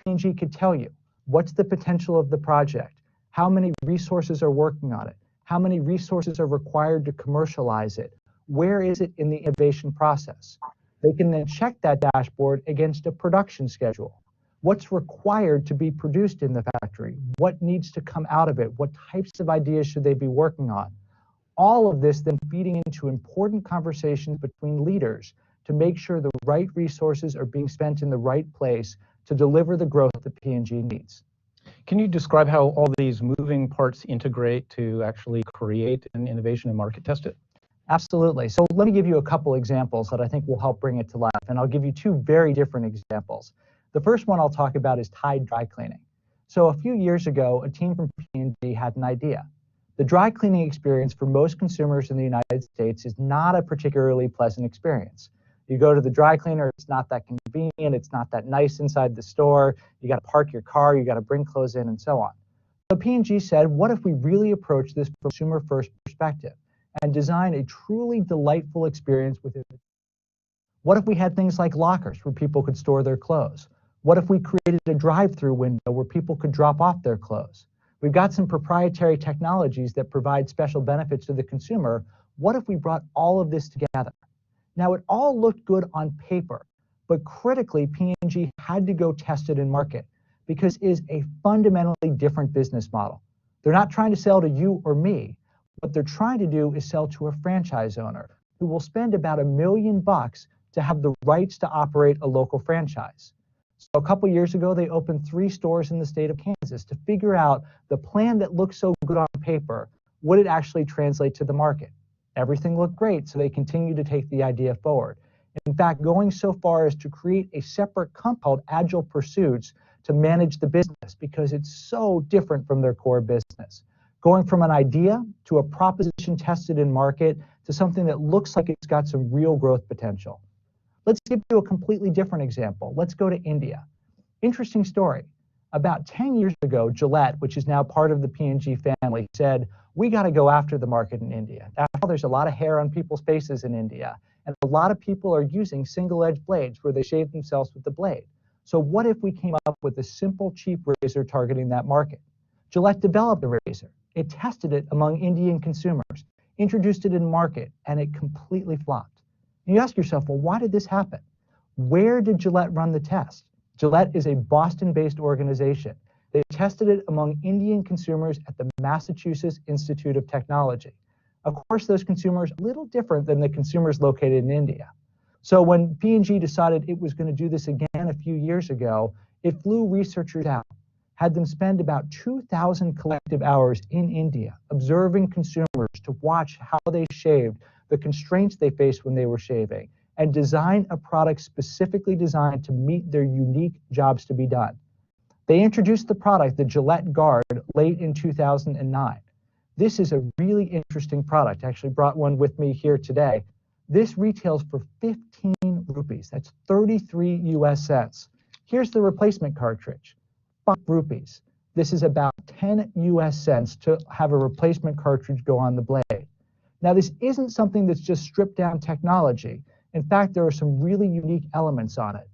could tell you what's the potential of the project, how many resources are working on it, how many resources are required to commercialize it, where is it in the innovation process. They can then check that dashboard against a production schedule. What's required to be produced in the factory? What needs to come out of it? What types of ideas should they be working on? All of this then feeding into important conversations between leaders to make sure the right resources are being spent in the right place to deliver the growth that P&G needs. Can you describe how all these moving parts integrate to actually create an innovation and market test it? Absolutely. So let me give you a couple examples that I think will help bring it to life. And I'll give you two very different examples. The first one I'll talk about is Tide dry cleaning. So a few years ago, a team from P&G had an idea. The dry cleaning experience for most consumers in the United States is not a particularly pleasant experience. You go to the dry cleaner, it's not that convenient, it's not that nice inside the store, you got to park your car, you got to bring clothes in, and so on. So P&G said, what if we really approach this from a consumer-first perspective and design a truly delightful experience within the... What if we had things like lockers where people could store their clothes? What if we created a drive-through window where people could drop off their clothes? We've got some proprietary technologies that provide special benefits to the consumer. What if we brought all of this together? Now, it all looked good on paper, but critically, P&G had to go test it in market because it is a fundamentally different business model. They're not trying to sell to you or me. What they're trying to do is sell to a franchise owner who will spend about $1 million to have the rights to operate a local franchise. So a couple years ago, they opened 3 stores in the state of Kansas to figure out the plan that looks so good on paper, would it actually translate to the market? Everything looked great, so they continued to take the idea forward. In fact, going so far as to create a separate company called Agile Pursuits to manage the business because it's so different from their core business. Going from an idea to a proposition tested in market to something that looks like it's got some real growth potential. Let's give you a completely different example. Let's go to India. Interesting story. About 10 years ago, Gillette, which is now part of the P&G family, said, we got to go after the market in India. After all, there's a lot of hair on people's faces in India, and a lot of people are using single-edged blades where they shave themselves with the blade. So what if we came up with a simple, cheap razor targeting that market? Gillette developed a razor. It tested it among Indian consumers, introduced it in market, and it completely flopped. And you ask yourself, well, why did this happen? Where did Gillette run the test? Gillette is a Boston-based organization. They tested it among Indian consumers at the Massachusetts Institute of Technology. Of course, those consumers are a little different than the consumers located in India. So when P&G decided it was going to do this again a few years ago, it flew researchers out, had them spend about 2,000 collective hours in India observing consumers to watch how they shaved, the constraints they faced when they were shaving, and design a product specifically designed to meet their unique jobs to be done. They introduced the product, the Gillette Guard, late in 2009. This is a really interesting product. I actually brought one with me here today. This retails for 15 rupees. That's 33 US cents. Here's the replacement cartridge, 5 rupees. This is about 10 US cents to have a replacement cartridge go on the blade. Now, this isn't something that's just stripped down technology. In fact, there are some really unique elements on it.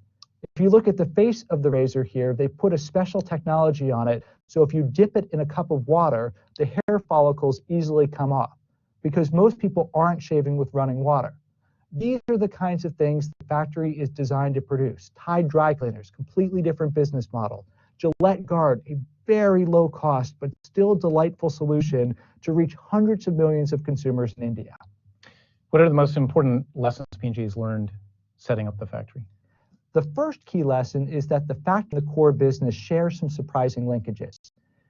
If you look at the face of the razor here, they put a special technology on it, so if you dip it in a cup of water, the hair follicles easily come off, because most people aren't shaving with running water. These are the kinds of things the factory is designed to produce. Tide dry cleaners, completely different business model. Gillette Guard, a very low cost but still delightful solution to reach hundreds of millions of consumers in India. What are the most important lessons P&G has learned setting up the factory? The first key lesson is that the factory and the core business share some surprising linkages.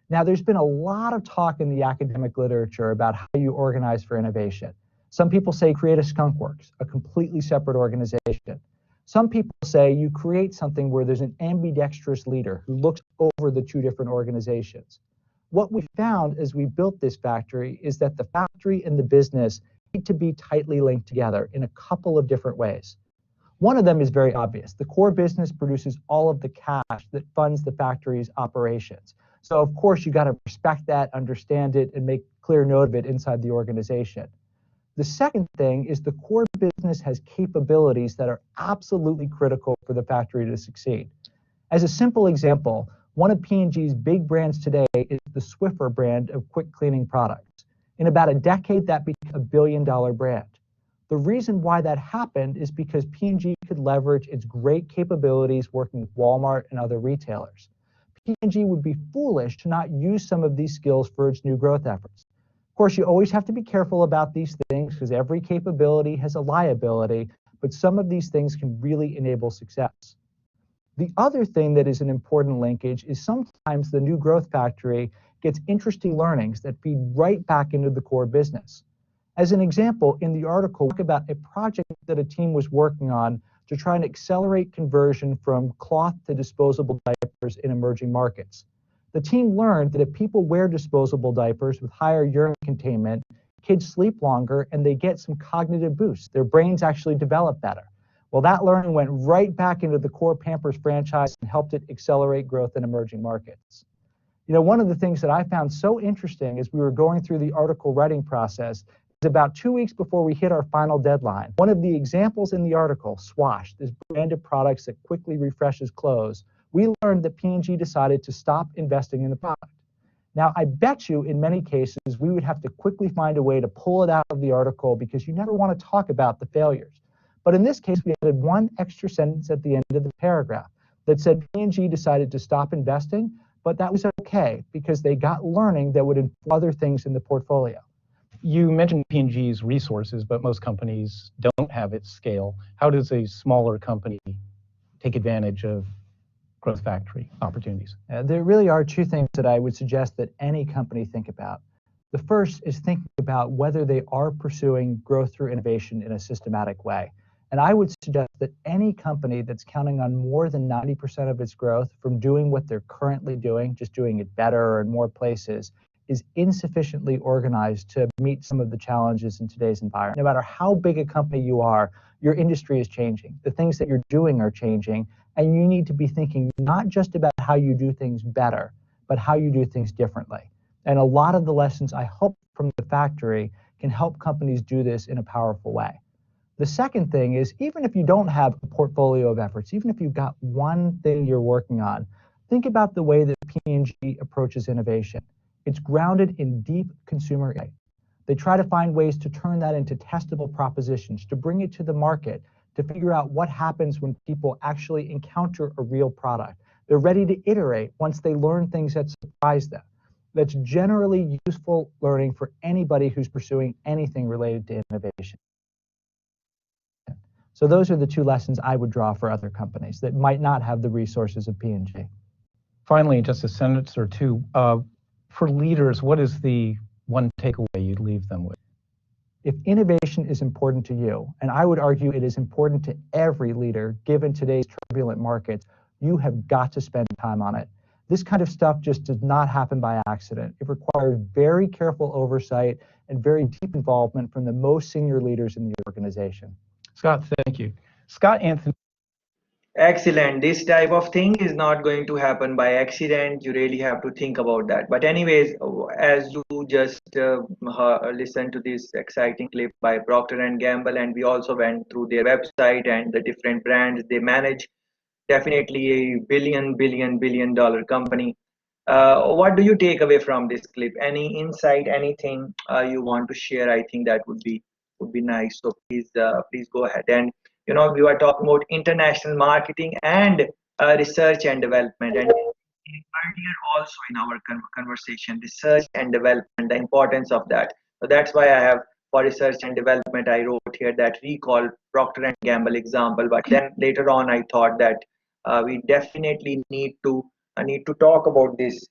Now, there's been a lot of talk in the academic literature about how you organize for innovation. Some people say create a skunk works, a completely separate organization. Some people say you create something where there's an ambidextrous leader who looks over the 2 different organizations. What we found as we built this factory is that the factory and the business need to be tightly linked together in a couple of different ways. One of them is very obvious. The core business produces all of the cash that funds the factory's operations. So of course you got to respect that, understand it, and make clear note of it inside the organization. The second thing is the core business has capabilities that are absolutely critical for the factory to succeed. As a simple example, one of P&G's big brands today is the Swiffer brand of quick cleaning products. In about a decade, that became a billion-dollar brand. The reason why that happened is because P&G could leverage its great capabilities working with Walmart and other retailers. P&G would be foolish to not use some of these skills for its new growth efforts. Of course, you always have to be careful about these things because every capability has a liability, but some of these things can really enable success. The other thing that is an important linkage is sometimes the new growth factory gets interesting learnings that feed right back into the core business. As an example, in the article, we talk about a project that a team was working on to try and accelerate conversion from cloth to disposable diapers in emerging markets. The team learned that if people wear disposable diapers with higher urine containment, kids sleep longer and they get some cognitive boosts. Their brains actually develop better. Well, that learning went right back into the core Pampers franchise and helped it accelerate growth in emerging markets. You know, one of the things that I found so interesting as we were going through the article writing process is about 2 weeks before we hit our final deadline. One of the examples in the article, Swash, this brand of products that quickly refreshes clothes, we learned that P&G decided to stop investing in the product. Now, I bet you in many cases we would have to quickly find a way to pull it out of the article because you never want to talk about the failures. But in this case, we added one extra sentence at the end of the paragraph that said P&G decided to stop investing, but that was okay because they got learning that would inform other things in the portfolio. You mentioned P&G's resources, but most companies don't have its scale. How does a smaller company take advantage of growth factory opportunities? There really are two things that I would suggest that any company think about. The first is thinking about whether they are pursuing growth through innovation in a systematic way. And I would suggest that any company that's counting on more than 90% of its growth from doing what they're currently doing, just doing it better or in more places, is insufficiently organized to meet some of the challenges in today's environment. No matter how big a company you are, your industry is changing. The things that you're doing are changing, and you need to be thinking not just about how you do things better, but how you do things differently. And a lot of the lessons I hope from the factory can help companies do this in a powerful way. The second thing is, even if you don't have a portfolio of efforts, even if you've got one thing you're working on, think about the way that P&G approaches innovation. It's grounded in deep consumer insight. They try to find ways to turn that into testable propositions, to bring it to the market, to figure out what happens when people actually encounter a real product. They're ready to iterate once they learn things that surprise them. That's generally useful learning for anybody who's pursuing anything related to innovation. So those are the two lessons I would draw for other companies that might not have the resources of P&G. Finally, just a sentence or two. For leaders, what is the one takeaway you'd leave them with? If innovation is important to you, and I would argue it is important to every leader given today's turbulent markets, you have got to spend time on it. This kind of stuff just does not happen by accident. It requires very careful oversight and very deep involvement from the most senior leaders in the organization. Scott, thank you. Scott Anthony. Excellent. This type of thing is not going to happen by accident. You really have to think about that. But anyways, as you just listened to this exciting clip by Procter & Gamble, and we also went through their website and the different brands they manage, definitely a billion dollar company. What do you take away from this clip? Any insight, anything you want to share? I think that would be nice. So please go ahead. And you know, we were talking about international marketing and research and development, and earlier also in our conversation, research and development, the importance of that. So that's why I have, for research and development, I wrote here that recall Procter & Gamble example. But then later on, I thought that we definitely need to talk about this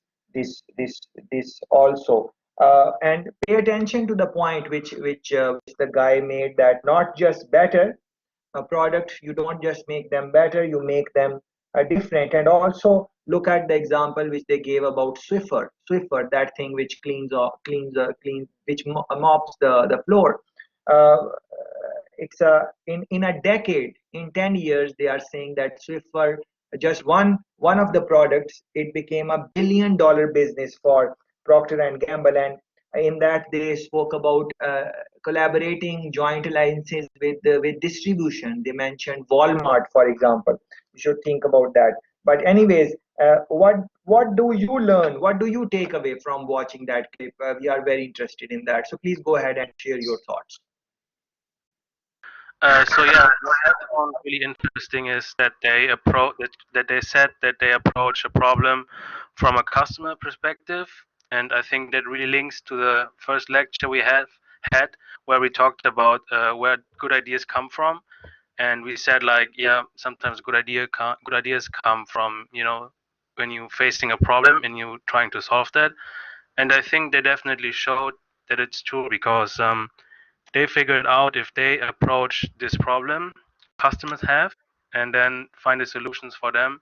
also, and pay attention to the point which the guy made, that not just better a product, you don't just make them better, you make them different. And also look at the example which they gave about Swiffer, that thing which cleans, which mops the floor. Uh, it's in a decade, in 10 years, they are saying that Swiffer, just one of the products, it became $1 billion business for Procter and Gamble. And in that they spoke about collaborating joint alliances with distribution. They mentioned Walmart, for example. You should think about that. But anyways, what do you learn? What do you take away from watching that clip? We are very interested in that. So please go ahead and share your thoughts. So yeah, what I found really interesting is that they said that they approach a problem from a customer perspective, and I think that really links to the first lecture we had where we talked about where good ideas come from, and we said like yeah, sometimes good ideas come from when you facing a problem and you trying to solve that, and I think they definitely showed that it's true because they figured out if they approach this problem customers have and then find the solutions for them,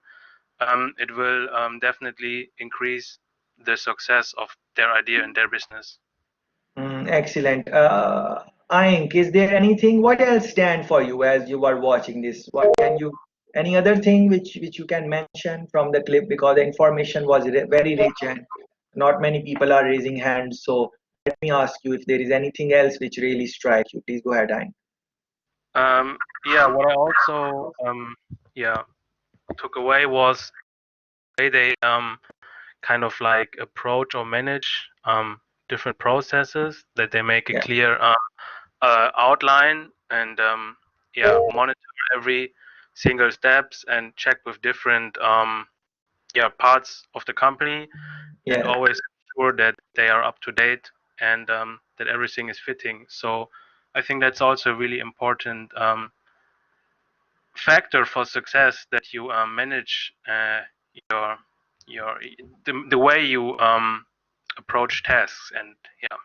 it will definitely increase the success of their idea and their business. Excellent. Aink, is there anything? What else stand for you as you are watching this? What can you? Any other thing which you can mention from the clip, because the information was very rich and not many people are raising hands. So let me ask you if there is anything else which really strikes you. Please go ahead, Aink. Yeah, what I also took away was the way they kind of like approach or manage different processes, that they make a clear outline and monitor every single steps and check with different parts of the company and always ensure that they are up to date and that everything is fitting. So I think that's also a really important factor for success, that you manage your the way you approach tasks. And yeah.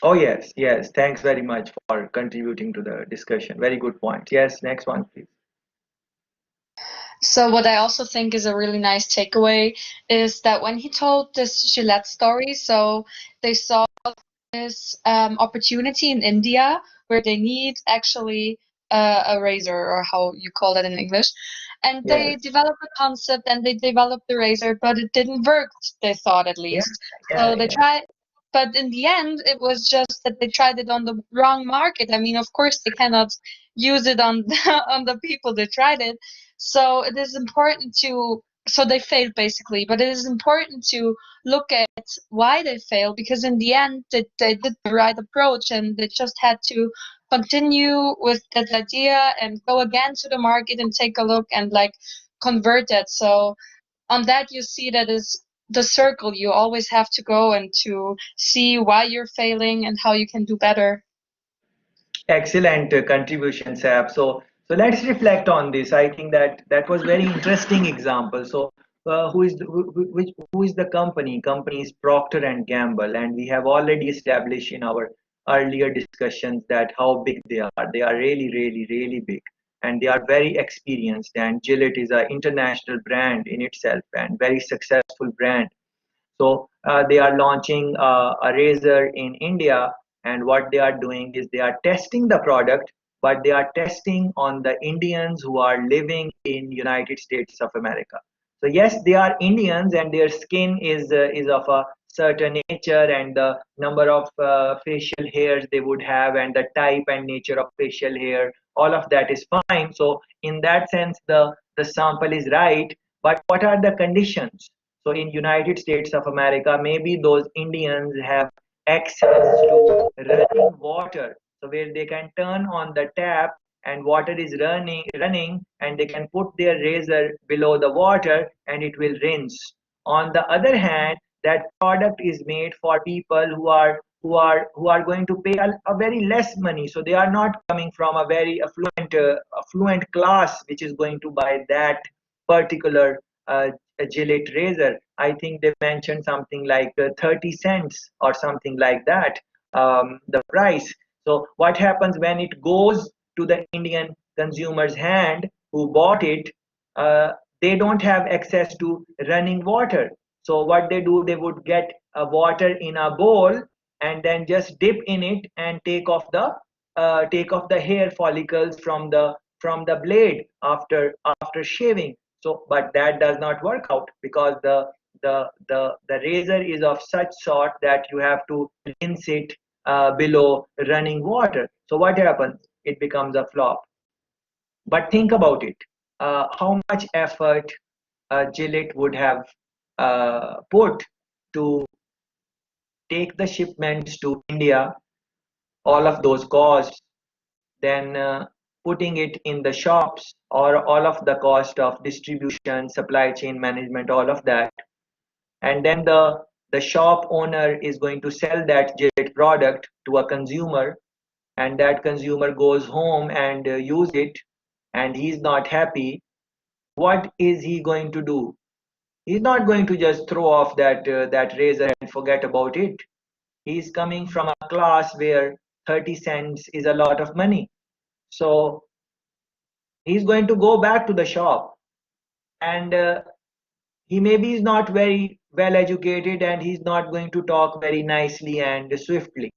Oh yes, yes. Thanks very much for contributing to the discussion. Very good point. Yes, next one, please. So what I also think is a really nice takeaway is that when he told this Gillette story, so they saw this opportunity in India where they need actually a razor, or how you call that in English, and they developed a concept and they developed the razor, but it didn't work, they thought, at least. So they tried, but in the end it was just that they tried it on the wrong market. I mean, of course they cannot use it on on the people that tried it. So it is important to, so they failed basically, but it is important to look at why they failed, because in the end they did the right approach and they just had to continue with that idea and go again to the market and take a look and like convert that. So on that you see that is the circle. You always have to go and to see why you're failing and how you can do better. Excellent contribution, Sab. So let's reflect on this. I think that was very interesting example. So who is the company? Company is Procter and Gamble, and we have already established in our earlier discussions that how big they are. They are really, really, really big, and they are very experienced. And Gillette is an international brand in itself and very successful brand. So they are launching a razor in India, and what they are doing is they are testing the product, but they are testing on the Indians who are living in United States of America. So yes, they are Indians, and their skin is of a certain nature, and the number of facial hairs they would have, and the type and nature of facial hair, all of that is fine. So in that sense, the sample is right. But what are the conditions? So in United States of America, maybe those Indians have access to running water, so where they can turn on the tap and water is running, and they can put their razor below the water and it will rinse. On the other hand, that product is made for people who are going to pay a very less money. So they are not coming from a very affluent class which is going to buy that particular a Gillette razor. I think they mentioned something like 30 cents or something like that, the price. So what happens when it goes to the Indian consumer's hand who bought it? they don't have access to running water. So what they do, they would get a water in a bowl and then just dip in it and take off the hair follicles from the blade after shaving. So, but that does not work out because the razor is of such sort that you have to rinse it below running water. So what happens? It becomes a flop. But think about it. How much effort Gillette would have put to take the shipments to India, all of those costs, then putting it in the shops, or all of the cost of distribution, supply chain management, all of that. And then the shop owner is going to sell that Gillette product to a consumer, and that consumer goes home and use it, and he's not happy. What is he going to do? He's not going to just throw off that razor and forget about it. He's coming from a class where 30 cents is a lot of money. So he's going to go back to the shop, and he maybe is not very well educated, and he's not going to talk very nicely and swiftly.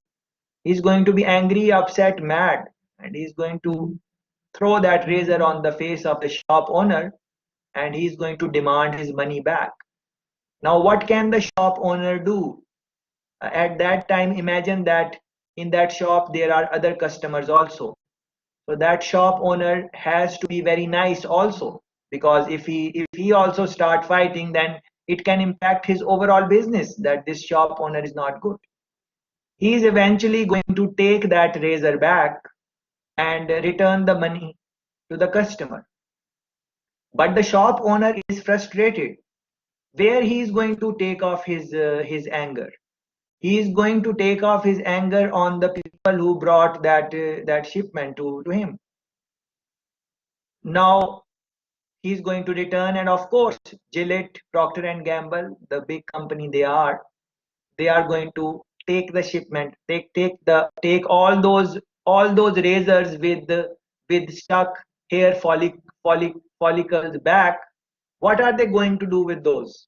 He's going to be angry, upset, mad, and he's going to throw that razor on the face of the shop owner, and he's going to demand his money back. Now, what can the shop owner do? At that time, imagine that in that shop there are other customers also. So that shop owner has to be very nice also, because if he also start fighting, then it can impact his overall business, that this shop owner is not good. He is eventually going to take that razor back and return the money to the customer. But the shop owner is frustrated. Where he is going to take off his anger? He is going to take off his anger on the people who brought that shipment to him. Now he's going to return, and of course Gillette, Procter and Gamble, the big company they are going to take the shipment, take all those razors with stuck hair follicles back. What are they going to do with those?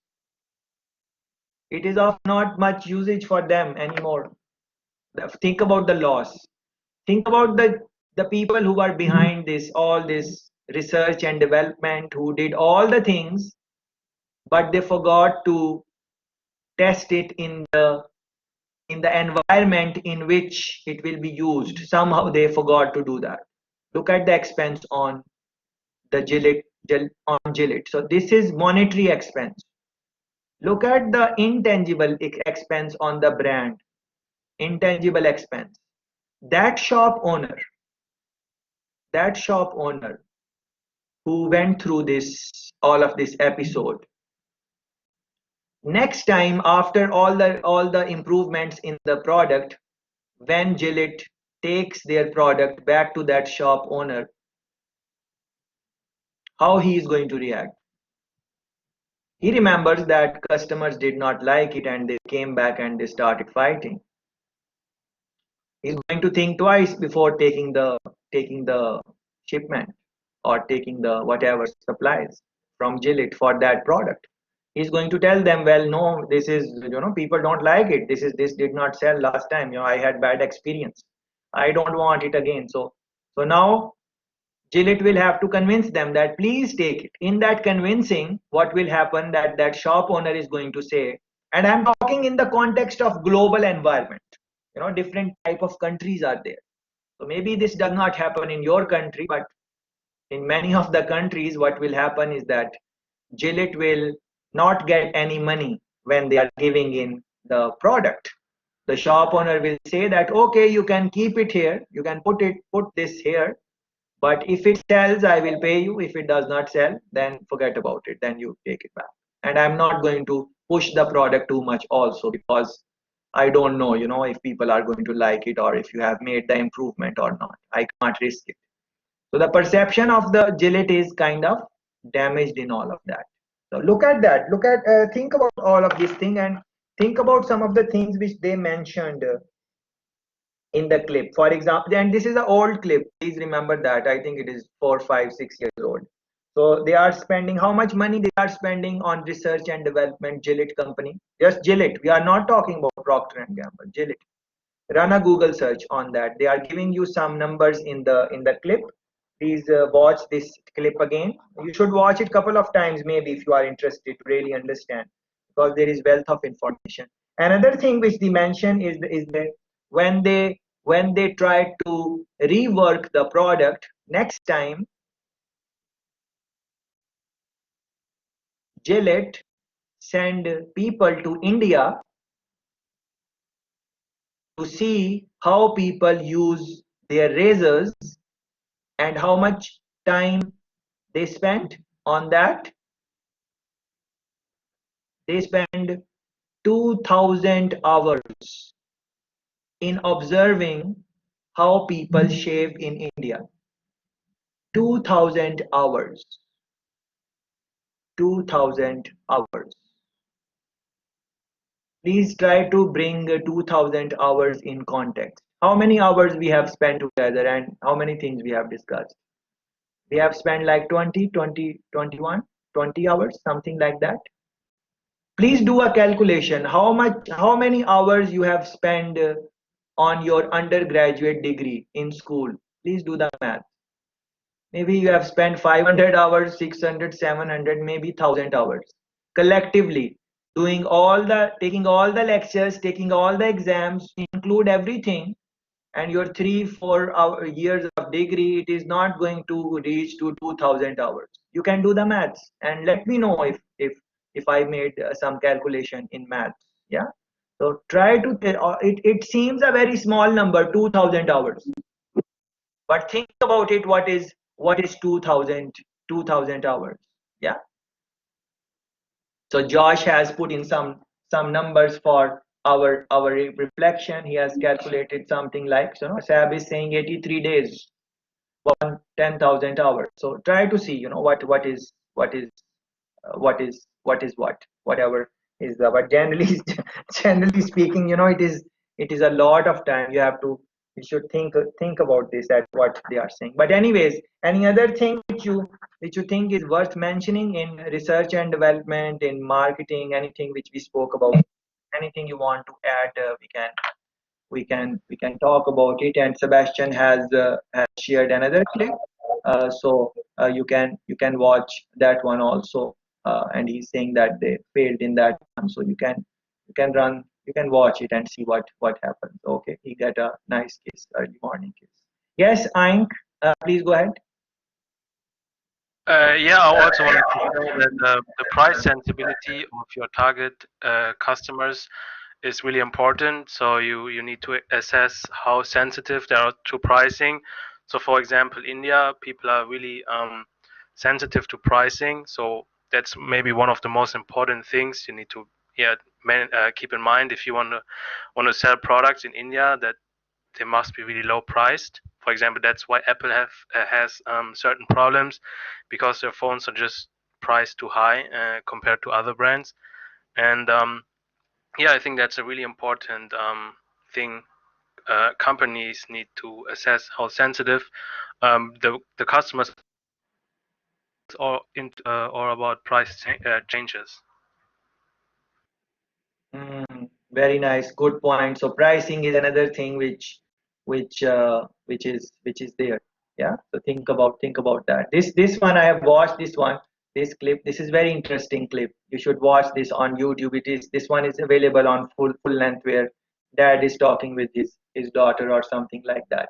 It is of not much usage for them anymore. Think about the loss. Think about the people who are behind this, all this research and development, who did all the things, but they forgot to test it in the environment in which it will be used. Somehow they forgot to do that. Look at the expense on the Gillette. So this is monetary expense. Look at the intangible expense on the brand. Intangible expense. That shop owner who went through all of this episode, next time, after all the improvements in the product, when Gillette takes their product back to that shop owner, how he is going to react? He remembers that customers did not like it and they came back and they started fighting. He's going to think twice before taking the shipment or taking the whatever supplies from Gillette for that product. He's going to tell them, well, no, this is, people don't like it. This did not sell last time. I had bad experience. I don't want it again. So now Gillette will have to convince them that please take it. In that convincing, what will happen, that shop owner is going to say, and I'm talking in the context of global environment. Different type of countries are there. So maybe this does not happen in your country, but in many of the countries, what will happen is that Gillette will not get any money when they are giving in the product. The shop owner will say that, okay, you can keep it here, you can put this here, but if it sells, I will pay you. If it does not sell, then forget about it, then you take it back. And I'm not going to push the product too much also, because I don't know, if people are going to like it or if you have made the improvement or not. I can't risk it. So the perception of the Gillette is kind of damaged in all of that. So look at that. Think about all of this thing, and think about some of the things which they mentioned in the clip. For example, and this is an old clip. Please remember that. I think it is 4, 5, 6 years old. So they are spending, how much money they are spending on research and development, Gillette company. Just Gillette. We are not talking about Procter and Gamble. Gillette. Run a Google search on that. They are giving you some numbers in the clip. Please watch this clip again. You should watch it couple of times maybe if you are interested to really understand, because there is wealth of information. Another thing which they mention is that when they try to rework the product next time, Gillette send people to India to see how people use their razors and how much time they spent on that. They spend 2000 hours in observing how people shave in India. 2000 hours. 2000 hours. Please try to bring 2000 hours in context. How many hours we have spent together and how many things we have discussed? We have spent like 20, 20, 21, 20 hours, something like that. Please do a calculation. How many hours you have spent on your undergraduate degree in school? Please do the math. Maybe you have spent 500 hours, 600, 700, maybe 1000 hours collectively doing taking all the lectures, taking all the exams, include everything, and your 3-4 years of degree, it is not going to reach to 2000 hours. You can do the maths and let me know if I made some calculation in maths. Yeah, so try to it seems a very small number, 2000 hours, but think about it. What is 2000 hours? Yeah. So Josh has put in some numbers for our reflection. He has calculated something like, Sab is saying 83 days, 10,000 hours. So try to see, whatever is the, but generally speaking, it is a lot of time. You should think about this, at what they are saying. But anyways, any other thing which you think is worth mentioning in research and development, in marketing, anything which we spoke about, anything you want to add, we can talk about it. And Sebastian has shared another clip, so you can watch that one also, and he's saying that they failed in that one, so you can watch it and see what happens. Okay, he got a nice case, early morning case. Yes, Aink, please go ahead. Yeah, I also wanted to show that the price sensibility of your target customers is really important. So you need to assess how sensitive they are to pricing. So for example, India, people are really sensitive to pricing. So that's maybe one of the most important things you need to keep in mind if you want to sell products in India, that they must be really low priced. For example, that's why Apple has certain problems, because their phones are just priced too high compared to other brands. And I think that's a really important thing. Companies need to assess how sensitive the customers or about price changes. Very nice, good point. So pricing is another thing which is there. Yeah, so think about that. This one I have watched, this clip. This is very interesting clip. You should watch this on YouTube. This one is available on full length, where dad is talking with his daughter or something like that.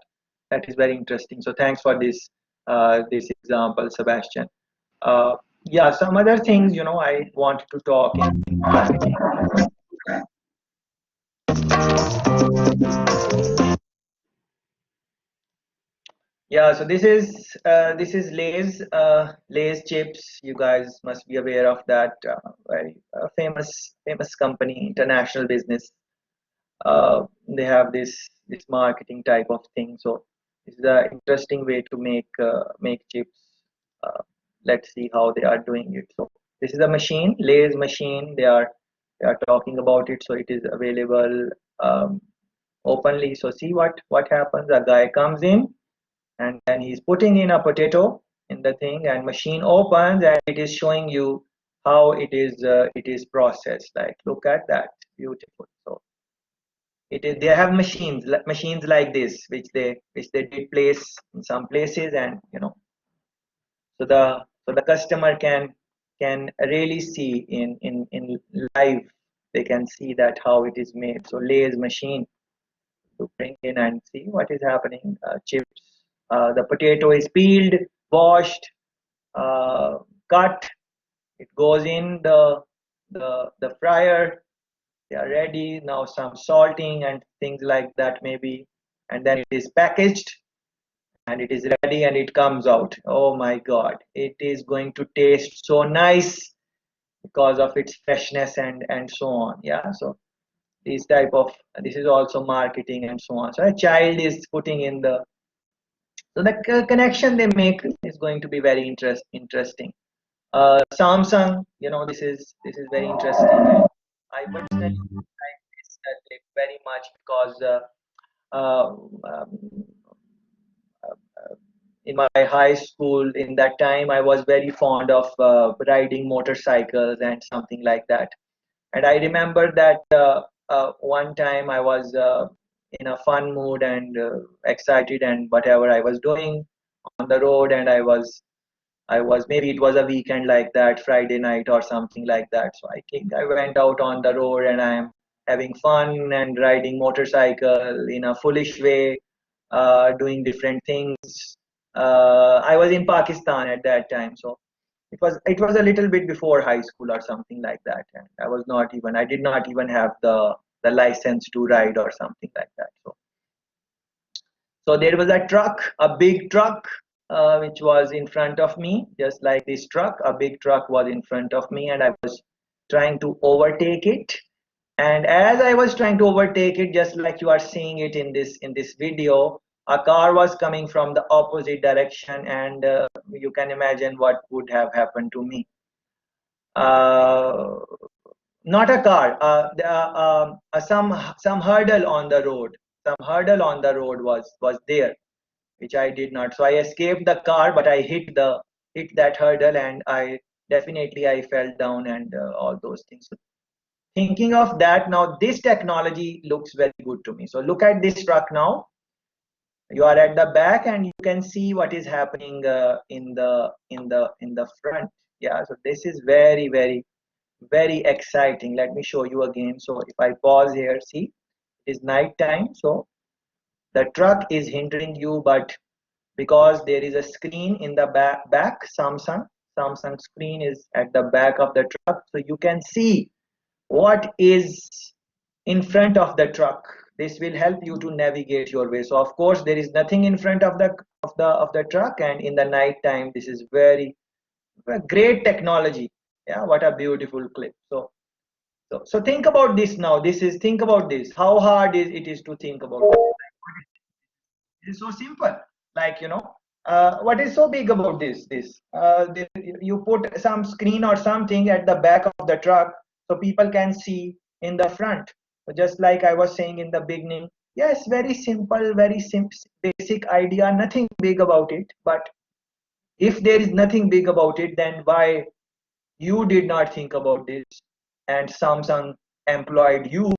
That is very interesting. So thanks for this example, Sebastian. Yeah, some other things I wanted to talk in marketing. Yeah, so this is Lay's chips. You guys must be aware of that. Very famous company, international business. They have this marketing type of thing. So this is an interesting way to make chips. Let's see how they are doing it. So this is a machine, Lay's machine. They are talking about it. So it is available openly. So see what happens. A guy comes in, and then he's putting in a potato in the thing, and machine opens and it is showing you how it is processed. Like, look at that, beautiful. So they have machines like this, which they did place in some places, and so the customer can really see in live. They can see that how it is made. So lathe machine to bring in and see what is happening. Chips. The potato is peeled, washed, cut. It goes in the fryer. They are ready now. Some salting and things like that maybe, and then it is packaged and it is ready and it comes out. Oh my God! It is going to taste so nice because of its freshness and so on. Yeah. So this is also marketing and so on. So a child is putting in so the connection they make is going to be very interesting. Samsung, this is very interesting. I personally like this clip very much because uh, um, in my high school in that time I was very fond of riding motorcycles and something like that. And I remember that one time I was in a fun mood and excited and whatever I was doing on the road, and I was maybe it was a weekend like that, Friday night or something like that. So I think I went out on the road and I am having fun and riding motorcycle in a foolish way, doing different things. I was in Pakistan at that time, so it was a little bit before high school or something like that, and I did not even have the license to ride or something like that. So there was a truck, a big truck, which was in front of me, just like this truck. A big truck was in front of me, and I was trying to overtake it. And as I was trying to overtake it, just like you are seeing it in this video, a car was coming from the opposite direction, and you can imagine what would have happened to me. Not a car, some hurdle on the road. Some hurdle on the road was there, which I did not. So I escaped the car, but I hit that hurdle, and I fell down and all those things. So thinking of that, now this technology looks very good to me. So look at this truck now. You are at the back, and you can see what is happening in the front. Yeah. So this is very very very exciting. Let me show you again. So if I pause here, see, it is night time. So the truck is hindering you, but because there is a screen in the back, Samsung screen is at the back of the truck, so you can see what is in front of the truck. This will help you to navigate your way. So of course there is nothing in front of the truck, and in the night time this is very great technology. Yeah, what a beautiful clip. So think about this now. Think about this. How hard it is to think about it. It is so simple. Like, what is so big about you put some screen or something at the back of the truck so people can see in the front. So just like I was saying in the beginning, yes, very simple, very basic idea, nothing big about it. But if there is nothing big about it, then why you did not think about this and Samsung employed you,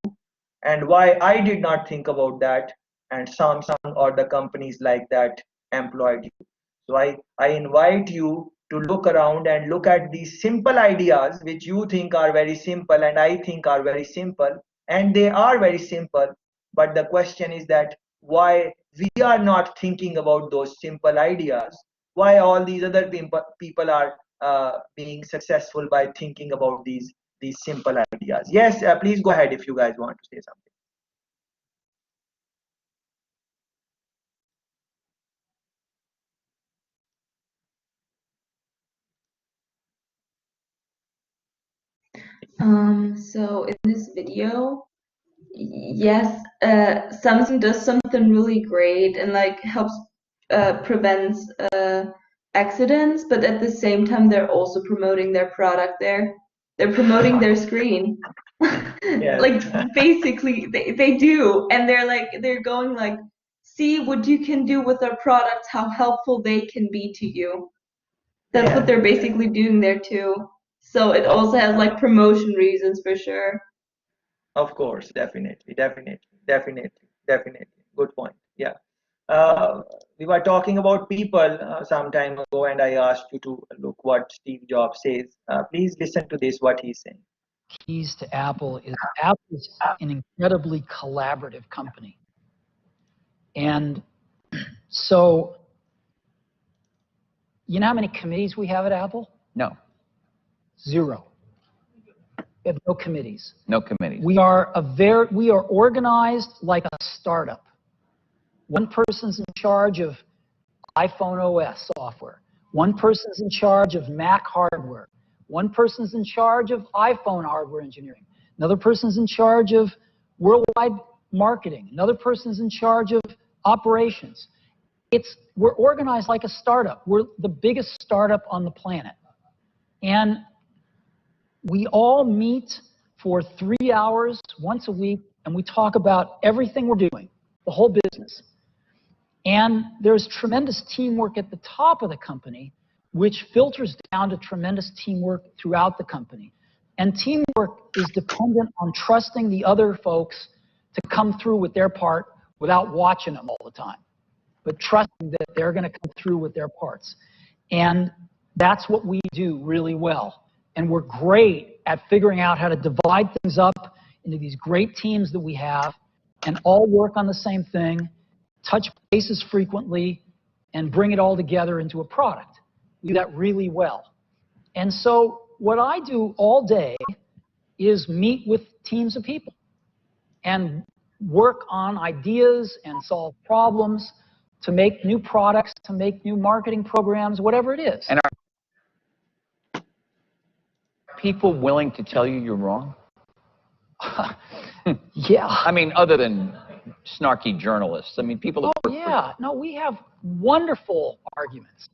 and why I did not think about that and Samsung or the companies like that employed you. So I invite you to look around and look at these simple ideas which you think are very simple and I think are very simple, and they are very simple, but the question is that why we are not thinking about those simple ideas, why all these other people are being successful by thinking about these simple ideas. Yes, please go ahead if you guys want to say something. So in this video, yes, Samsung does something really great and like helps prevents accidents, but at the same time they're also promoting their product there. They're promoting their screen. Yes. Like basically they do, and they're going like, see what you can do with our products, how helpful they can be to you. That's what they're basically doing there too. So it also has like promotion reasons for sure. Of course, definitely. Good point. Yeah. We were talking about people some time ago, and I asked you to look what Steve Jobs says. Please listen to this, what he's saying. Keys to Apple is Apple's an incredibly collaborative company. And so, you know how many committees we have at Apple? No. 0. We have no committees. No committees. We are organized like a startup. One person's in charge of iPhone OS software. One person's in charge of Mac hardware. One person's in charge of iPhone hardware engineering. Another person's in charge of worldwide marketing. Another person's in charge of operations. We're organized like a startup. We're the biggest startup on the planet. And we all meet for 3 hours once a week, and we talk about everything we're doing, the whole business. And there's tremendous teamwork at the top of the company, which filters down to tremendous teamwork throughout the company. And teamwork is dependent on trusting the other folks to come through with their part without watching them all the time, but trusting that they're going to come through with their parts. And that's what we do really well. And we're great at figuring out how to divide things up into these great teams that we have and all work on the same thing, touch bases frequently, and bring it all together into a product. We do that really well. And so what I do all day is meet with teams of people and work on ideas and solve problems to make new products, to make new marketing programs, whatever it is. And are people willing to tell you you're wrong? Yeah. I mean, other than snarky journalists. I mean, people that work yeah. No, we have wonderful arguments.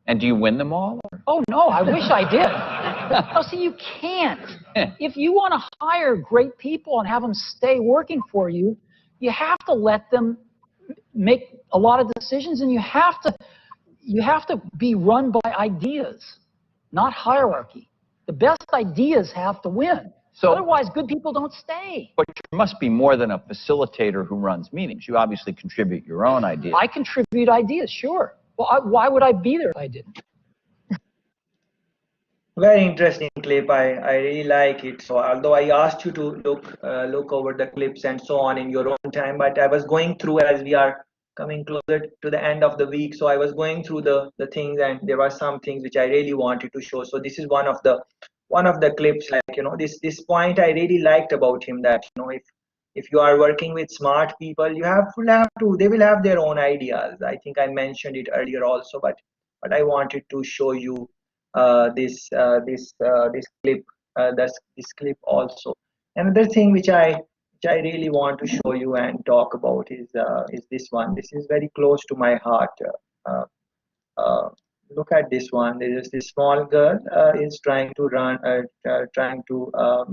And do you win them all? Oh, no, I wish I did. No, see, you can't. If you want to hire great people and have them stay working for you, you have to let them make a lot of decisions, and you have to be run by ideas, not hierarchy. The best ideas have to win. So, otherwise, good people don't stay. But you must be more than a facilitator who runs meetings. You obviously contribute your own ideas. I contribute ideas, sure. Well, why would I be there if I didn't? Very interesting clip. I really like it. So although I asked you to look over the clips and so on in your own time, but I was going through as we are coming closer to the end of the week. So I was going through the things, and there were some things which I really wanted to show. So this is one of the clips. Like, you know, this point I really liked about him, that, you know, if you are working with smart people, you they will have their own ideas. I think I mentioned it earlier also, but I wanted to show you this clip, this clip also. Another thing which I really want to show you and talk about is this one. This is very close to my heart. Look at this one. There is this small girl is trying to run,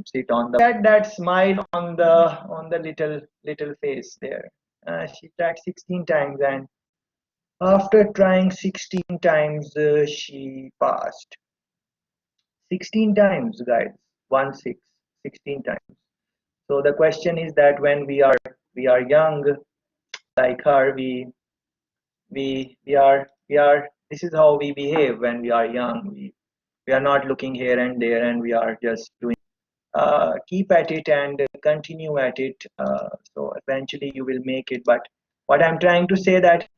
sit on that smile on the little face there. She tried 16 times, and after trying 16 times, she passed. 16 times, guys. 16 times. So the question is that when we are young, like her, we are. This is how we behave when we are young. We are not looking here and there, and we are just doing. Keep at it and continue at it. So eventually you will make it. But what I'm trying to say, that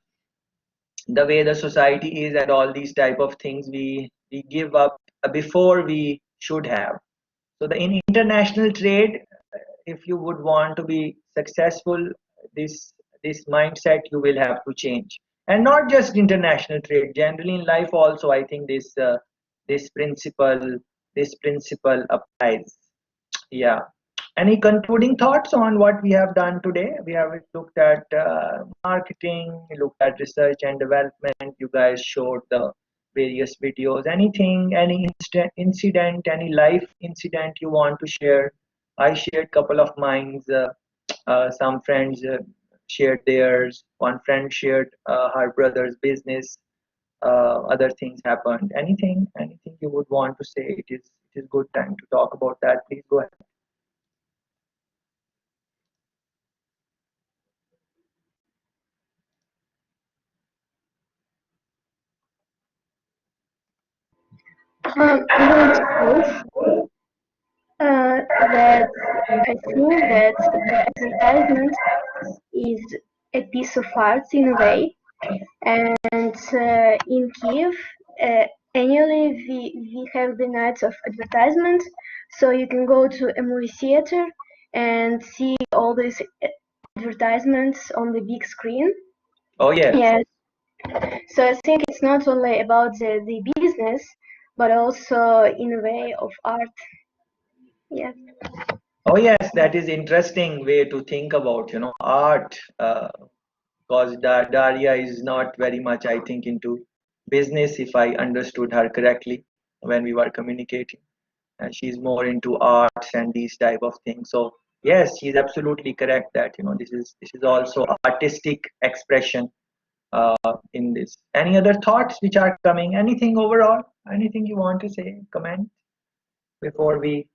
the way the society is and all these type of things, we give up before we should have. So in international trade, if you would want to be successful, this mindset you will have to change. And not just international trade, generally in life also, I think this principle applies. Yeah. Any concluding thoughts on what we have done today? We have looked at marketing, looked at research and development. You guys showed the various videos. Anything, any incident, any life incident you want to share? I shared a couple of mine. Some friends shared theirs. One friend shared her brother's business. other things happened. Anything you would want to say? It is good time to talk about that. Please go ahead. That I think that the advertisement is a piece of art in a way, and in Kiev annually we have the nights of advertisement, so you can go to a movie theater and see all these advertisements on the big screen. Oh yes. Yes. So I think it's not only about the business, but also in a way of art. Yeah. Oh yes, that is interesting way to think about, art. Because Daria is not very much, I think, into business, if I understood her correctly when we were communicating. And she's more into arts and these type of things. So yes, she's absolutely correct that this is also artistic expression in this. Any other thoughts which are coming? Anything overall? Anything you want to say? Comment before we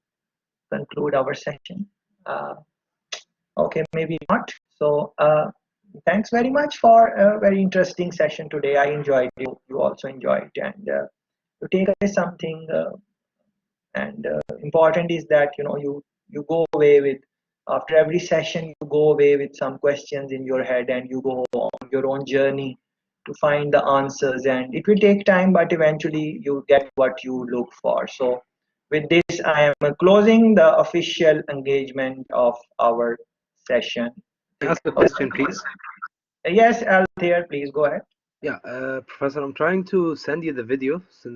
conclude our session? Okay, maybe not. So thanks very much for a very interesting session today. I enjoyed it. You also enjoyed it. And to take away something important is that you go away with, after every session you go away with some questions in your head and you go on your own journey to find the answers, and it will take time, but eventually you get what you look for. So with this I am closing the official engagement of our session. Ask a question, please. Yes, Althea, please go ahead. Yeah, Professor, I'm trying to send you the video since